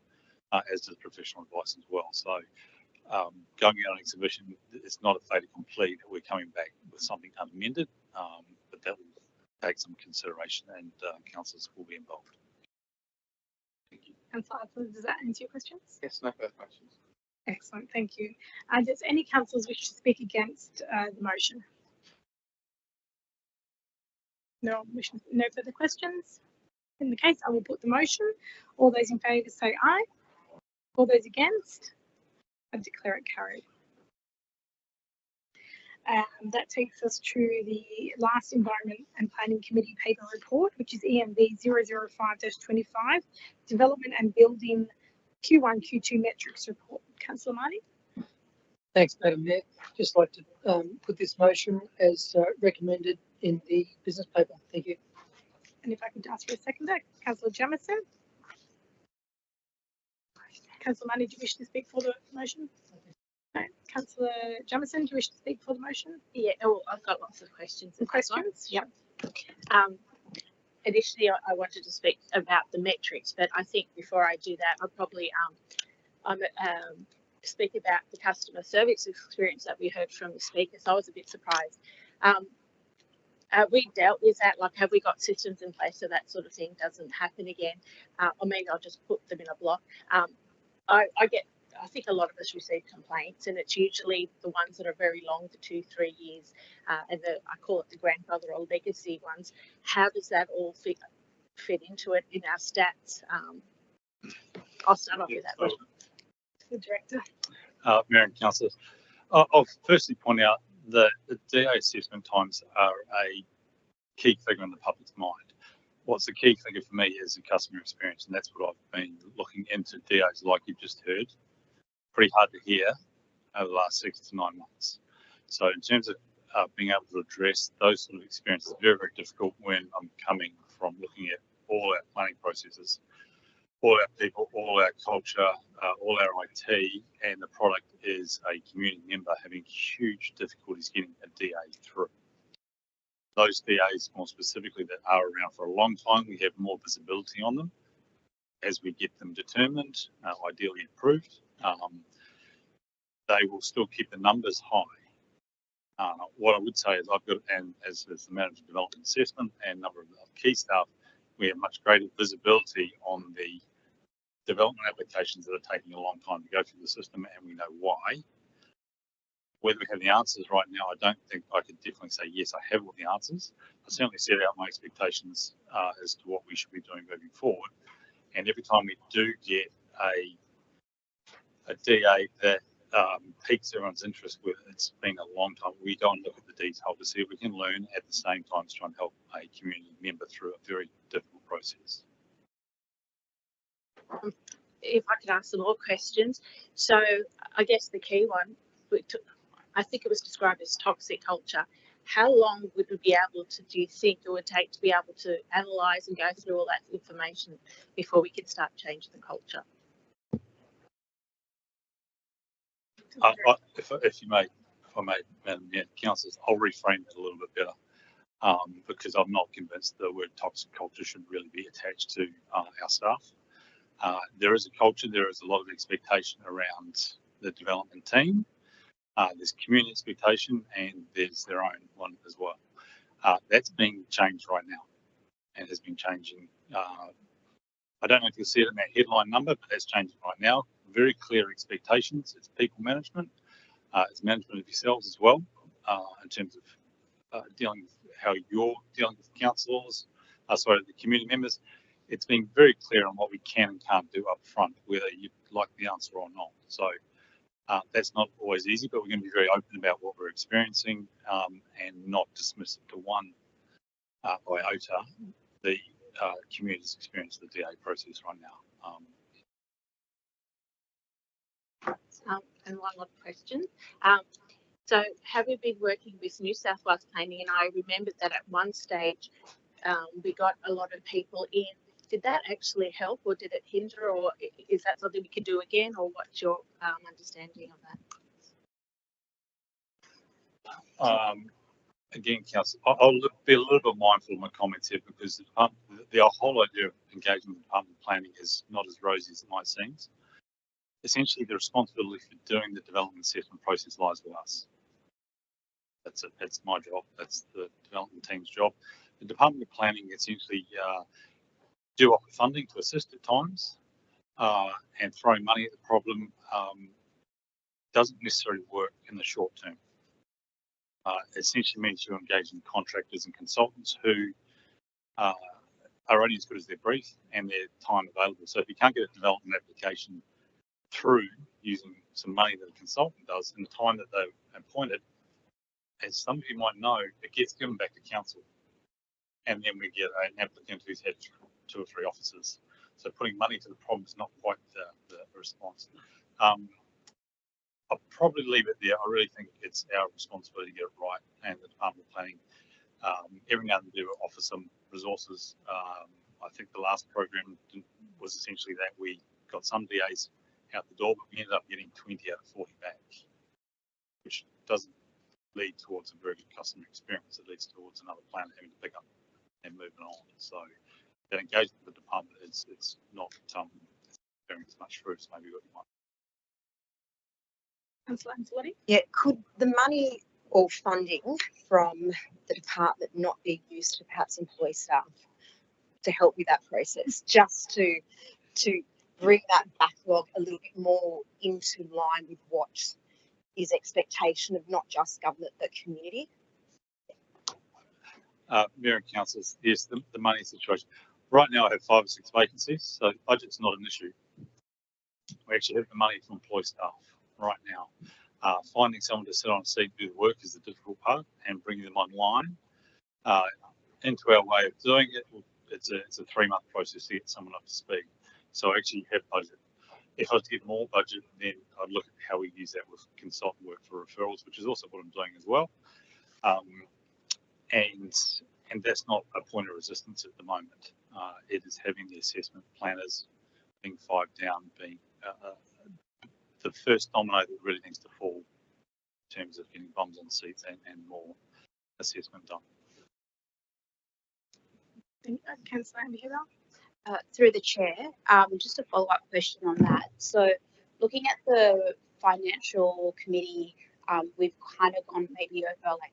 as does professional advice as well. So going out on exhibition, it's not a fait accompli that we're coming back with something unamended, but that will take some consideration, and councillors will be involved. Thank you. Councillor Arthur, does that answer your questions? Yes, no further questions. Excellent, thank you. Does any councillors wish to speak against the motion? No further questions? In the case, I will put the motion. All those in favour say aye. All those against, I declare it carried. That takes us to the last Environment and Planning Committee paper report, which is EMB 005-25, Development and Building Q1, Q2 Metrics Report. Councillor Marnie. Thanks, Madam Mayor. Just like to put this motion as recommended in the business paper. Thank you. And if I could ask for a seconder, Councillor Jamieson. Councillor Marnie, do you wish to speak for the motion? No. Councillor Jamieson, do you wish to speak for the motion? Yeah, oh, I've got lots of questions. Some questions? Yep. Initially, I wanted to speak about the metrics, but I think before I do that, I'll probably speak about the customer service experience that we heard from the speaker. So I was a bit surprised. We dealt with that, like have we got systems in place so that sort of thing doesn't happen again? Or maybe I'll just put them in a block. I get I think a lot of us receive complaints, and it's usually the ones that are very long, the 2-3 years, and I call it the grandfather or legacy ones. How does that all fit into it in our stats? I'll start off with that question. The director. Mayor and councillors, I'll firstly point out that the DA assessment times are a key figure in the public's mind. What's the key figure for me is the customer experience, and that's what I've been looking into DAs like you've just heard. Pretty hard to hear over the last 6 to 9 months. So in terms of being able to address those sort of experiences, very, very difficult when I'm coming from looking at all our planning processes, all our people, all our culture, all our IT, and the product is a community member having huge difficulties getting a DA through. Those DAs, more specifically, that are around for a long time, we have more visibility on them as we get them determined, ideally approved. They will still keep the numbers high. What I would say is I've got, and as the manager development assessment and number of key staff, we have much greater visibility on the development applications that are taking a long time to go through the system, and we know why. Whether we have the answers right now, I don't think I could definitely say, yes, I have all the answers. I certainly set out my expectations as to what we should be doing moving forward. And every time we do get a DA that piques everyone's interest with, it's been a long time, we go and look at the detail to see if we can learn at the same time to try and help a community member through a very difficult process. If I could ask some more questions. So I guess the key one, I think it was described as toxic culture. How long would we be able to, do you think it would take to be able to analyse and go through all that information before we can start changing the culture? If I may, Madam Mayor, councillors, I'll reframe it a little bit better because I'm not convinced the word toxic culture should really be attached to our staff. There is a culture, there is a lot of expectation around the development team. There's community expectation and there's their own one as well. That's being changed right now and has been changing. I don't know if you'll see it in that headline number, but that's changing right now. Very clear expectations. It's people management. It's management of yourselves as well in terms of dealing with how you're dealing with councillors, the community members. It's been very clear on what we can and can't do up front, whether you like the answer or not. So that's not always easy, but we're going to be very open about what we're experiencing and not dismiss it to one iota the community's experience of the DA process right now. And one more question. So have we been working with New South Wales Planning? And I remembered that at one stage we got a lot of people in. Did that actually help or did it hinder, or is that something we could do again, or what's your understanding of that? Again, Council, I'll be a little bit mindful of my comments here because the whole idea of engagement with Department of Planning is not as rosy as it might seem. Essentially, the responsibility for doing the development assessment process lies with us. That's it. That's my job. That's the development team's job. The Department of Planning essentially do offer funding to assist at times, and throwing money at the problem doesn't necessarily work in the short term. Essentially means you're engaging contractors and consultants who are only as good as their brief and their time available. So if you can't get a development application through using some money that a consultant does in the time that they've appointed, as some of you might know, it gets given back to council. And then we get an applicant who's had 2 or 3 offices. So putting money to the problem is not quite the response. I'll probably leave it there. I really think it's our responsibility to get it right, and the Department of Planning every now and then do offer some resources. I think the last program was essentially that we got some DAs out the door, but we ended up getting 20 out of 40 back, which doesn't lead towards a very good customer experience. It leads towards another planner having to pick up and moving on. So that engagement with the department it's not bearing as much fruit as maybe what you might. Councillor Ancelotti? Yeah, could the money or funding from the department not be used to perhaps employ staff to help with that process, just to bring that backlog a little bit more into line with what is expectation of not just government but community? Mayor and councillors, yes, the money situation. Right now I have 5 or 6 vacancies, so budget's not an issue. We actually have the money to employ staff right now. Finding someone to sit on a seat and do the work is the difficult part, and bringing them online into our way of doing it, it's a 3-month process to get someone up to speed. So I actually have budget. If I was to get more budget, then I'd look at how we use that with consultant work for referrals, which is also what I'm doing as well. And that's not a point of resistance at the moment. It is having the assessment planners being 5 down, being the first domino that really needs to fall in terms of getting bums on seats and more assessment done. Councillor Amber. Through the chair, just a follow-up question on that. So looking at the financial committee, we've kind of gone maybe over like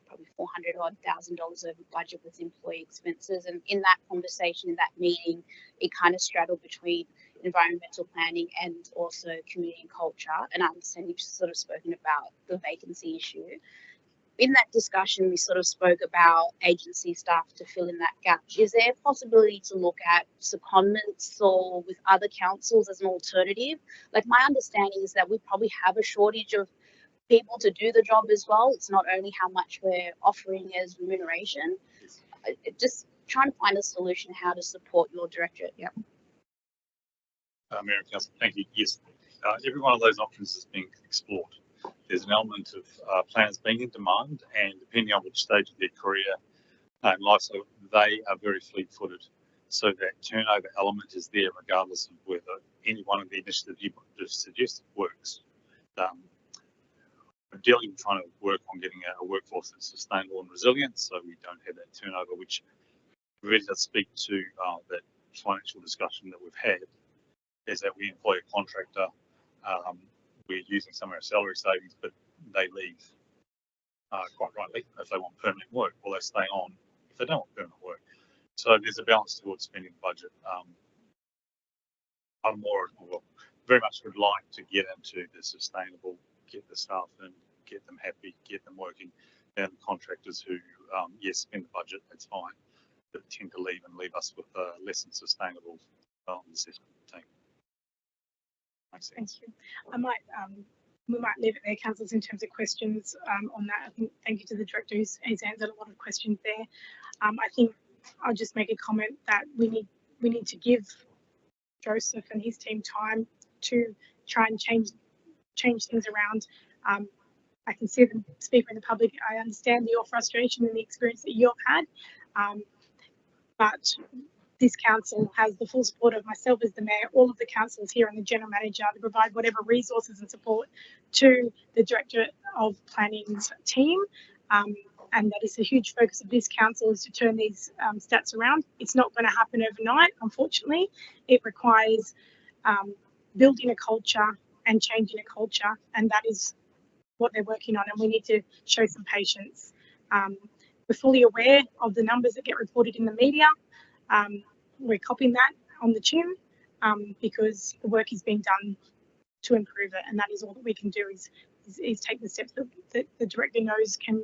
probably $400,000 over budget with employee expenses. And in that conversation, in that meeting, it kind of straddled between environmental planning and also community and culture. And I understand you've sort of spoken about the vacancy issue. In that discussion, we sort of spoke about agency staff to fill in that gap. Is there a possibility to look at secondments or with other councils as an alternative? Like, my understanding is that we probably have a shortage of people to do the job as well. It's not only how much we're offering as remuneration. Just trying to find a solution how to support your directorate. Yep. Mayor and Council, thank you. Yes, every one of those options is being explored. There's an element of planners being in demand, and depending on which stage of their career and life, so they are very fleet-footed. So that turnover element is there regardless of whether any one of the initiatives you just suggested works. Ideally, we're trying to work on getting a workforce that's sustainable and resilient, so we don't have that turnover, which really does speak to that financial discussion that we've had, is that we employ a contractor, we're using some of our salary savings, but they leave, quite rightly, if they want permanent work, or they stay on if they don't want permanent work. So there's a balance towards spending the budget. I'm very much would like to get into the sustainable, get the staff in, get them happy, get them working, and contractors who, yes, spend the budget, that's fine, but tend to leave us with a less than sustainable assessment team. Thank you. We might leave it there, councillors, in terms of questions on that. I think thank you to the director who's answered a lot of questions there. I think I'll just make a comment that we need to give Joseph and his team time to try and change things around. I can see them speak in the public. I understand your frustration and the experience that you've had, but this council has the full support of myself as the mayor, all of the councillors here and the general manager to provide whatever resources and support to the director of planning's team. And that is a huge focus of this council, is to turn these stats around. It's not going to happen overnight, unfortunately. It requires building a culture and changing a culture, and that is what they're working on, and we need to show some patience. We're fully aware of the numbers that get reported in the media. We're copying that on the chin because the work is being done to improve it, and that is all that we can do is take the steps that the director knows can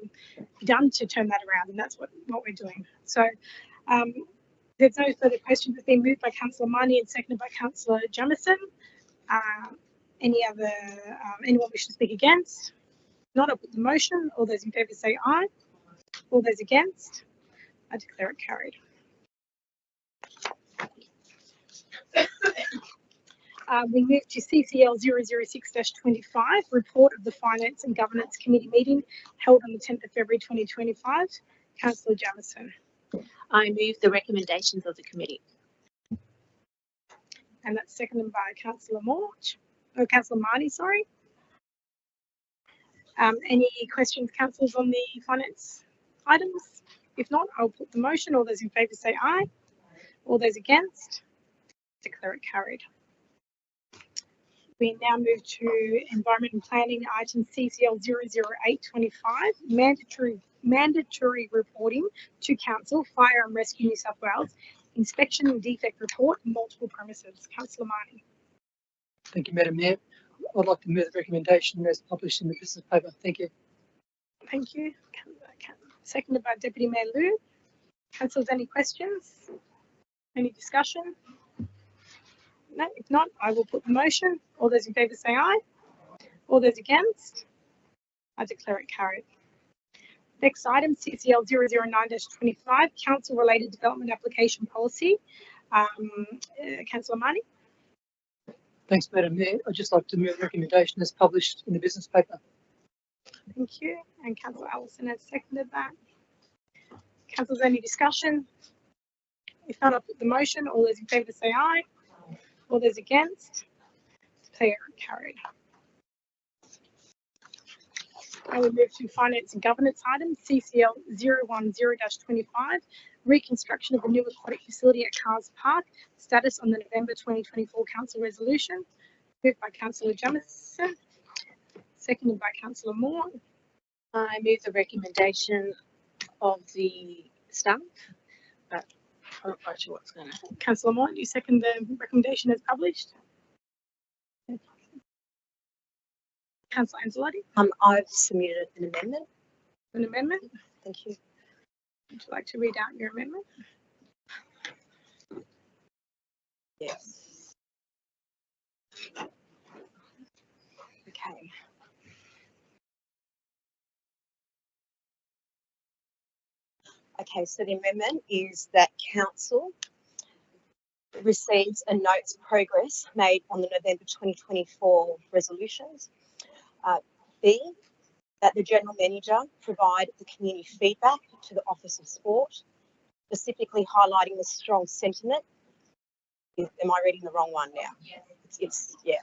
be done to turn that around, and that's what we're doing. So there's no further questions. It's been moved by Councillor Marnie and seconded by Councillor Jamieson. Anyone wish to speak against? Not, I'll put the motion. All those in favour say aye. All those against? I declare it carried. We move to CCL 006-25, report of the Finance and Governance Committee meeting held on the 10th of February 2025. Councillor Jamieson. I move the recommendations of the committee. And that's seconded by Councillor Councillor Marnie, sorry. Any questions, councillors, on the finance items? If not, I'll put the motion. All those in favour say aye. All those against? Declare it carried. We now move to Environment and Planning, item CCL 00825, mandatory reporting to Council, Fire and Rescue New South Wales inspection and defect report, multiple premises. Councillor Marnie. Thank you, Madam Mayor. I'd like to move the recommendation as published in the business paper. Thank you. Thank you. Seconded by Deputy Mayor Liu. Councillors, any questions? Any discussion? No, if not, I will put the motion. All those in favour say aye. All those against? I declare it carried. Next item, CCL 009-25, Council Related Development Application Policy. Councillor Marnie. Thanks, Madam Mayor. I'd just like to move the recommendation as published in the business paper. Thank you. And Councillor Allison has seconded that. Councillors, any discussion? If not, I'll put the motion. All those in favour say aye. All those against? Declare it carried. Now we move to Finance and Governance items, CCL 010-25, reconstruction of the new aquatic facility at Cars Park, status on the November 2024 Council resolution. Moved by Councillor Jamieson, seconded by Councillor Moore. I move the recommendation of the staff, but I'm not quite sure what's going to happen. Councillor Moore, you second the recommendation as published? Councillor Anzalotti. I've submitted an amendment. An amendment? Thank you. Would you like to read out your amendment? Yes. Okay. Okay, so the amendment is that council receives and notes progress made on the November 2024 resolutions. B, that the General Manager provide the community feedback to the Office of Sport, specifically highlighting the strong sentiment. Am I reading the wrong one now? It's yeah.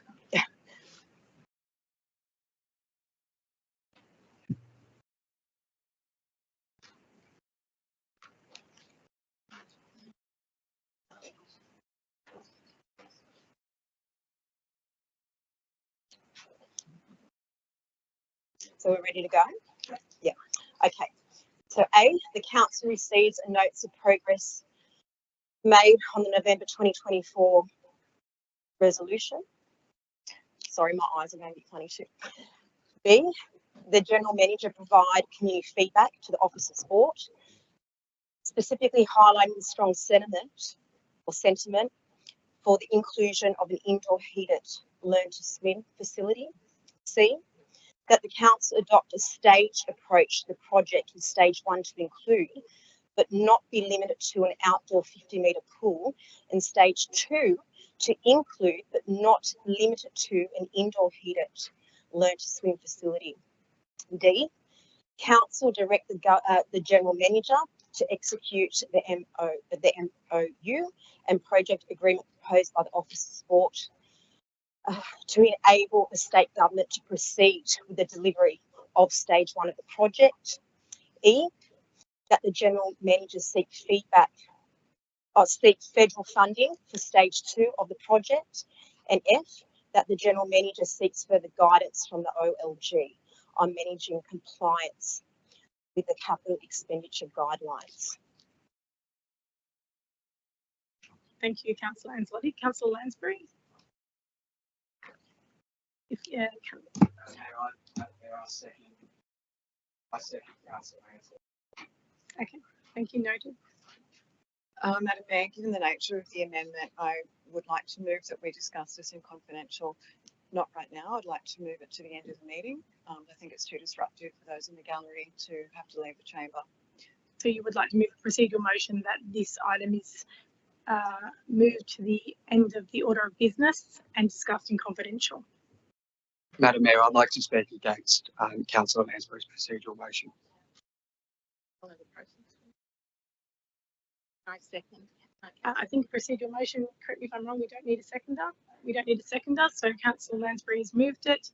So we're ready to go? Yeah. Okay. So A, the council receives and notes of progress made on the November 2024 resolution. Sorry, my eyes are going to be funny too. B, the General Manager provide community feedback to the Office of Sport, specifically highlighting the strong sentiment for the inclusion of an indoor heated learn to swim facility. C, that the council adopt a staged approach to the project with stage 1 to include, but not be limited to an outdoor 50-metre pool, and stage 2 to include, but not limited to an indoor heated learn to swim facility. D, council direct the General Manager to execute the MOU and project agreement proposed by the Office of Sport to enable the state government to proceed with the delivery of stage 1 of the project. E, that the General Manager seek federal funding for stage 2 of the project. And F, that the General Manager seeks further guidance from the OLG on managing compliance with the capital expenditure guidelines. Thank you, Councillor Anzalotti. Councillor Lansbury. If yeah, I second Councillor Lansbury. Okay, thank you, noted. Madam Mayor, given the nature of the amendment, I would like to move that we discuss this in confidential. Not right now. I'd like to move it to the end of the meeting. I think it's too disruptive for those in the gallery to have to leave the chamber. So you would like to move a procedural motion that this item is moved to the end of the order of business and discussed in confidential. Madam Mayor, I'd like to speak against Councillor Lansbury's procedural motion. I second. I think procedural motion, correct me if I'm wrong, we don't need a seconder. We don't need a seconder, so Councillor Lansbury has moved it.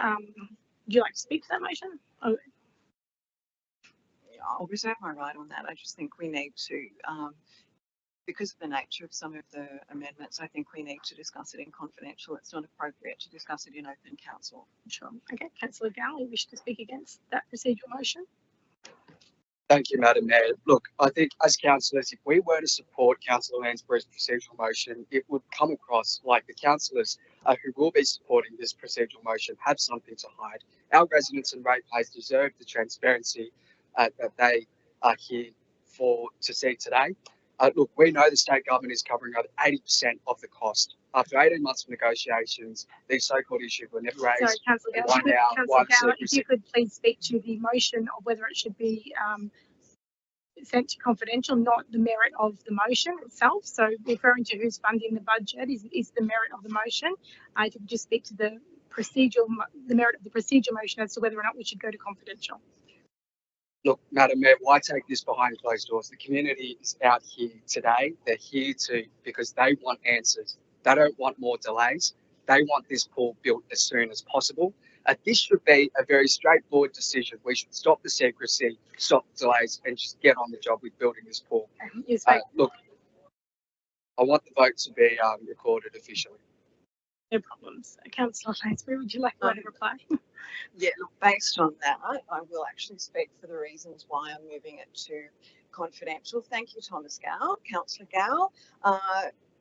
Would you like to speak to that motion? Oh. I'll reserve my right on that. I just think we need to, because of the nature of some of the amendments, I think we need to discuss it in confidential. It's not appropriate to discuss it in open council. Sure. Okay, Councillor Gow, you wish to speak against that procedural motion? Thank you, Madam Mayor. Look, I think as councillors, if we were to support Councillor Lansbury's procedural motion, it would come across like the councillors who will be supporting this procedural motion have something to hide. Our residents and ratepayers deserve the transparency that they are here to see today. Look, we know the state government is covering over 80% of the cost. After 18 months of negotiations, these so-called issues were never raised. Sorry, Councillor Gow, if you could please speak to the motion of whether it should be sent to confidential, not the merit of the motion itself. So referring to who's funding the budget is the merit of the motion. If you could just speak to the merit of the procedure motion as to whether or not we should go to confidential. Look, Madam Mayor, why take this behind closed doors? The community is out here today. They're here because they want answers. They don't want more delays. They want this pool built as soon as possible. This should be a very straightforward decision. We should stop the secrecy, stop the delays, and just get on the job with building this pool. Look, I want the vote to be recorded officially. No problems. Councillor Lansbury, would you like to reply? Yeah, look, based on that, I will actually speak for the reasons why I'm moving it to confidential. Thank you, Thomas Gow, Councillor Gow.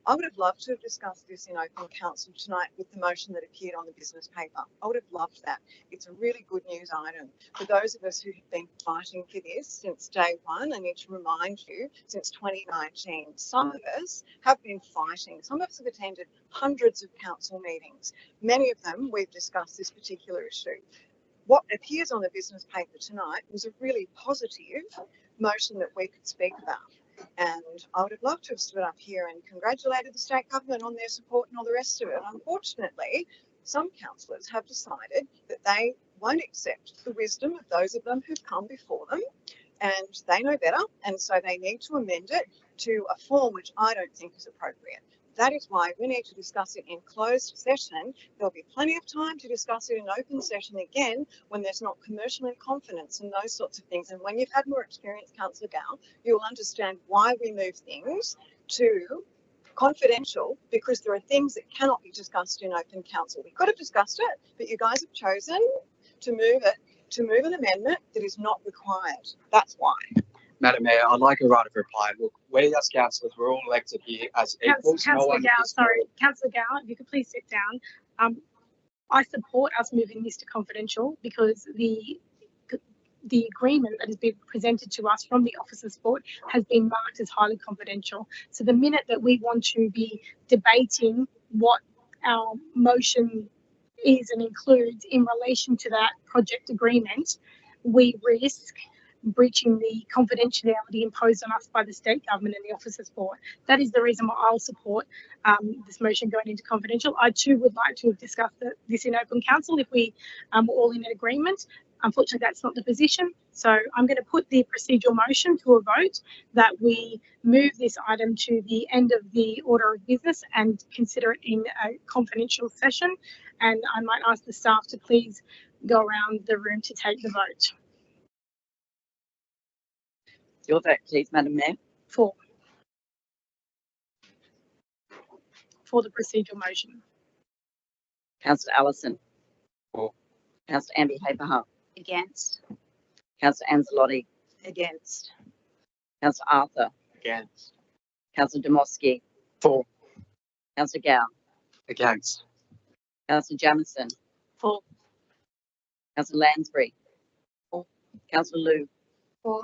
I would have loved to have discussed this in open council tonight with the motion that appeared on the business paper. I would have loved that. It's a really good news item. For those of us who have been fighting for this since day one, I need to remind you, since 2019, some of us have been fighting. Some of us have attended hundreds of council meetings. Many of them, we've discussed this particular issue. What appears on the business paper tonight was a really positive motion that we could speak about. And I would have loved to have stood up here and congratulated the state government on their support and all the rest of it. Unfortunately, some councillors have decided that they won't accept the wisdom of those of them who've come before them, and they know better, and so they need to amend it to a form which I don't think is appropriate. That is why we need to discuss it in closed session. There'll be plenty of time to discuss it in open session again when there's not commercial in confidence and those sorts of things. And when you've had more experience, Councillor Gow, you'll understand why we move things to confidential, because there are things that cannot be discussed in open council. We could have discussed it, but you guys have chosen to move an amendment that is not required. That's why. Madam Mayor, I'd like a right of reply. Look, we as councillors, we're all elected here as equals. Councillor Gow, Councillor Gow, if you could please sit down. I support us moving this to confidential because the agreement that has been presented to us from the Office of Sport has been marked as highly confidential. So the minute that we want to be debating what our motion is and includes in relation to that project agreement, we risk breaching the confidentiality imposed on us by the state government and the Office of Sport. That is the reason why I'll support this motion going into confidential. I too would like to have discussed this in open council if we were all in an agreement. Unfortunately, that's not the position. So I'm going to put the procedural motion to a vote that we move this item to the end of the order of business and consider it in a confidential session. And I might ask the staff to please go around the room to take the vote. Your vote, please, Madam Mayor. For the procedural motion. Councillor Allison. For. Councillor Amby Haberhart. Against. Councillor Anzalotti. Against. Councillor Arthur. Against. Councillor Demoski. For. Councillor Gow. Against. Councillor Jamison. For. Councillor Lansbury. For. Councillor Liu. For.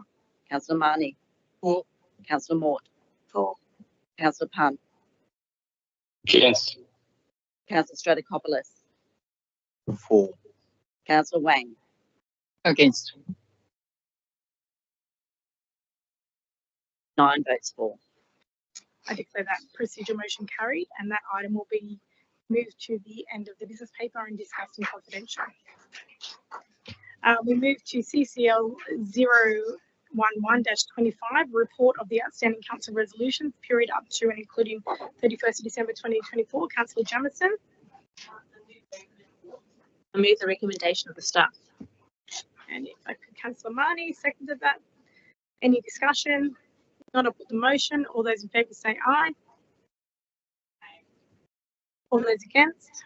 Councillor Marnie. For. Councillor Mort. For. Councillor Punt. Against. Councillor Stratokopoulos. For. Councillor Wang. Against. 9 votes for. I declare that procedural motion carried, and that item will be moved to the end of the business paper and discussed in confidential. We move to CCL 011-25, report of the outstanding council resolutions period up to and including 31st of December 2024. Councillor Jamison. I move the recommendation of the staff. And if I could, Councillor Marnie seconded that. Any discussion? Not, I'll put the motion. All those in favour say aye. All those against?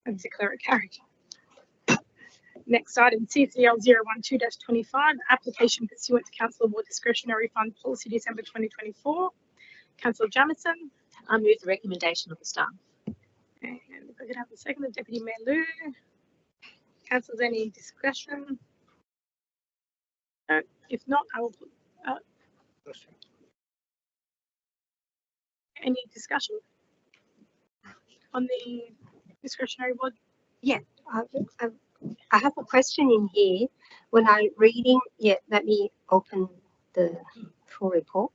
I declare it carried. Next item, CCL 012-25, application pursuant to Council Award Discretionary Fund Policy December 2024. Councillor Jamieson. I move the recommendation of the staff. And if I could have a second, the Deputy Mayor Lou. Councillors, any discussion? No. If not, I will put any discussion on the discretionary board? Yeah, I have a question in here. When I'm reading, yeah, let me open the full report.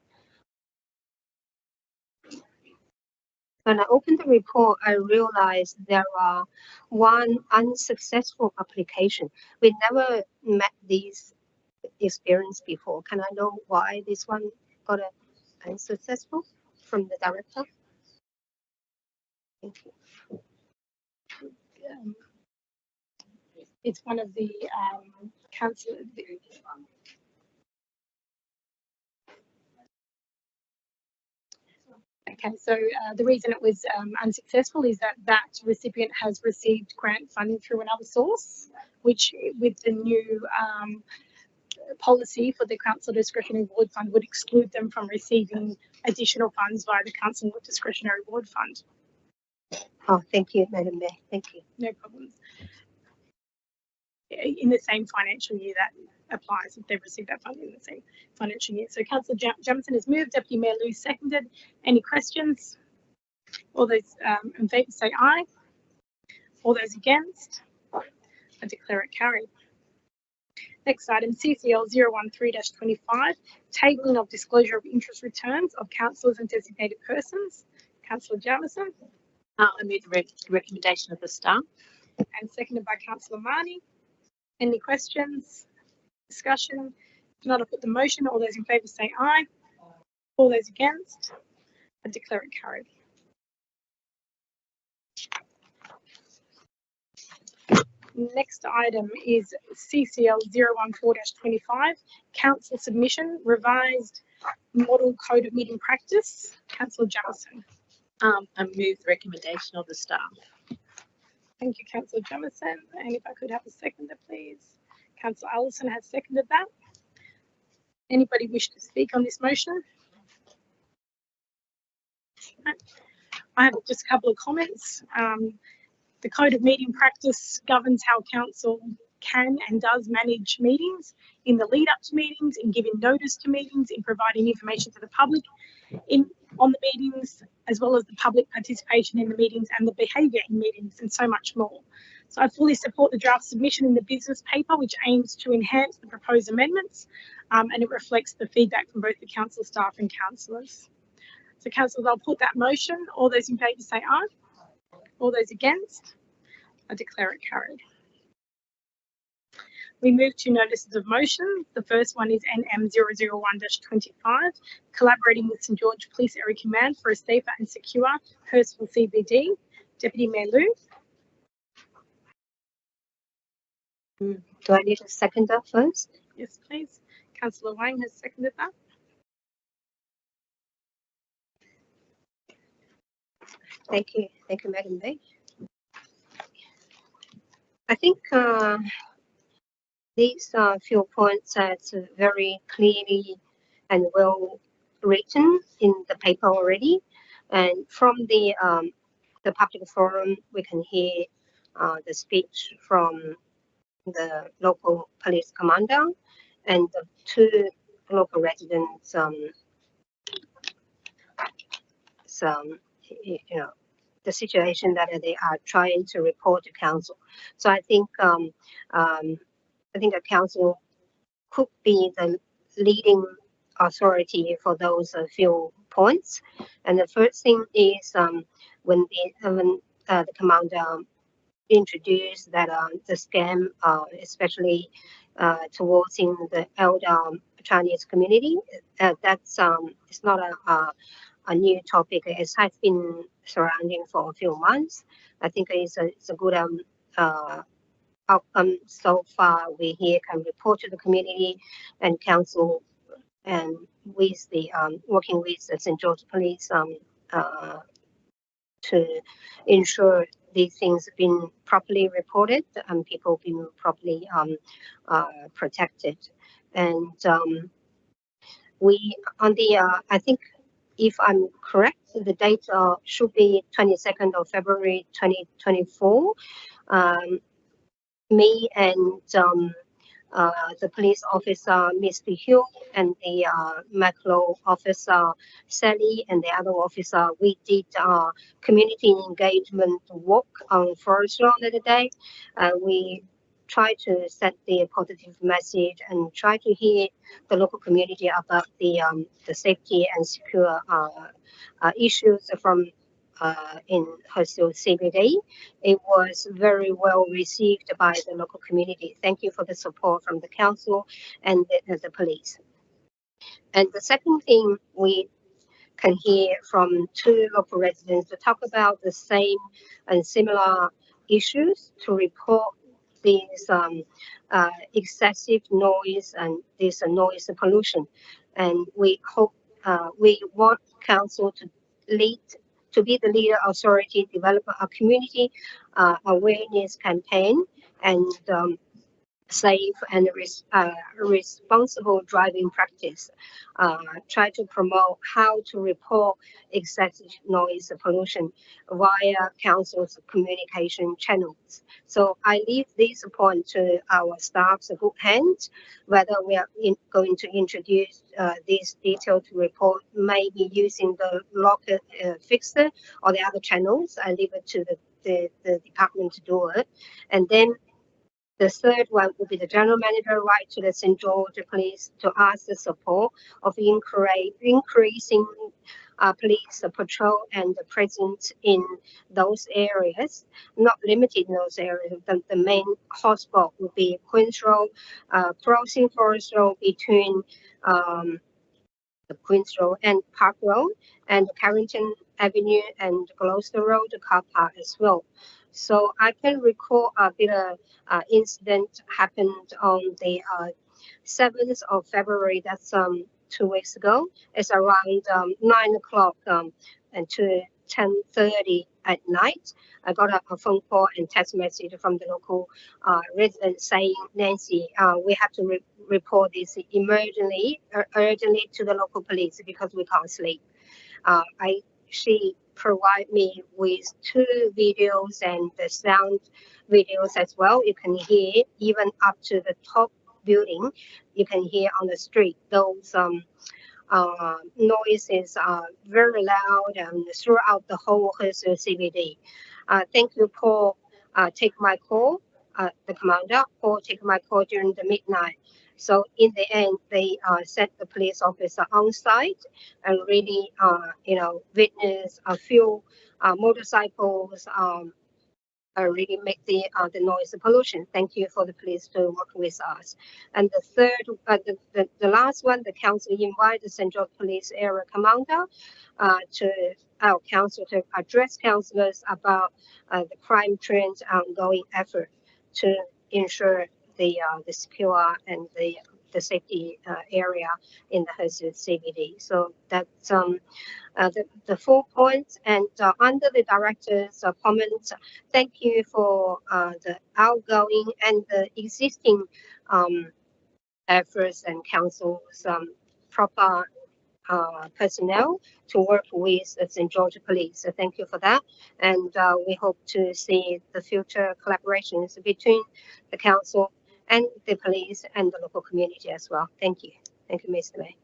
When I opened the report, I realized there are one unsuccessful application. We never met this experience before. Can I know why this one got unsuccessful from the director? Thank you. It's one of the council. Okay, so the reason it was unsuccessful is that recipient has received grant funding through another source, which with the new policy for the council discretionary award fund would exclude them from receiving additional funds via the council discretionary award fund. Oh, thank you, Madam Mayor. Thank you. No problems. In the same financial year that applies if they've received that funding in the same financial year. So Councillor Jamieson has moved, Deputy Mayor Lou seconded. Any questions? All those in favour say aye. All those against? I declare it carried. Next item, CCL 013-25, tabling of disclosure of interest returns of councillors and designated persons. Councillor Jamieson. I move the recommendation of the staff. And seconded by Councillor Marnie. Any questions? Discussion? If not, I'll put the motion. All those in favour say aye. All those against? I declare it carried. Next item is CCL 014-25, council submission, revised model code of meeting practice. Councillor Jamieson. I move the recommendation of the staff. Thank you, Councillor Jamieson. And if I could have a seconder, please. Councillor Allison has seconded that. Anybody wish to speak on this motion? I have just a couple of comments. The Code of Meeting Practice governs how council can and does manage meetings, in the lead up to meetings, in giving notice to meetings, in providing information to the public on the meetings, as well as the public participation in the meetings and the behaviour in meetings, and so much more. So I fully support the draft submission in the business paper, which aims to enhance the proposed amendments, and it reflects the feedback from both the council staff and councillors. So councillors, I'll put that motion. All those in favour say aye. All those against? I declare it carried. We move to notices of motion. The first one is NM 001-25, collaborating with St George Police Area Command for a safer and secure Hurstville CBD. Deputy Mayor Lou. Do I need a seconder first? Yes, please. Councillor Wang has seconded that. Thank you. Thank you, Madam Mayor. I think these few points are very clearly and well written in the paper already. And from the public forum, we can hear the speech from the local police commander and the two local residents. The situation that they are trying to report to council. So I think the council could be the leading authority for those few points. And the first thing is when the commander introduced that the scam, especially towards the elder Chinese community, that's it's not a new topic. It has been surrounding for a few months. I think it's a good outcome so far. We here can report to the community and council, and with the working with the St George Police to ensure these things been properly reported and people been properly protected. And we on the I think if I'm correct, the date should be 22nd of February 2024. Me and the police officer, Mr. Hill, and the Maclo officer, Sally, and the other officer, we did community engagement walk on Forest Lawn the other day. We try to set the positive message and try to hear the local community about the safety and secure issues from in Hurstville CBD. It was very well received by the local community. Thank you for the support from the council and the police. And the second thing we can hear from 2 local residents to talk about the same and similar issues, to report these excessive noise and this noise pollution. And we hope, we want council to be the leader authority, develop a community awareness campaign, and safe and responsible driving practice. Try to promote how to report excessive noise pollution via council's communication channels. So I leave this point to our staff's good hands, whether we are going to introduce this detailed report, maybe using the local fixer or the other channels. I leave it to the department to do it. And then the third one will be the general manager write to the St. George Police to ask the support of increasing police patrol and the presence in those areas, not limited in those areas. The main hotspot will be Queen's Road, crossing Forest Road between the Queen's Road and Park Road, and Carrington Avenue and Gloucester Road car park as well. So I can recall a bit of incident happened on the 7th of February. That's 2 weeks ago. It's around 9 o'clock and to 10:30 at night. I got a phone call and text message from the local resident saying, Nancy, we have to report this urgently to the local police because we can't sleep. She provide me with 2 videos and the sound videos as well. You can hear even up to the top building. You can hear on the street those noises are very loud and throughout the whole Hurstville CBD. Thank you, Paul. Take my call, the commander. Paul take my call during the midnight. So in the end, they sent the police officer on site and really, witness a few motorcycles really make the noise pollution. Thank you for the police to work with us. And the third, the last one, the council invite the St. George Police Area Commander to our council to address councillors about the crime trends ongoing effort to ensure the secure and the safety area in the Hurstville CBD. So that's the 4 points. And under the director's comments, thank you for the outgoing and the existing efforts and council's proper personnel to work with the St. George Police. So thank you for that. And we hope to see the future collaborations between the council and the police and the local community as well. Thank you. Thank you, Mr. Mayor.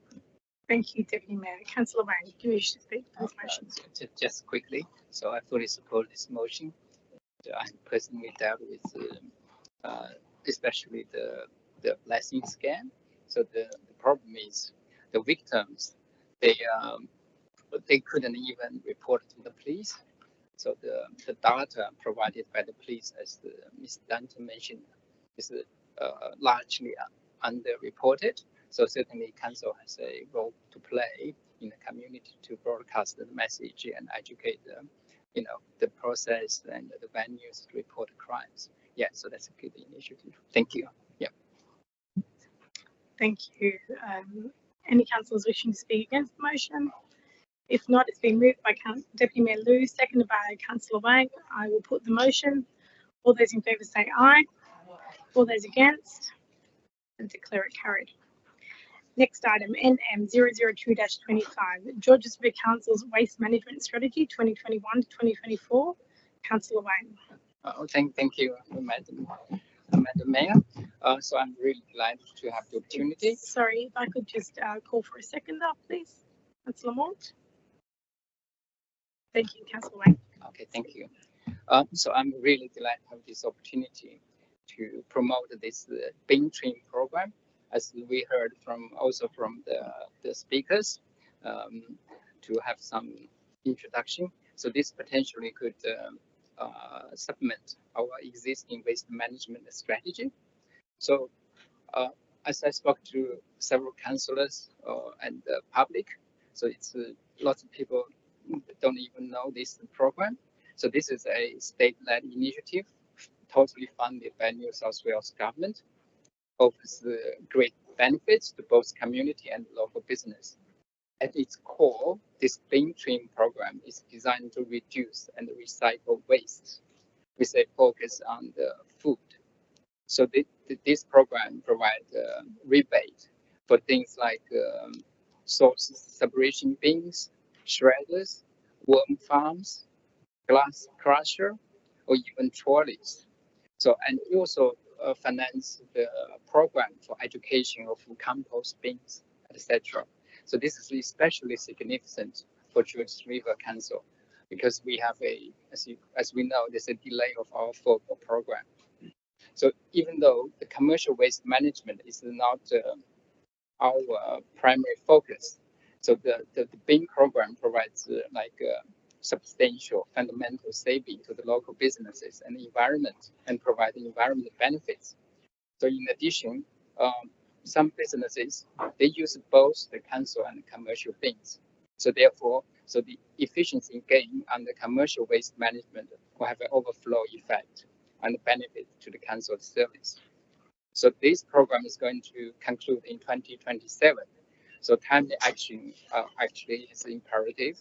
Thank you, Deputy Mayor. Councillor Wang, do you wish to speak to this motion? Just quickly, so I fully support this motion. I personally dealt with especially the blessing scam. So the problem is the victims, they couldn't even report to the police. So the data provided by the police, as Ms. Danton mentioned, is largely underreported. So certainly council has a role to play in the community to broadcast the message and educate the process and the venues to report crimes. Yeah, so that's a good initiative. Thank you. Yeah. Thank you. Any councillors wishing to speak against the motion? If not, it's been moved by Deputy Mayor Liu, seconded by Councillor Wang. I will put the motion. All those in favour say aye. All those against, and declare it carried. Next item, NM 002-25, Georges River Council's Waste Management Strategy 2021 to 2024. Councillor Wang. Thank you, Madam Mayor. So I'm really delighted to have the opportunity. Sorry, if I could just call for a seconder, please. Councillor Mort. Thank you, Councillor Wang. Okay, thank you. So I'm really delighted to have this opportunity to promote this bin trim program, as we heard from the speakers, to have some introduction. So this potentially could supplement our existing waste management strategy. So as I spoke to several councillors and the public, so it's lots of people don't even know this program. So this is a state-led initiative, totally funded by New South Wales government, offers great benefits to both community and local business. At its core, this bin trim program is designed to reduce and recycle waste with a focus on the food. So this program provides rebate for things like source separation bins, shredders, worm farms, glass crusher, or even trolleys. So, and it also finance the program for education of compost bins, etc. So this is especially significant for Georges River Council because we have as we know, there's a delay of our focal program. So even though the commercial waste management is not our primary focus, so the bin program provides substantial fundamental saving to the local businesses and the environment and provide environmental benefits. So in addition, some businesses, they use both the council and the commercial bins. So therefore, so the efficiency gain on the commercial waste management will have an overflow effect and benefit to the council service. So this program is going to conclude in 2027. So timely action actually is imperative.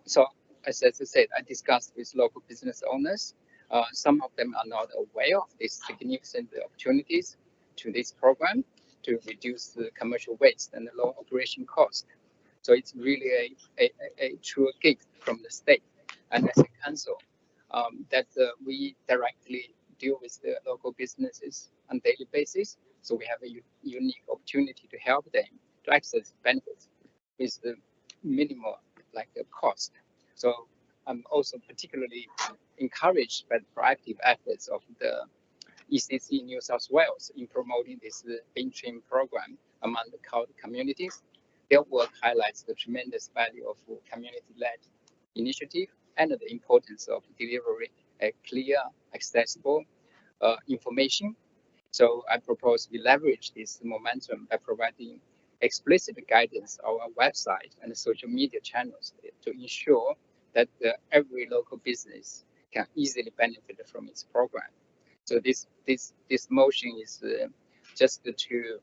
So as I said, I discussed with local business owners. Some of them are not aware of these significant opportunities to this program to reduce the commercial waste and the low operation cost. So it's really a true gift from the state and as a council that we directly deal with the local businesses on a daily basis. So we have a unique opportunity to help them to access benefits with the minimal cost. So I'm also particularly encouraged by the proactive efforts of the ECC New South Wales in promoting this bin trim program among the communities. Their work highlights the tremendous value of community-led initiative and the importance of delivering a clear, accessible information. So I propose we leverage this momentum by providing explicit guidance on our website and social media channels to ensure that every local business can easily benefit from its program. So this motion is just to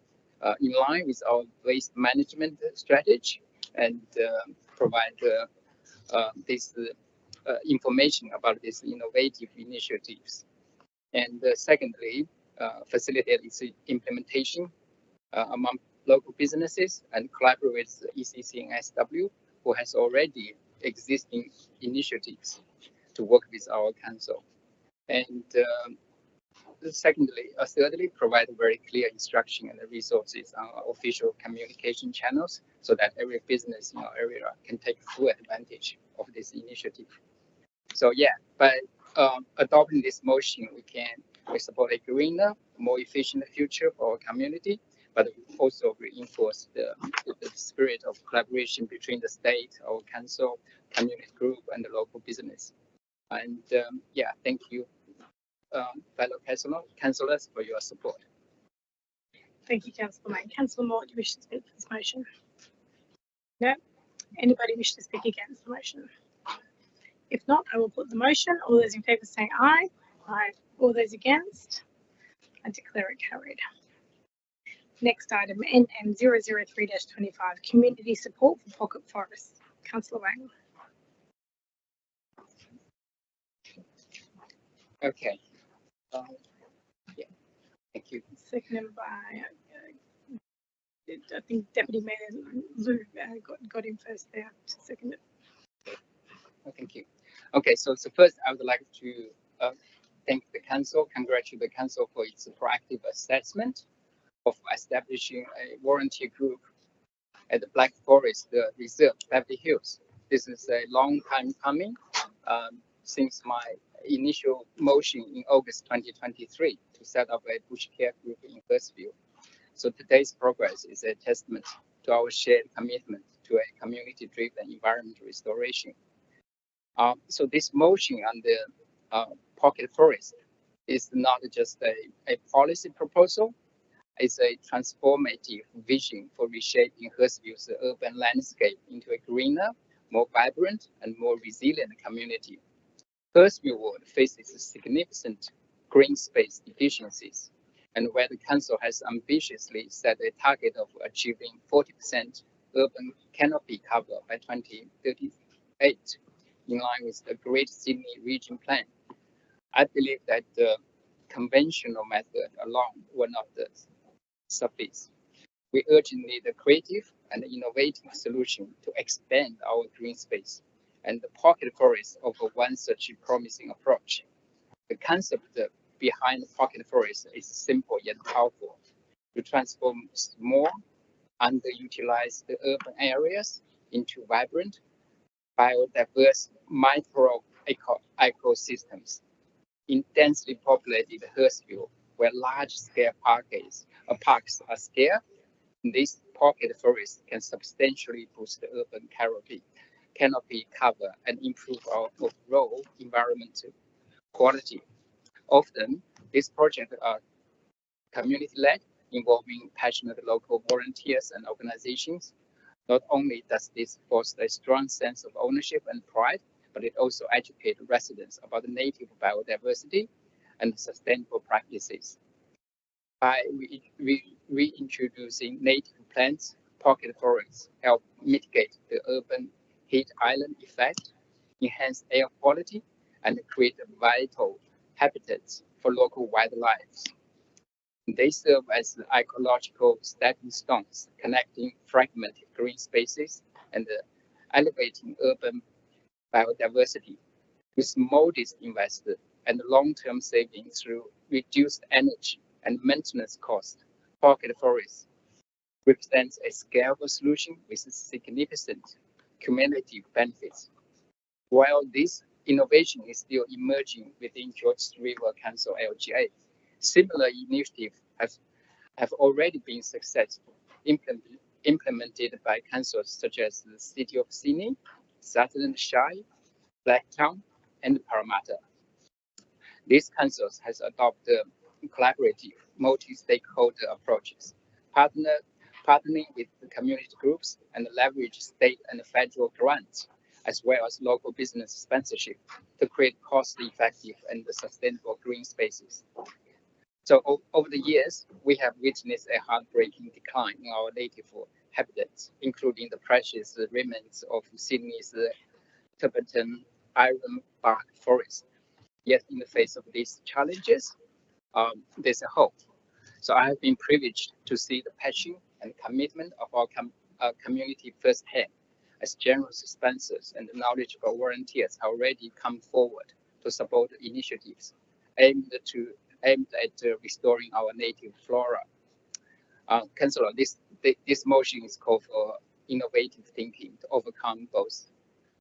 in line with our waste management strategy and provide this information about these innovative initiatives. And secondly, facilitate its implementation among local businesses and collaborate with ECC and SW, who has already existing initiatives to work with our council. And thirdly, provide very clear instruction and resources on our official communication channels so that every business in our area can take full advantage of this initiative. So yeah, by adopting this motion, we support a greener, more efficient future for our community, but we also reinforce the spirit of collaboration between the state, our council, community group, and the local business. And yeah, thank you, fellow councillors, for your support. Thank you, Councillor May. Councillor Moore, do you wish to speak for this motion? No? Anybody wish to speak against the motion? If not, I will put the motion. All those in favour say aye. Aye. All those against? I declare it carried. Next item, NM 003-25, community support for pocket forests. Councillor Wang. Okay. Yeah, thank you. Seconded by, I think Deputy Mayor Lou got him first there to second it. Oh, thank you. Okay, so first I would like to thank the council, congratulate the council for its proactive assessment of establishing a volunteer group at the Black Forest Reserve, Beverly Hills. This is a long time coming since my initial motion in August 2023 to set up a bush care group in Hurstville. So today's progress is a testament to our shared commitment to a community-driven environmental restoration. So this motion on the pocket forest is not just a policy proposal, it's a transformative vision for reshaping Hurstville's urban landscape into a greener, more vibrant, and more resilient community. Hurstville Ward faces significant green space deficiencies, and where the council has ambitiously set a target of achieving 40% urban canopy cover by 2038, in line with the Great Sydney Region Plan. I believe that the conventional method alone will not suffice. We urgently need a creative and innovative solution to expand our green space, and the pocket forest offers one such promising approach. The concept behind the pocket forest is simple yet powerful: to transform small, underutilized urban areas into vibrant, biodiverse micro ecosystems. In densely populated Hurstville, where large-scale parks are scarce, this pocket forest can substantially boost the urban canopy cover and improve our overall environmental quality. Often, these projects are community-led, involving passionate local volunteers and organizations. Not only does this foster a strong sense of ownership and pride, but it also educates residents about the native biodiversity and sustainable practices. By reintroducing native plants, pocket forests help mitigate the urban heat island effect, enhance air quality, and create vital habitats for local wildlife. They serve as ecological stepping stones, connecting fragmented green spaces and elevating urban biodiversity. With modest investment and long-term savings through reduced energy and maintenance costs, pocket forests represents a scalable solution with significant cumulative benefits. While this innovation is still emerging within Georges River Council LGA, similar initiatives have already been successfully implemented by councils such as the City of Sydney, Sutherland Shire, Blacktown, and Parramatta. These councils has adopted collaborative, multi-stakeholder approaches, partnering with the community groups and leverage state and federal grants, as well as local business sponsorship to create cost-effective and sustainable green spaces. So over the years, we have witnessed a heartbreaking decline in our native habitats, including the precious remnants of Sydney's Tibetan ironbark forest. Yet in the face of these challenges, there's a hope. So I have been privileged to see the passion and commitment of our community firsthand, as generous sponsors and knowledgeable volunteers have already come forward to support initiatives aimed at restoring our native flora. Councillor, this motion is called for innovative thinking to overcome both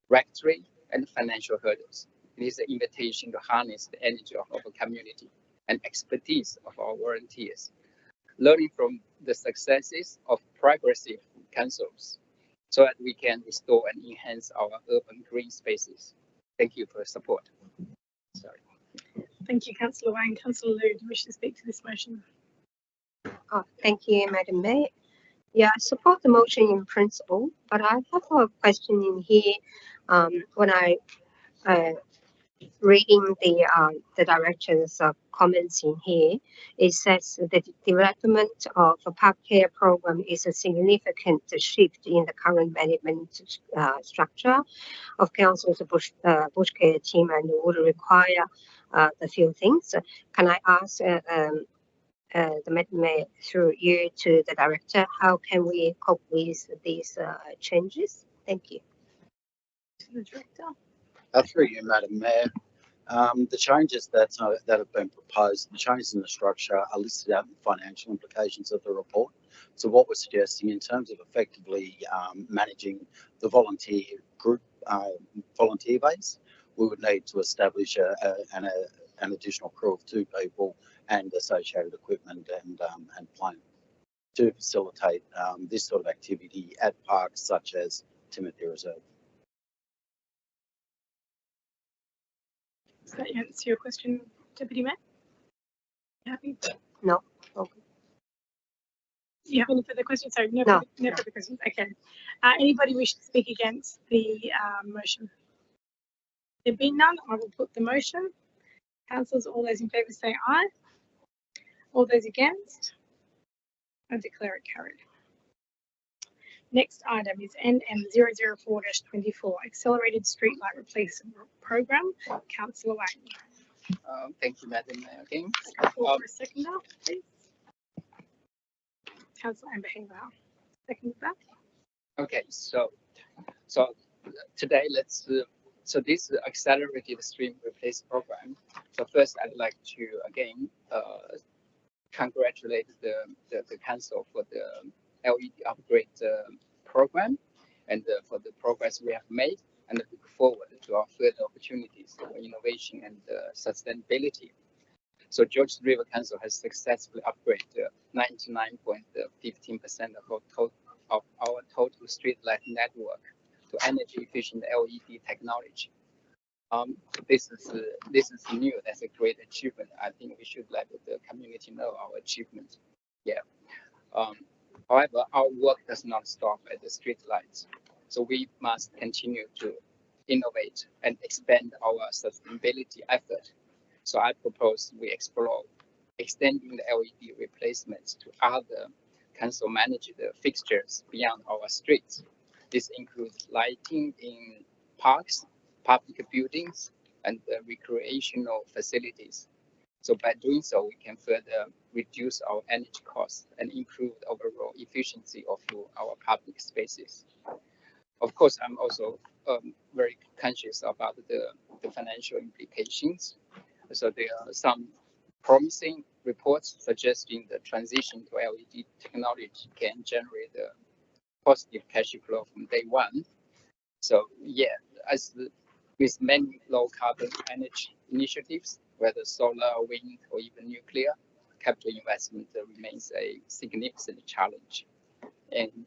regulatory and financial hurdles. It is an invitation to harness the energy of our community and expertise of our volunteers, learning from the successes of progressive councils so that we can restore and enhance our urban green spaces. Thank you for your support. Sorry. Thank you, Councillor Wang. Councillor Liu, do you wish to speak to this motion? Oh, thank you, Madam Mayor. Yeah, I support the motion in principle, but I have a question in here. When I reading the director's comments in here, it says that the development of a park care program is a significant shift in the current management structure of council's bush care team and would require a few things. Can I ask the Madam Mayor, through you to the director, how can we cope with these changes? Thank you. To the director. Through you, Madam Mayor. The changes that have been proposed, the changes in the structure are listed out in the financial implications of the report. So what we're suggesting in terms of effectively managing the volunteer group, volunteer base, we would need to establish an additional crew of 2 people and associated equipment and plan to facilitate this sort of activity at parks such as Timothy Reserve. Does that answer your question, Deputy Mayor? You happy? No. Okay. You have any further questions? Sorry, no, No. further questions. Okay. Anybody wish to speak against the motion? There being none, I will put the motion. Councillors, all those in favour say aye. All those against, I declare it carried. Next item is NM 004-24, Accelerated Streetlight Replacement Program. Councillor Wang. Thank you, Madam Mayor. Again, Call for a seconder, please. Councillor Amber Haver. Second that. okay, so today so this accelerated stream replace program. So first, I'd like to again congratulate the council for the LED upgrade program and for the progress we have made, and look forward to our further opportunities for innovation and sustainability. So Georges River Council has successfully upgraded 99.15% of our total street light network to energy efficient LED technology. This is new. That's a great achievement. I think we should let the community know our achievement. Yeah. However, our work does not stop at the street lights. So we must continue to innovate and expand our sustainability effort. So I propose we explore extending the LED replacements to other council managed fixtures beyond our streets. This includes lighting in parks, public buildings, and recreational facilities. So by doing so, we can further reduce our energy costs and improve the overall efficiency of our public spaces. Of course, I'm also very conscious about the financial implications. So there are some promising reports suggesting the transition to LED technology can generate a positive cash flow from day one. So yeah, with many low carbon energy initiatives, whether solar, wind, or even nuclear, capital investment remains a significant challenge. And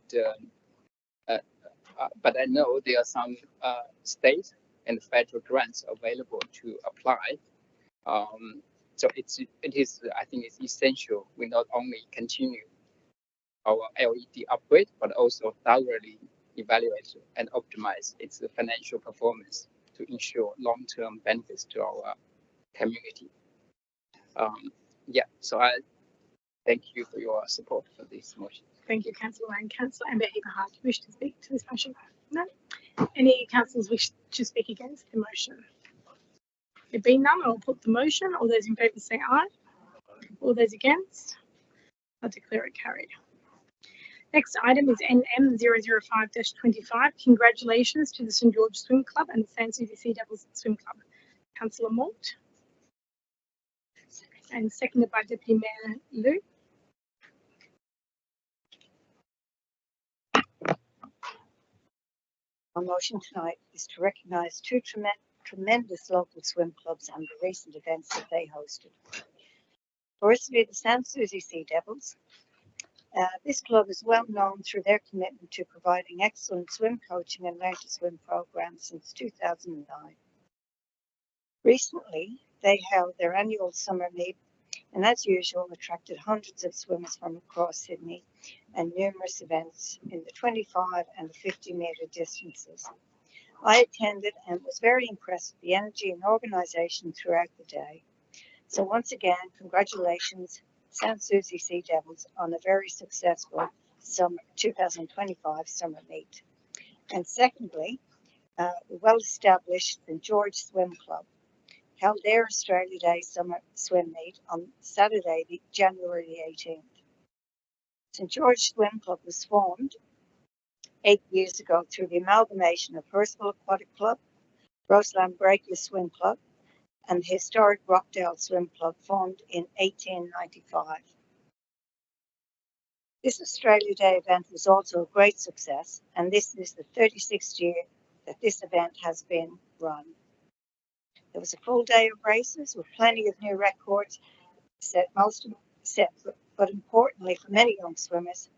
but I know there are some state and federal grants available to apply. So it is I think it's essential we not only continue our LED upgrade, but also thoroughly evaluate and optimize its financial performance to ensure long-term benefits to our community. Yeah, so I thank you for your support for this motion. Thank you, Councillor Wang. Councillor Amber Eberhard, do you wish to speak to this motion? No? Any councillors wish to speak against the motion? There being none, I will put the motion. All those in favour say aye. All those against, I declare it carried. Next item is NM 005-25. Congratulations to the St George Swim Club and the San Susie Sea Devils Swim Club. Councillor Malt. And seconded by Deputy Mayor Liu. Our motion tonight is to recognise 2 tremendous local swim clubs and the recent events that they hosted. Firstly, the San Susie Sea Devils. This club is well known through their commitment to providing excellent swim coaching and learn to swim programs since 2009. Recently, they held their annual summer meet and, as usual, attracted hundreds of swimmers from across Sydney and numerous events in the 25 and the 50 metre distances. I attended and was very impressed with the energy and organisation throughout the day. So once again, congratulations, Sans Souci Sea Devils, on a very successful summer 2025 summer meet. And secondly, the well-established St George Swim Club held their Australia Day summer swim meet on Saturday, January the 18th. St George Swim Club was formed 8 years ago through the amalgamation of Hurstville Aquatic Club, Roseland Breakers Swim Club, and the historic Rockdale Swim Club formed in 1895. This Australia Day event was also a great success, and this is the 36th year that this event has been run. There was a full day of races with plenty of new records set, but importantly for many young swimmers,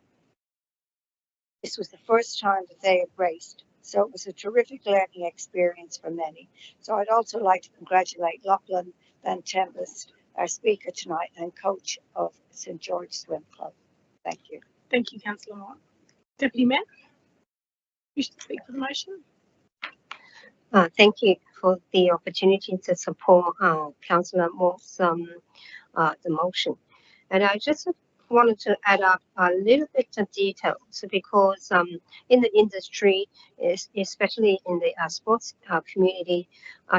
this was the first time that they had raced. So it was a terrific learning experience for many. So I'd also like to congratulate Lachlan Van Tempest, our speaker tonight and coach of St George Swim Club. Thank you. Thank you, Councillor Moore. Deputy Mayor, wish to speak for the motion? Thank you for the opportunity to support Councillor Moore's the motion. And I just wanted to add up a little bit of details because in the industry, especially in the sports community,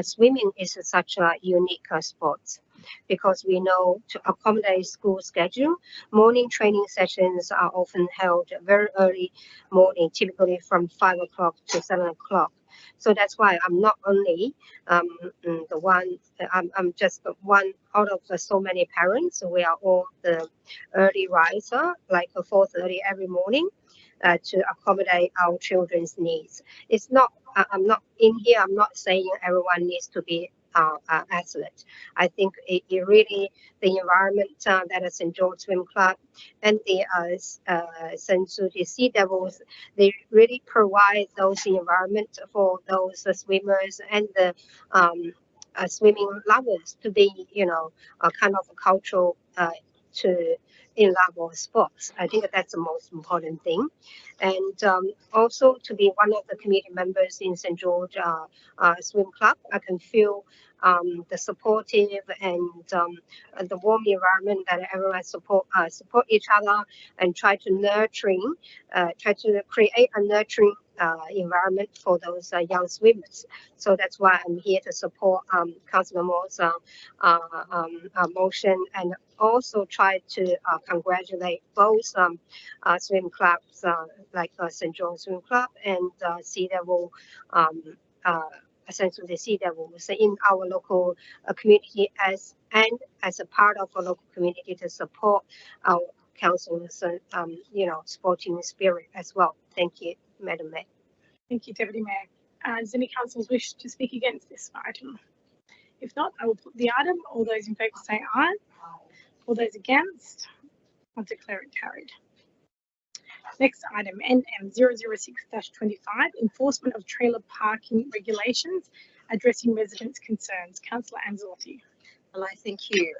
swimming is such a unique sport because we know to accommodate school schedule, morning training sessions are often held very early morning, typically from 5 o'clock to 7 o'clock. So that's why I'm not only the one, I'm just one out of so many parents. We are all the early riser, like 4:30 every morning, to accommodate our children's needs. It's not, I'm not in here, I'm not saying everyone needs to be athlete. I think it really, the environment that is St George Swim Club and the St Souci Sea Devils, they really provide those environment for those swimmers and the swimming lovers to be, you know, a kind of a cultural to in love of sports. I think that's the most important thing. And also to be one of the committee members in St George Swim Club, I can feel the supportive and the warm environment that everyone support each other and try to create a nurturing environment for those young swimmers. So that's why I'm here to support Councillor Moore's motion and also try to congratulate both swim clubs like St. John's Swim Club and Sea Devil, essentially the Sea Devils in our local community as a part of a local community to support our council's you know, sporting spirit as well. Thank you, Madam Mayor. Thank you, Deputy Mayor. Does any councillors wish to speak against this item? If not, I will put the item. All those in favour say aye. All those against, I'll declare it carried. Next item, NM 006-25, enforcement of trailer parking regulations, addressing residents' concerns. Councillor Anzalotti. Hello, thank you.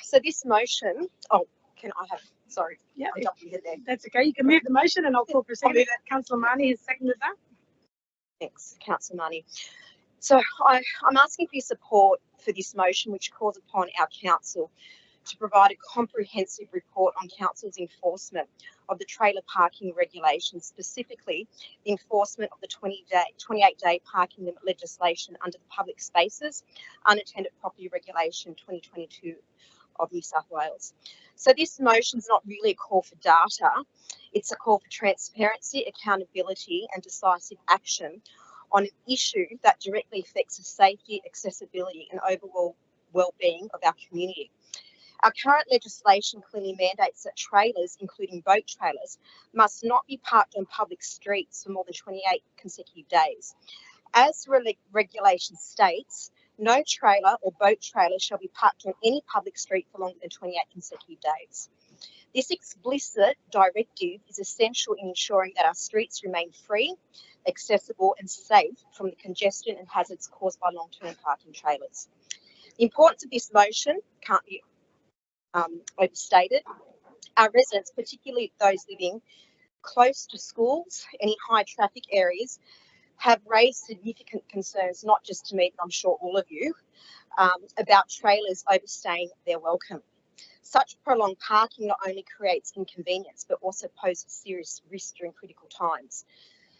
So this motion, oh, can I have, sorry, yeah, I jumped ahead there. That's okay. You can move the motion and I'll call proceedings that Councillor Marnie has seconded that. Thanks, Councillor Marnie. So I'm asking for your support for this motion, which calls upon our council to provide a comprehensive report on council's enforcement of the trailer parking regulations, specifically the enforcement of the 28-day parking limit legislation under the Public Spaces Unattended Property Regulation 2022 of New South Wales. So this motion is not really a call for data, it's a call for transparency, accountability and decisive action on an issue that directly affects the safety, accessibility and overall well-being of our community. Our current legislation clearly mandates that trailers, including boat trailers, must not be parked on public streets for more than 28 consecutive days. As regulation states, no trailer or boat trailer shall be parked on any public street for longer than 28 consecutive days. This explicit directive is essential in ensuring that our streets remain free, accessible and safe from the congestion and hazards caused by long-term parking trailers. The importance of this motion can't be overstated. Our residents, particularly those living close to schools, any high traffic areas, have raised significant concerns, not just to me, but I'm sure all of you, about trailers overstaying their welcome. Such prolonged parking not only creates inconvenience, but also poses serious risk during critical times,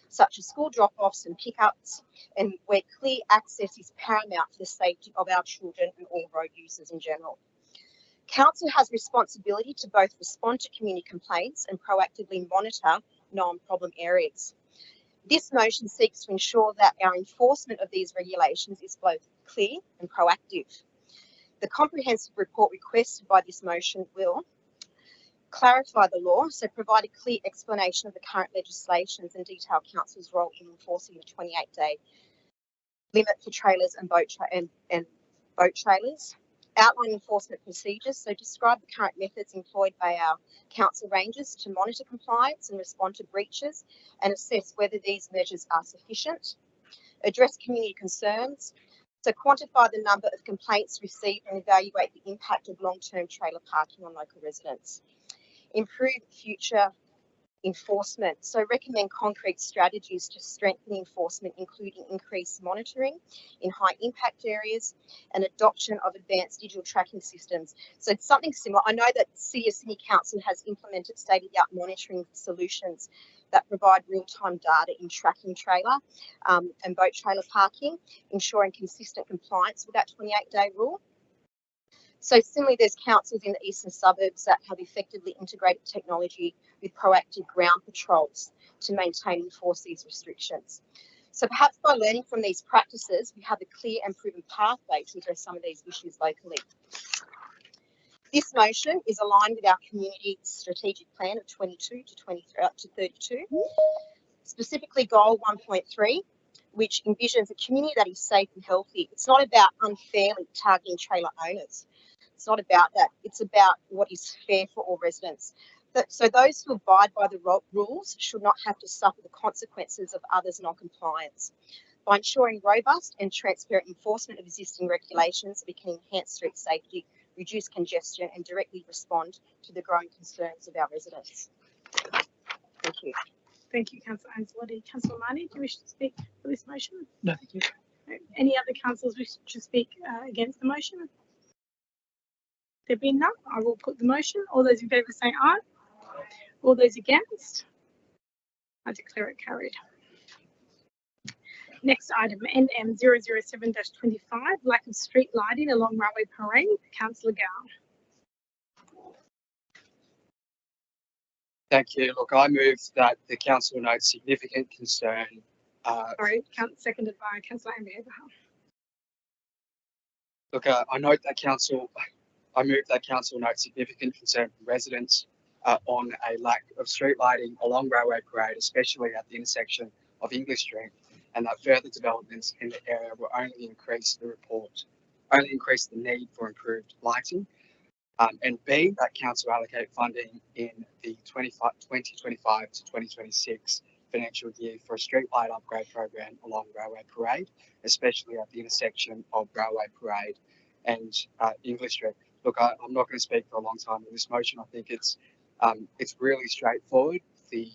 such as school drop-offs and pickups, and where clear access is paramount for the safety of our children and all road users in general. Council has responsibility to both respond to community complaints and proactively monitor known problem areas. This motion seeks to ensure that our enforcement of these regulations is both clear and proactive. The comprehensive report requested by this motion will clarify the law, so provide a clear explanation of the current legislations and detail Council's role in enforcing the 28-day limit for trailers and boat trailers. Outline enforcement procedures, so describe the current methods employed by our council rangers to monitor compliance and respond to breaches and assess whether these measures are sufficient. Address community concerns, so quantify the number of complaints received and evaluate the impact of long-term trailer parking on local residents. Improve future enforcement, so recommend concrete strategies to strengthen enforcement, including increased monitoring in high impact areas and adoption of advanced digital tracking systems. So it's something similar. I know that Sydney Council has implemented state-of-the-art monitoring solutions that provide real-time data in tracking trailer and boat trailer parking, ensuring consistent compliance with that 28-day rule. So similarly, there's councils in the eastern suburbs that have effectively integrated technology with proactive ground patrols to maintain and enforce these restrictions. So perhaps by learning from these practices, we have a clear and proven pathway to address some of these issues locally. This motion is aligned with our community strategic plan of 22 to 32, specifically goal 1.3, which envisions a community that is safe and healthy. It's not about unfairly targeting trailer owners. It's not about that. It's about what is fair for all residents. So those who abide by the rules should not have to suffer the consequences of others' non-compliance. By ensuring robust and transparent enforcement of existing regulations, we can enhance street safety, reduce congestion, and directly respond to the growing concerns of our residents. Thank you. Thank you, Councillor Anzalotti. Councillor Marnie, do you wish to speak for this motion? No, thank you. Any other councillors wish to speak against the motion? There being none, I will put the motion. All those in favour say aye. All those against? I declare it carried. Next item, NM 007-25, lack of street lighting along Railway Parade. Councillor Gow. Thank you. Look, I move that the council notes significant concern. Sorry, seconded by Councillor Amber Abraham. Look, I move that council notes significant concern from residents on a lack of street lighting along Railway Parade, especially at the intersection of English Street, and that further developments in the area will only increase the need for improved lighting. And B, that council allocate funding in the 2025 to 2026 financial year for a street light upgrade program along Railway Parade, especially at the intersection of Railway Parade and English Street. Look, I'm not going to speak for a long time on this motion. I think it's really straightforward. The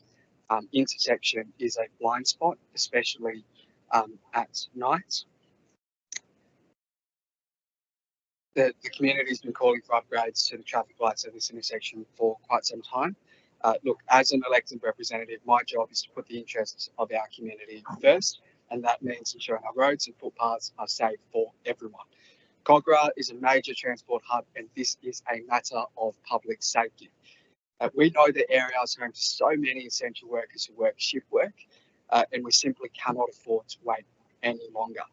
intersection is a blind spot, especially at night. The community's been calling for upgrades to the traffic lights at this intersection for quite some time. Look, as an elected representative, my job is to put the interests of our community first, and that means ensuring our roads and footpaths are safe for everyone. Kogarah is a major transport hub, and this is a matter of public safety. We know the area is home to so many essential workers who work shift work, and we simply cannot afford to wait any longer.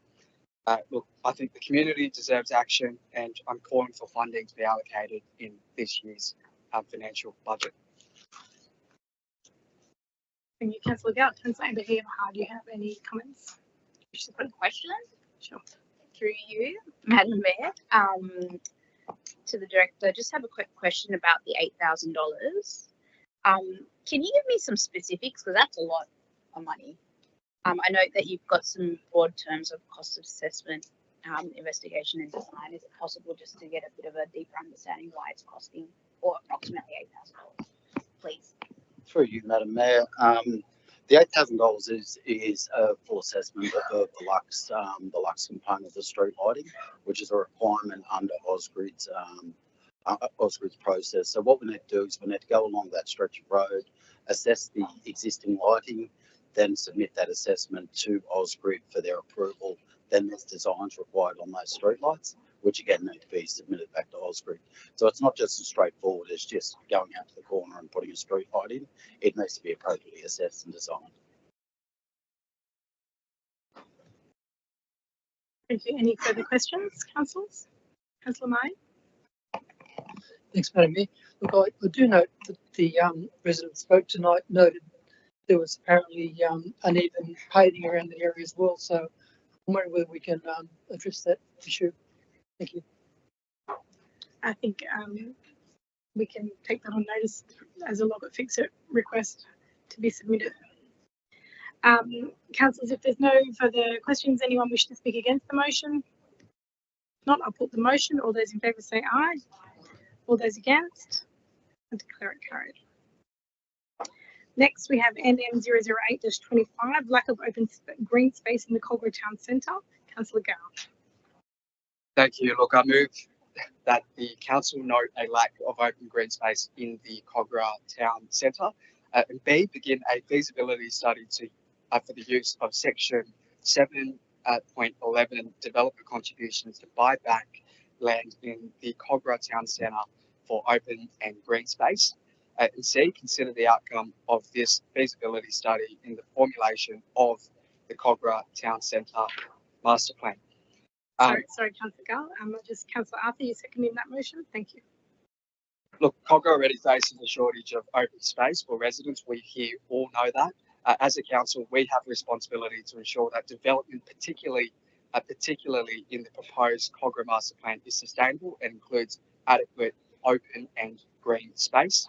Look, I think the community deserves action, and I'm calling for funding to be allocated in this year's financial budget. Thank you, Councillor Gow. Councillor Amber Abraham, do you have any comments? Wish to put a question? Sure. Through you, Madam Mayor, to the director, just have a quick question about the $8,000. Can you give me some specifics, because that's a lot of money. I know that you've got some broad terms of cost assessment, investigation and design. Is it possible just to get a bit of a deeper understanding why it's costing, or approximately $8,000, please? Through you, Madam Mayor. The $8,000 is a full assessment of the Lux component of the street lighting, which is a requirement under Ausgrid's process. So what we need to do is we need to go along that stretch of road, assess the existing lighting, then submit that assessment to Ausgrid for their approval. Then there's designs required on those streetlights, which again need to be submitted back to Ausgrid. So it's not just as straightforward as just going out to the corner and putting a street light in. It needs to be appropriately assessed and designed. Thank you. Any further questions, councillors? Councillor May? Thanks, Madam Mayor. Look, I do note that the resident spoke tonight noted there was apparently uneven paving around the area as well. So I'm wondering whether we can address that issue. Thank you. I think we can take that on notice as a log at fix-it request to be submitted. Councillors, if there's no further questions, anyone wish to speak against the motion? Not, I'll put the motion. All those in favour say aye. All those against? I declare it carried. Next, we have NM 008-25, lack of open green space in the Kogarah Town Centre. Councillor Gow. Thank you. Look, I move that the council note a lack of open green space in the Kogarah Town Centre, and B, begin a feasibility study for the use of section 7.11 developer contributions to buy back land in the Kogarah Town Centre for open and green space. And C, consider the outcome of this feasibility study in the formulation of the Kogarah Town Centre master plan. Sorry, Councillor Gull. Just Councillor Arthur, you seconding that motion? Thank you. Look, Kogarah already faces a shortage of open space for residents. We here all know that. As a council, we have a responsibility to ensure that development, particularly in the proposed Kogarah master plan, is sustainable and includes adequate open and green space.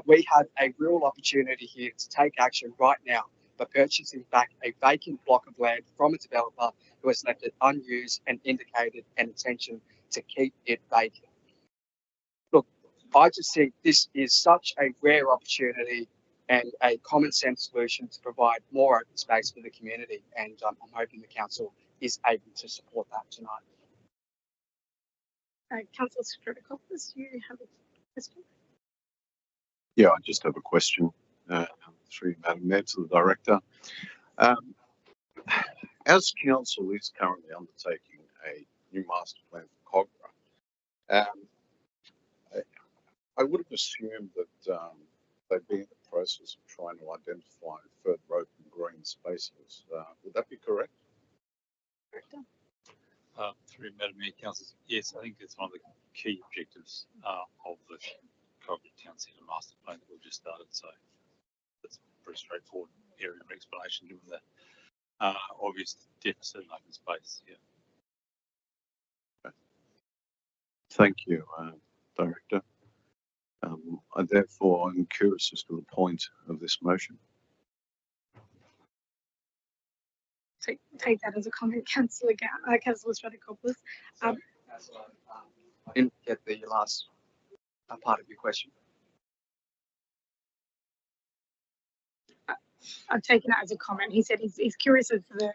We have a real opportunity here to take action right now by purchasing back a vacant block of land from a developer who has left it unused and indicated an intention to keep it vacant. Look, I just think this is such a rare opportunity and a common sense solution to provide more open space for the community, and I'm hoping the council is able to support that tonight. Councillor Stratocopolis, do you have a question? Yeah, I just have a question through Madam Mayor to the Director. As Council is currently undertaking a new master plan for Kogarah, I would have assumed that they'd be in the process of trying to identify further open green spaces. Would that be correct? Director? Through Madam Mayor, councillors, yes, I think it's one of the key objectives of the Kogarah Town Centre master plan that we've just started. So it's a pretty straightforward area of explanation given the obvious deficit in open space. Yeah. Okay. Thank you, Director. I therefore am curious as to the point of this motion. Take that as a comment, Councillor Stratocopolis. I didn't get the last part of your question. I've taken that as a comment. He said he's curious as to the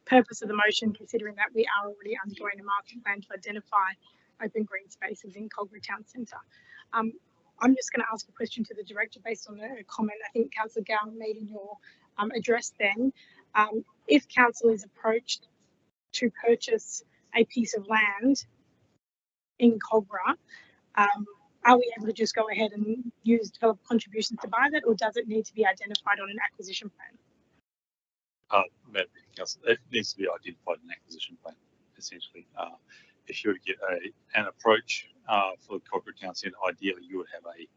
purpose of the motion, considering that we are already undergoing a master plan to identify open green spaces in Kogarah Town Centre. I'm just going to ask a question to the Director based on a comment I think Councillor Gowan made in your address then. If Council is approached to purchase a piece of land in Kogarah, are we able to just go ahead and use developer contributions to buy that, or does it need to be identified on an acquisition plan? It needs to be identified in an acquisition plan, essentially. If you were to get an approach for the Kogarah Town Centre, ideally you would have a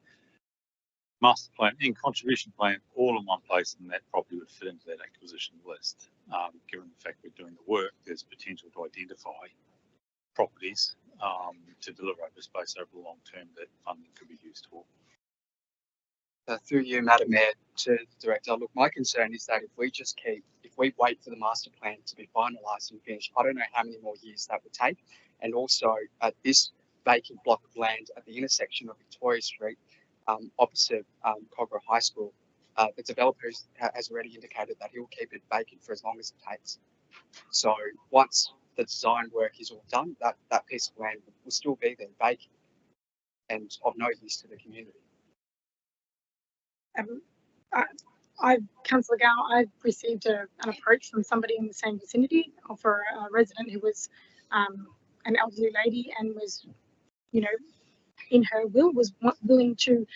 master plan and contribution plan all in one place, and that property would fit into that acquisition list. Given the fact we're doing the work, there's potential to identify properties to deliver open space over the long term that funding could be used for. Through you, Madam Mayor, to the Director, look, my concern is that if we wait for the master plan to be finalised and finished, I don't know how many more years that would take. And also, this vacant block of land at the intersection of Victoria Street, opposite Kogarah High School, The developer has already indicated that he will keep it vacant for as long as it takes. So once the design work is all done, that piece of land will still be there vacant and of no use to the community. Councillor Gow, I've received an approach from somebody in the same vicinity for a resident who was an elderly lady and was, you know, in her will was willing to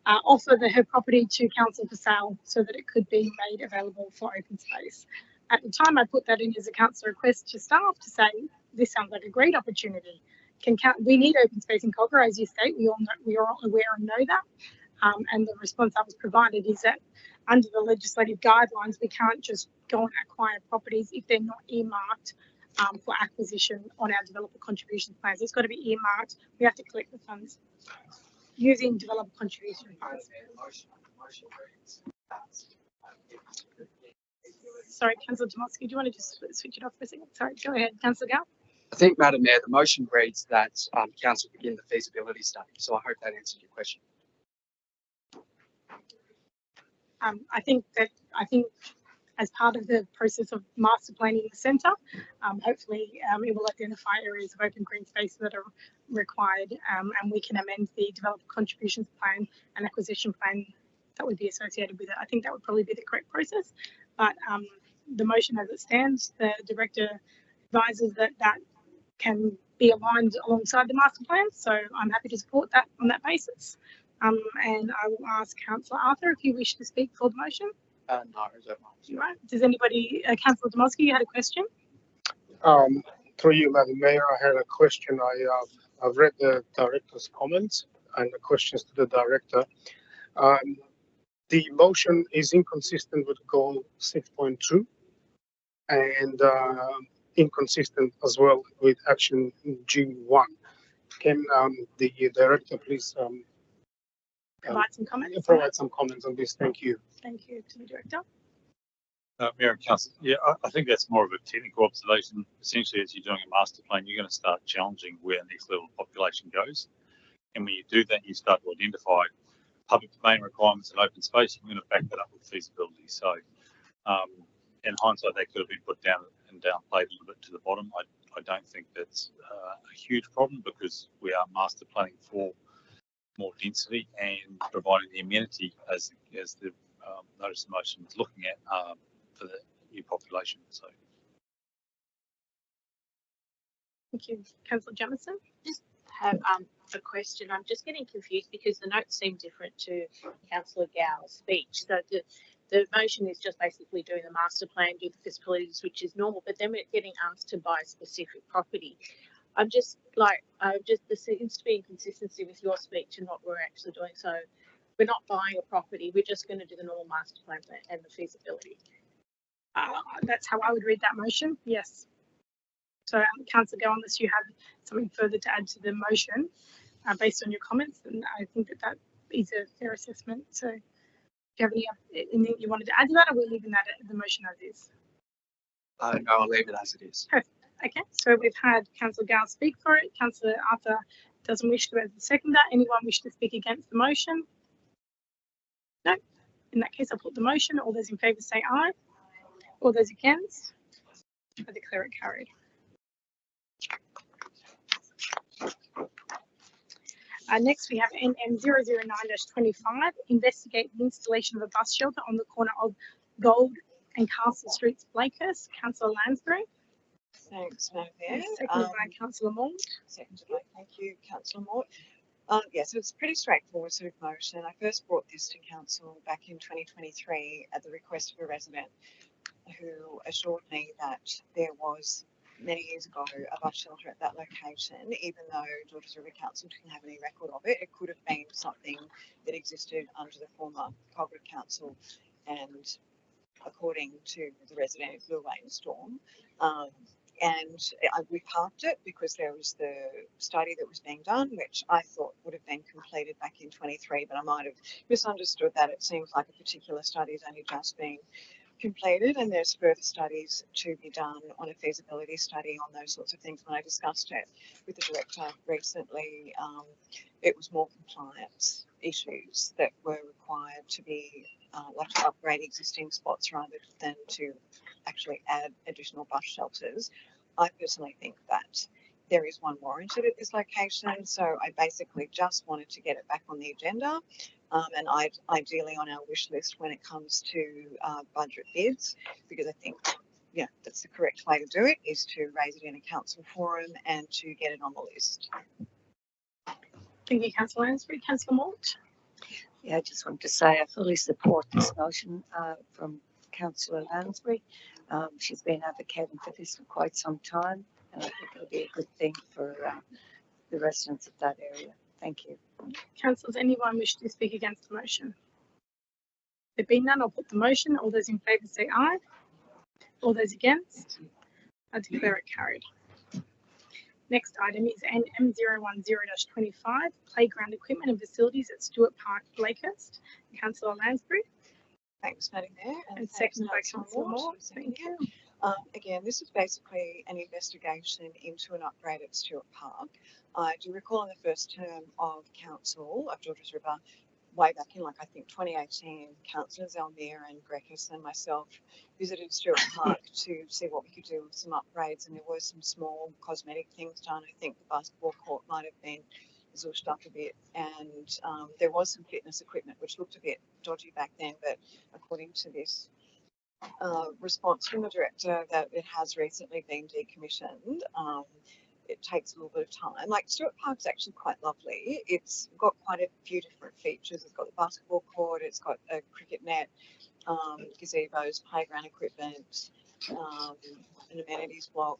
offer her property to council for sale so that it could be made available for open space. At the time, I put that in as a council request to staff to say, this sounds like a great opportunity. We need open space in Cogra, as you state. We are all aware and know that. And the response that was provided is that under the legislative guidelines, we can't just go and acquire properties if they're not earmarked for acquisition on our developer contribution plans. It's got to be earmarked. We have to collect the funds using developer contribution funds. Sorry, Councillor Tomosky, do you want to just switch it off for a second? Sorry, go ahead, Councillor Gow. I think, Madam Mayor, the motion reads that council begin the feasibility study. So I hope that answers your question. I think as part of the process of master planning the centre, hopefully it will identify areas of open green space that are required, and we can amend the developer contributions plan and acquisition plan that would be associated with it. I think that would probably be the correct process, but the motion as it stands, the director advises that can be aligned alongside the master plan, so I'm happy to support that on that basis. And I will ask Councillor Arthur if you wish to speak for the motion. No, is that right? Does anybody, Councillor Domosky, you had a question? Through you, Madam Mayor, I had a question. I've read the director's comments and the questions to the director. The motion is inconsistent with goal 6.2 and inconsistent as well with action G1. Can the director please provide some comments? Provide some comments on this. Thank you. Thank you to the director. Mayor and Council, yeah, I think that's more of a technical observation. Essentially, as you're doing a master plan, you're going to start challenging where the next level of population goes. And when you do that, you start to identify public domain requirements and open space. You're going to back that up with feasibility. So, in hindsight, that could have been put down and downplayed a little bit to the bottom. I don't think that's a huge problem because we are master planning for more density and providing the amenity as the notice of motion is looking at for the new population. So, thank you, Councillor Jamieson. Just have a question. I'm just getting confused because the notes seem different to Councillor Gow's speech. So the motion is just basically doing the master plan, do the feasibilities, which is normal, but then we're getting asked to buy a specific property. I'm just like, there seems to be inconsistency with your speech and what we're actually doing. So we're not buying a property, we're just going to do the normal master plan and the feasibility. That's how I would read that motion, yes. So Councillor Gow, unless you have something further to add to the motion based on your comments, then I think that is a fair assessment. So do you have anything you wanted to add to that, or we're leaving that at the motion as is? No, I'll leave it as it is. Perfect. Okay, so we've had Councillor Gow speak for it. Councillor Arthur doesn't wish to second that. Anyone wish to speak against the motion? No. In that case, I'll put the motion. All those in favour say aye. All those against? I declare it carried. Next, we have NM 009-25, investigate the installation of a bus shelter on the corner of Gold and Castle Streets, Blakehurst. Councillor Lansbury. Thanks, Madam Mayor. Seconded by Councillor Maud. Seconded by, thank you, Councillor Maud. Yeah, so it's a pretty straightforward sort of motion. I first brought this to council back in 2023 at the request of a resident who assured me that there was many years ago a bus shelter at that location, even though Daughters River Council didn't have any record of it. It could have been something that existed under the former Cogra Council, and according to the resident, it blew away in a storm. We parked it because there was the study that was being done, which I thought would have been completed back in 23, but I might have misunderstood that. It seems like a particular study has only just been completed, and there's further studies to be done on a feasibility study on those sorts of things. When I discussed it with the director recently, it was more compliance issues that were required required to be like to upgrade existing spots rather than to actually add additional bus shelters. I personally think that there is one warranted at this location, so I basically just wanted to get it back on the agenda, and ideally on our wish list when it comes to budget bids, because I think that's the correct way to do it, is to raise it in a council forum and to get it on the list. Thank you, Councillor Lansbury. Councillor Mort. Yeah, I just want to say I fully support this motion from Councillor Lansbury. She's been advocating for this for quite some time, and I think it'll be a good thing for the residents of that area. Thank you. Councillors, anyone wish to speak against the motion? There being none, I'll put the motion. All those in favour say aye. All those against? I declare it carried. Next item is NM010-25, playground equipment and facilities at Stewart Park, Blakehurst. Councillor Lansbury. Thanks, Madam Mayor. And seconded by Councillor Moore. Thank you. Again, this is basically an investigation into an upgrade at Stewart Park. I do recall in the first term of council of Georges River, way back in I think 2018, Councillors Elmere and Grekus and myself visited Stewart Park to see what we could do with some upgrades, and there were some small cosmetic things done. I think the basketball court might have been zhushed up a bit, and there was some fitness equipment which looked a bit dodgy back then, but according to this response from the director that it has recently been decommissioned, it takes a little bit of time. Like Stewart Park's actually quite lovely. It's got quite a few different features. It's got the basketball court, it's got a cricket net, gazebos, playground equipment, an amenities block,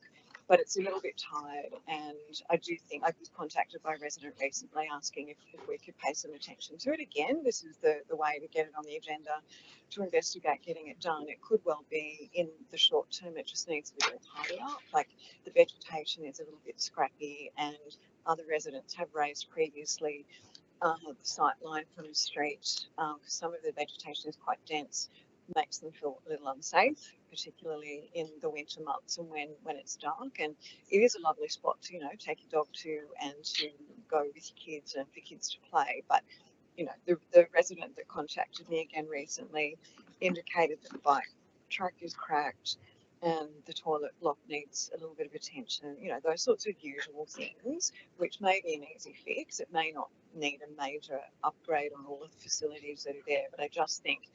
but it's a little bit tired, and I do think I was contacted by a resident recently asking if we could pay some attention to it again. This is the way to get it on the agenda, to investigate getting it done. It could well be in the short term, it just needs a little tidy up. Like the vegetation is a little bit scrappy, and other residents have raised previously the sight line from the street, because some of the vegetation is quite dense, makes them feel a little unsafe, particularly in the winter months and when it's dark. And it is a lovely spot to take your dog to and to go with your kids and for kids to play. But the resident that contacted me again recently indicated that the bike track is cracked and the toilet block needs a little bit of attention. Those sorts of usual things, which may be an easy fix. It may not need a major upgrade on all of the facilities that are there, but I just think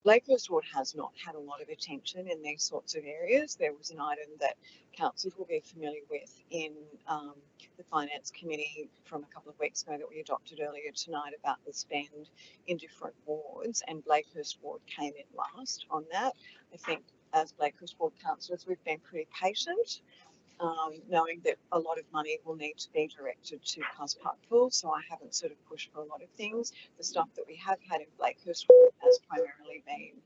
Blakehurst Ward has not had a lot of attention in these sorts of areas. There was an item that councils will be familiar with in the Finance Committee from a couple of weeks ago that we adopted earlier tonight about the spend in different wards, and Blakehurst Ward came in last on that. I think as Blakehurst Ward councillors, we've been pretty patient, knowing that a lot of money will need to be directed to Cos Parkville, so I haven't sort of pushed for a lot of things. The stuff that we have had in Blakehurst has primarily been,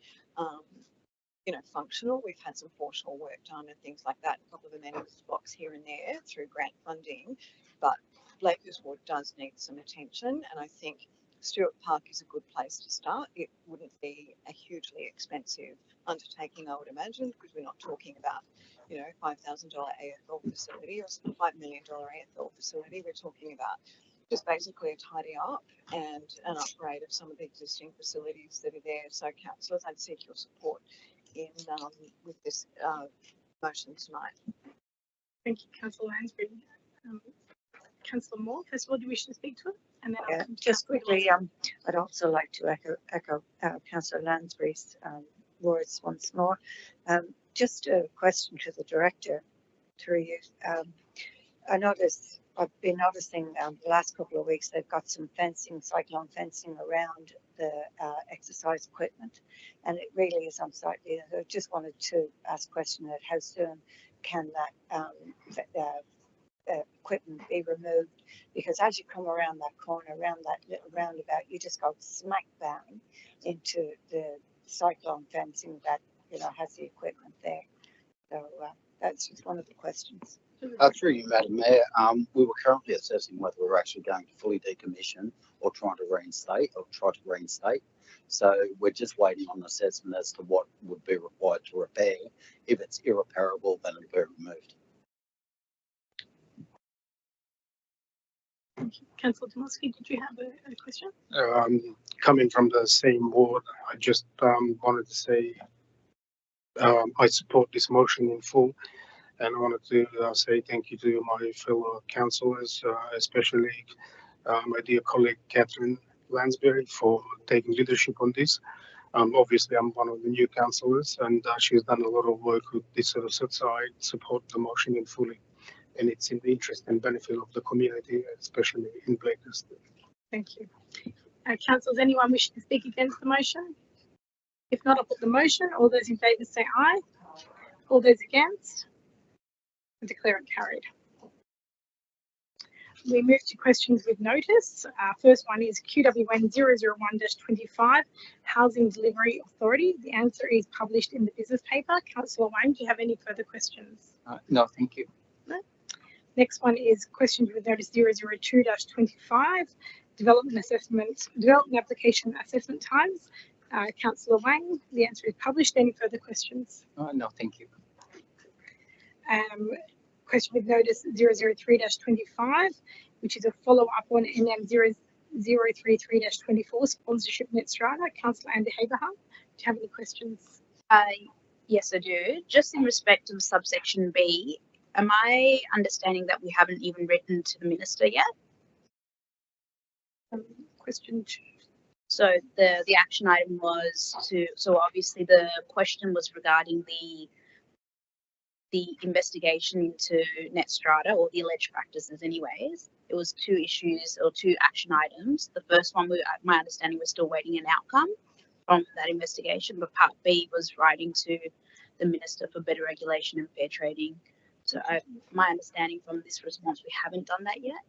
functional. We've had some foreshore work done and things like that, a couple of amenities blocks here and there through grant funding, but Blakehurst Ward does need some attention, and I think Stewart Park is a good place to start. It wouldn't be a hugely expensive undertaking, I would imagine, because we're not talking about $5,000 AFL facility or $5 million AFL facility. We're talking about just basically a tidy up and an upgrade of some of the existing facilities that are there. So councillors, I'd seek your support in with this motion tonight. Thank you, Councillor Lansbury. Councillor Moore, first of all, do you wish to speak to it? And then just quickly, I'd also like to echo Councillor Lansbury's words once more. Just a question to the director, through you. I've been noticing the last couple of weeks they've got some fencing, cyclone fencing around the exercise equipment, and it really is unsightly. I just wanted to ask a question at how soon can that equipment be removed, because as you come around that corner, around that little roundabout, you just go smack bang into the cyclone fencing that has the equipment there. So that's just one of the questions. Through you, Madam Mayor, we were currently assessing whether we're actually going to fully decommission or try to reinstate. So we're just waiting on an assessment as to what would be required to repair. If it's irreparable, then it'll be removed. Thank you. Councillor Tomosky, did you have a question? Coming from the same ward, I just wanted to say I support this motion in full, and I wanted to say thank you to my fellow councillors, especially my dear colleague Catherine Lansbury for taking leadership on this. Obviously, I'm one of the new councillors, and she's done a lot of work with this sort of stuff, so I support the motion in fully, and it's in the interest and benefit of the community, especially in Blakehurst. Thank you. Councillors, anyone wishing to speak against the motion? If not, I'll put the motion. All those in favour say aye. All those against? I declare it carried. We move to questions with notice. First one is QWN 001-25, Housing Delivery Authority. The answer is published in the business paper. Councillor Wang, do you have any further questions? No, thank you. No. Next one is questions with notice 002-25, Development Application Assessment Times. Councillor Wang, the answer is published. Any further questions? No, thank you. Question with notice 003-25, which is a follow-up on NM 033-24, sponsorship net strata. Councillor Andy Haberham, do you have any questions? Yes, I do. Just in respect of subsection B, am I understanding that we haven't even written to the minister yet? Question 2. So the action item was to, so obviously the question was regarding the investigation into net strata, or the alleged practices anyways. It was 2 issues or 2 action items. The first one, my understanding, was still waiting an outcome from that investigation, but part B was writing to the Minister for Better Regulation and Fair Trading. So my understanding from this response, we haven't done that yet.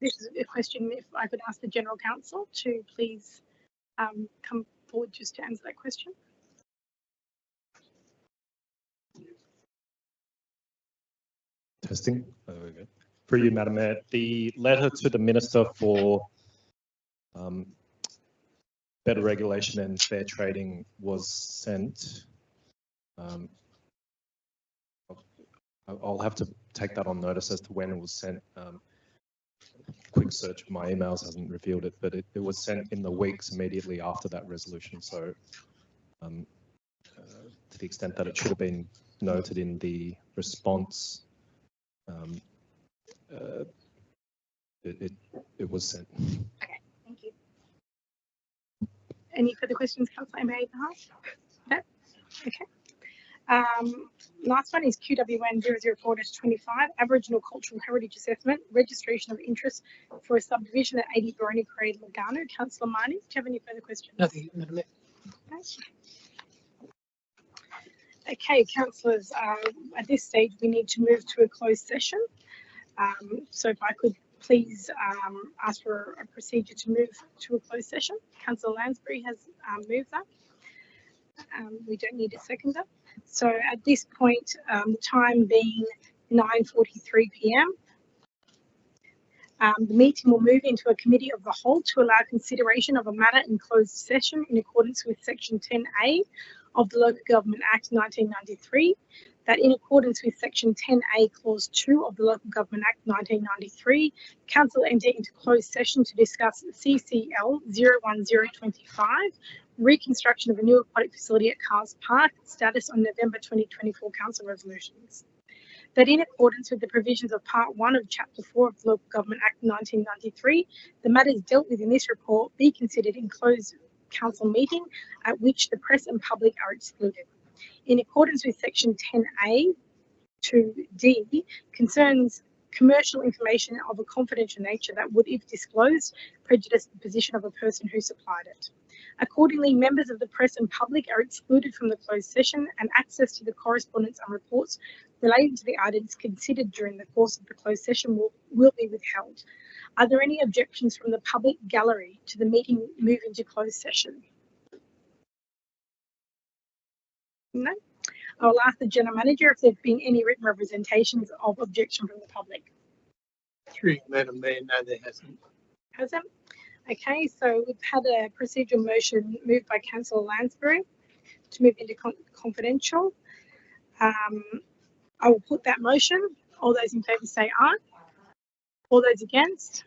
This is a question, if I could ask the General Counsel to please come forward just to answer that question. Testing. There we go. For you, Madam Mayor, the letter to the Minister for Better Regulation and Fair Trading was sent. I'll have to take that on notice as to when it was sent. Quick search of my emails hasn't revealed it, but it was sent in the weeks immediately after that resolution. So to the extent that it should have been noted in the response, it was sent. Okay, thank you. Any further questions, Councillor Abraham? No? Okay. Last one is QWN 004-25, Aboriginal Cultural Heritage Assessment, Registration of Interest for a subdivision at 80 Veronica Parade, Lugano. Councillor Marnie, do you have any further questions? Nothing, Madam Mayor. Okay, councillors, at this stage we need to move to a closed session. So if I could please ask for a procedure to move to a closed session. Councillor Lansbury has moved that. We don't need a seconder. So at this point, the time being 9:43 p.m. The meeting will move into a committee of the whole to allow consideration of a matter in closed session in accordance with Section 10A of the Local Government Act 1993, that in accordance with Section 10A Clause 2 of the Local Government Act 1993, Council enter into closed session to discuss CCL 01025, reconstruction of a new aquatic facility at Carrs Park, status on November 2024 Council resolutions. That in accordance with the provisions of Part 1 of Chapter 4 of the Local Government Act 1993, the matters dealt with in this report be considered in closed council meeting at which the press and public are excluded. In accordance with Section 10A to D, concerns commercial information of a confidential nature that would, if disclosed, prejudice the position of a person who supplied it. Accordingly, members of the press and public are excluded from the closed session, and access to the correspondence and reports relating to the items considered during the course of the closed session will be withheld. Are there any objections from the public gallery to the meeting moving to closed session? No? I will ask the General Manager if there have been any written representations of objection from the public. Through Madam Mayor, no, there hasn't. Hasn't? Okay, so we've had a procedural motion moved by Councillor Lansbury to move into confidential. I will put that motion. All those in favour say aye. All those against?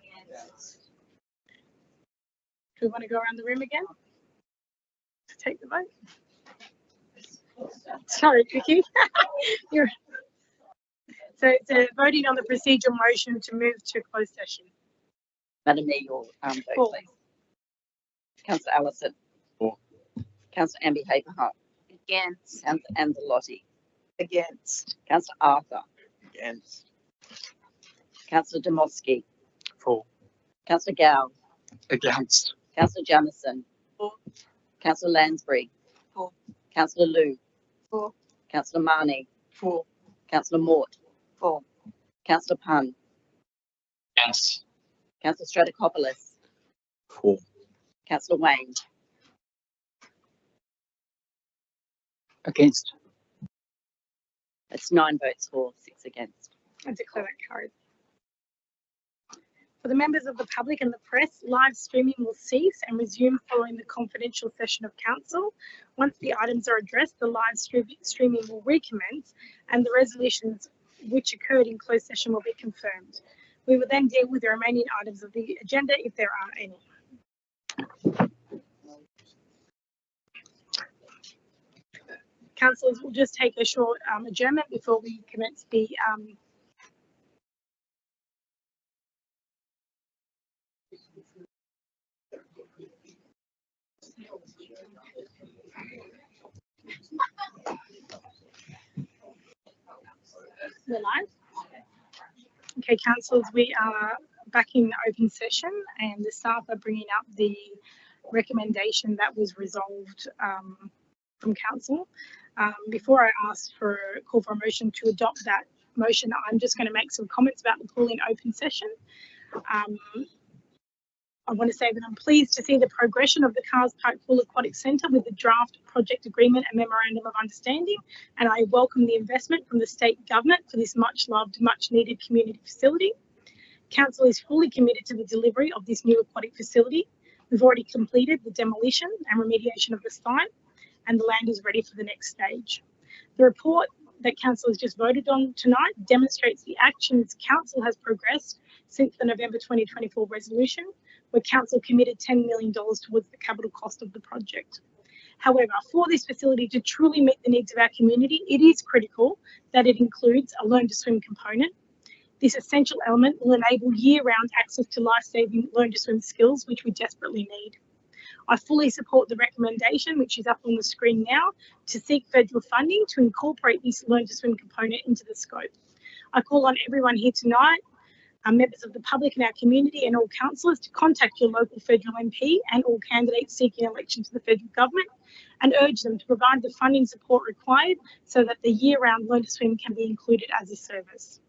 Do we want to go around the room again to take the vote? Sorry, Vicky. So it's voting on the procedural motion to move to closed session. Madam Mayor, your vote, For. please. Councillor Allison. For. Councillor Amby Haberhart. Against. Councillor Anzalotti. Against. Councillor Arthur. Against. Councillor Demosky. For. Councillor Gow. Against. Councillor Jamieson. For. Councillor Lansbury. For. Councillor Liu. For. Councillor Marnie. For. Councillor Mort. For. Councillor Punn. Against. Councillor Stratokopoulos. For. Councillor Wayne. Against. It's 9 votes for, 6 against. I declare that carried. For the members of the public and the press, live streaming will cease and resume following the confidential session of council. Once the items are addressed, the live streaming will recommence and the resolutions which occurred in closed session will be confirmed. We will then deal with the remaining items of the agenda if there are any. Councillors, will just take a short adjournment before we commence the we're live. Okay, councillors, we are back in open session and the staff are bringing up the recommendation that was resolved from council. Before I ask for a call for a motion to adopt that motion, I'm just going to make some comments about the pool in open session. I want to say that I'm pleased to see the progression of the Cars Park Pool Aquatic Centre with the draft project agreement and memorandum of understanding, and I welcome the investment from the state government for this much loved, much needed community facility. Council is fully committed to the delivery of this new aquatic facility. We've already completed the demolition and remediation of the site, and the land is ready for the next stage. The report that council has just voted on tonight demonstrates the actions council has progressed since the November 2024 resolution, where council committed $10 million towards the capital cost of the project. However, for this facility to truly meet the needs of our community, it is critical that it includes a learn to swim component. This essential element will enable year-round access to life-saving learn to swim skills, which we desperately need. I fully support the recommendation, which is up on the screen now, to seek federal funding to incorporate this learn to swim component into the scope. I call on everyone here tonight, members of the public in our community and all councillors, to contact your local federal MP and all candidates seeking election to the federal government and urge them to provide the funding support required so that the year-round learn to swim can be included as a service.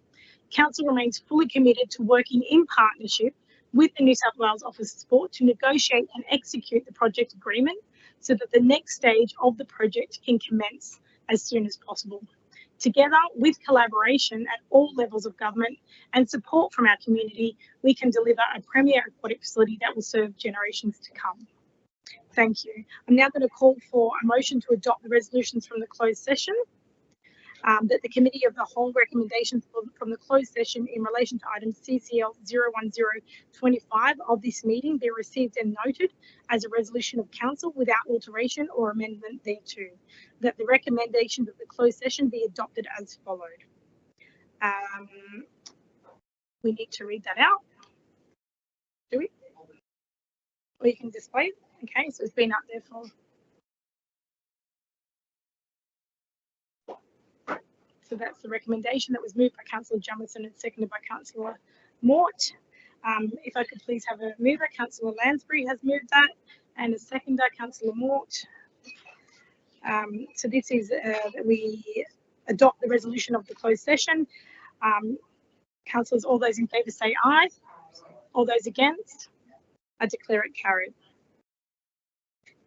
Council remains fully committed to working in partnership with the New South Wales Office of Sport to negotiate and execute the project agreement so that the next stage of the project can commence as soon as possible. Together, with collaboration at all levels of government and support from our community, we can deliver a premier aquatic facility that will serve generations to come. Thank you. I'm now going to call for a motion to adopt the resolutions from the closed session. That the Committee of the Whole recommendations from the closed session in relation to item CCL 01025 of this meeting be received and noted as a resolution of council without alteration or amendment thereto. That the recommendations of the closed session be adopted as followed. We need to read that out. Do we? Or you can display it. Okay, so it's been up there for. So that's the recommendation that was moved by Councillor Jamieson and seconded by Councillor Mort. If I could please have a mover, Councillor Lansbury has moved that, and a seconder, Councillor Mort. So this is that we adopt the resolution of the closed session. Councillors, all those in favour say aye. All those against? I declare it carried.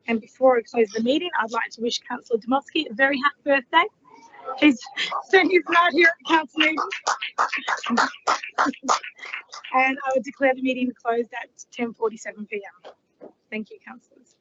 And before I close the meeting, I'd like to wish Councillor Demosky a very happy birthday. He's not here at council meeting. And I would declare the meeting closed at 10:47 p.m. Thank you, councillors.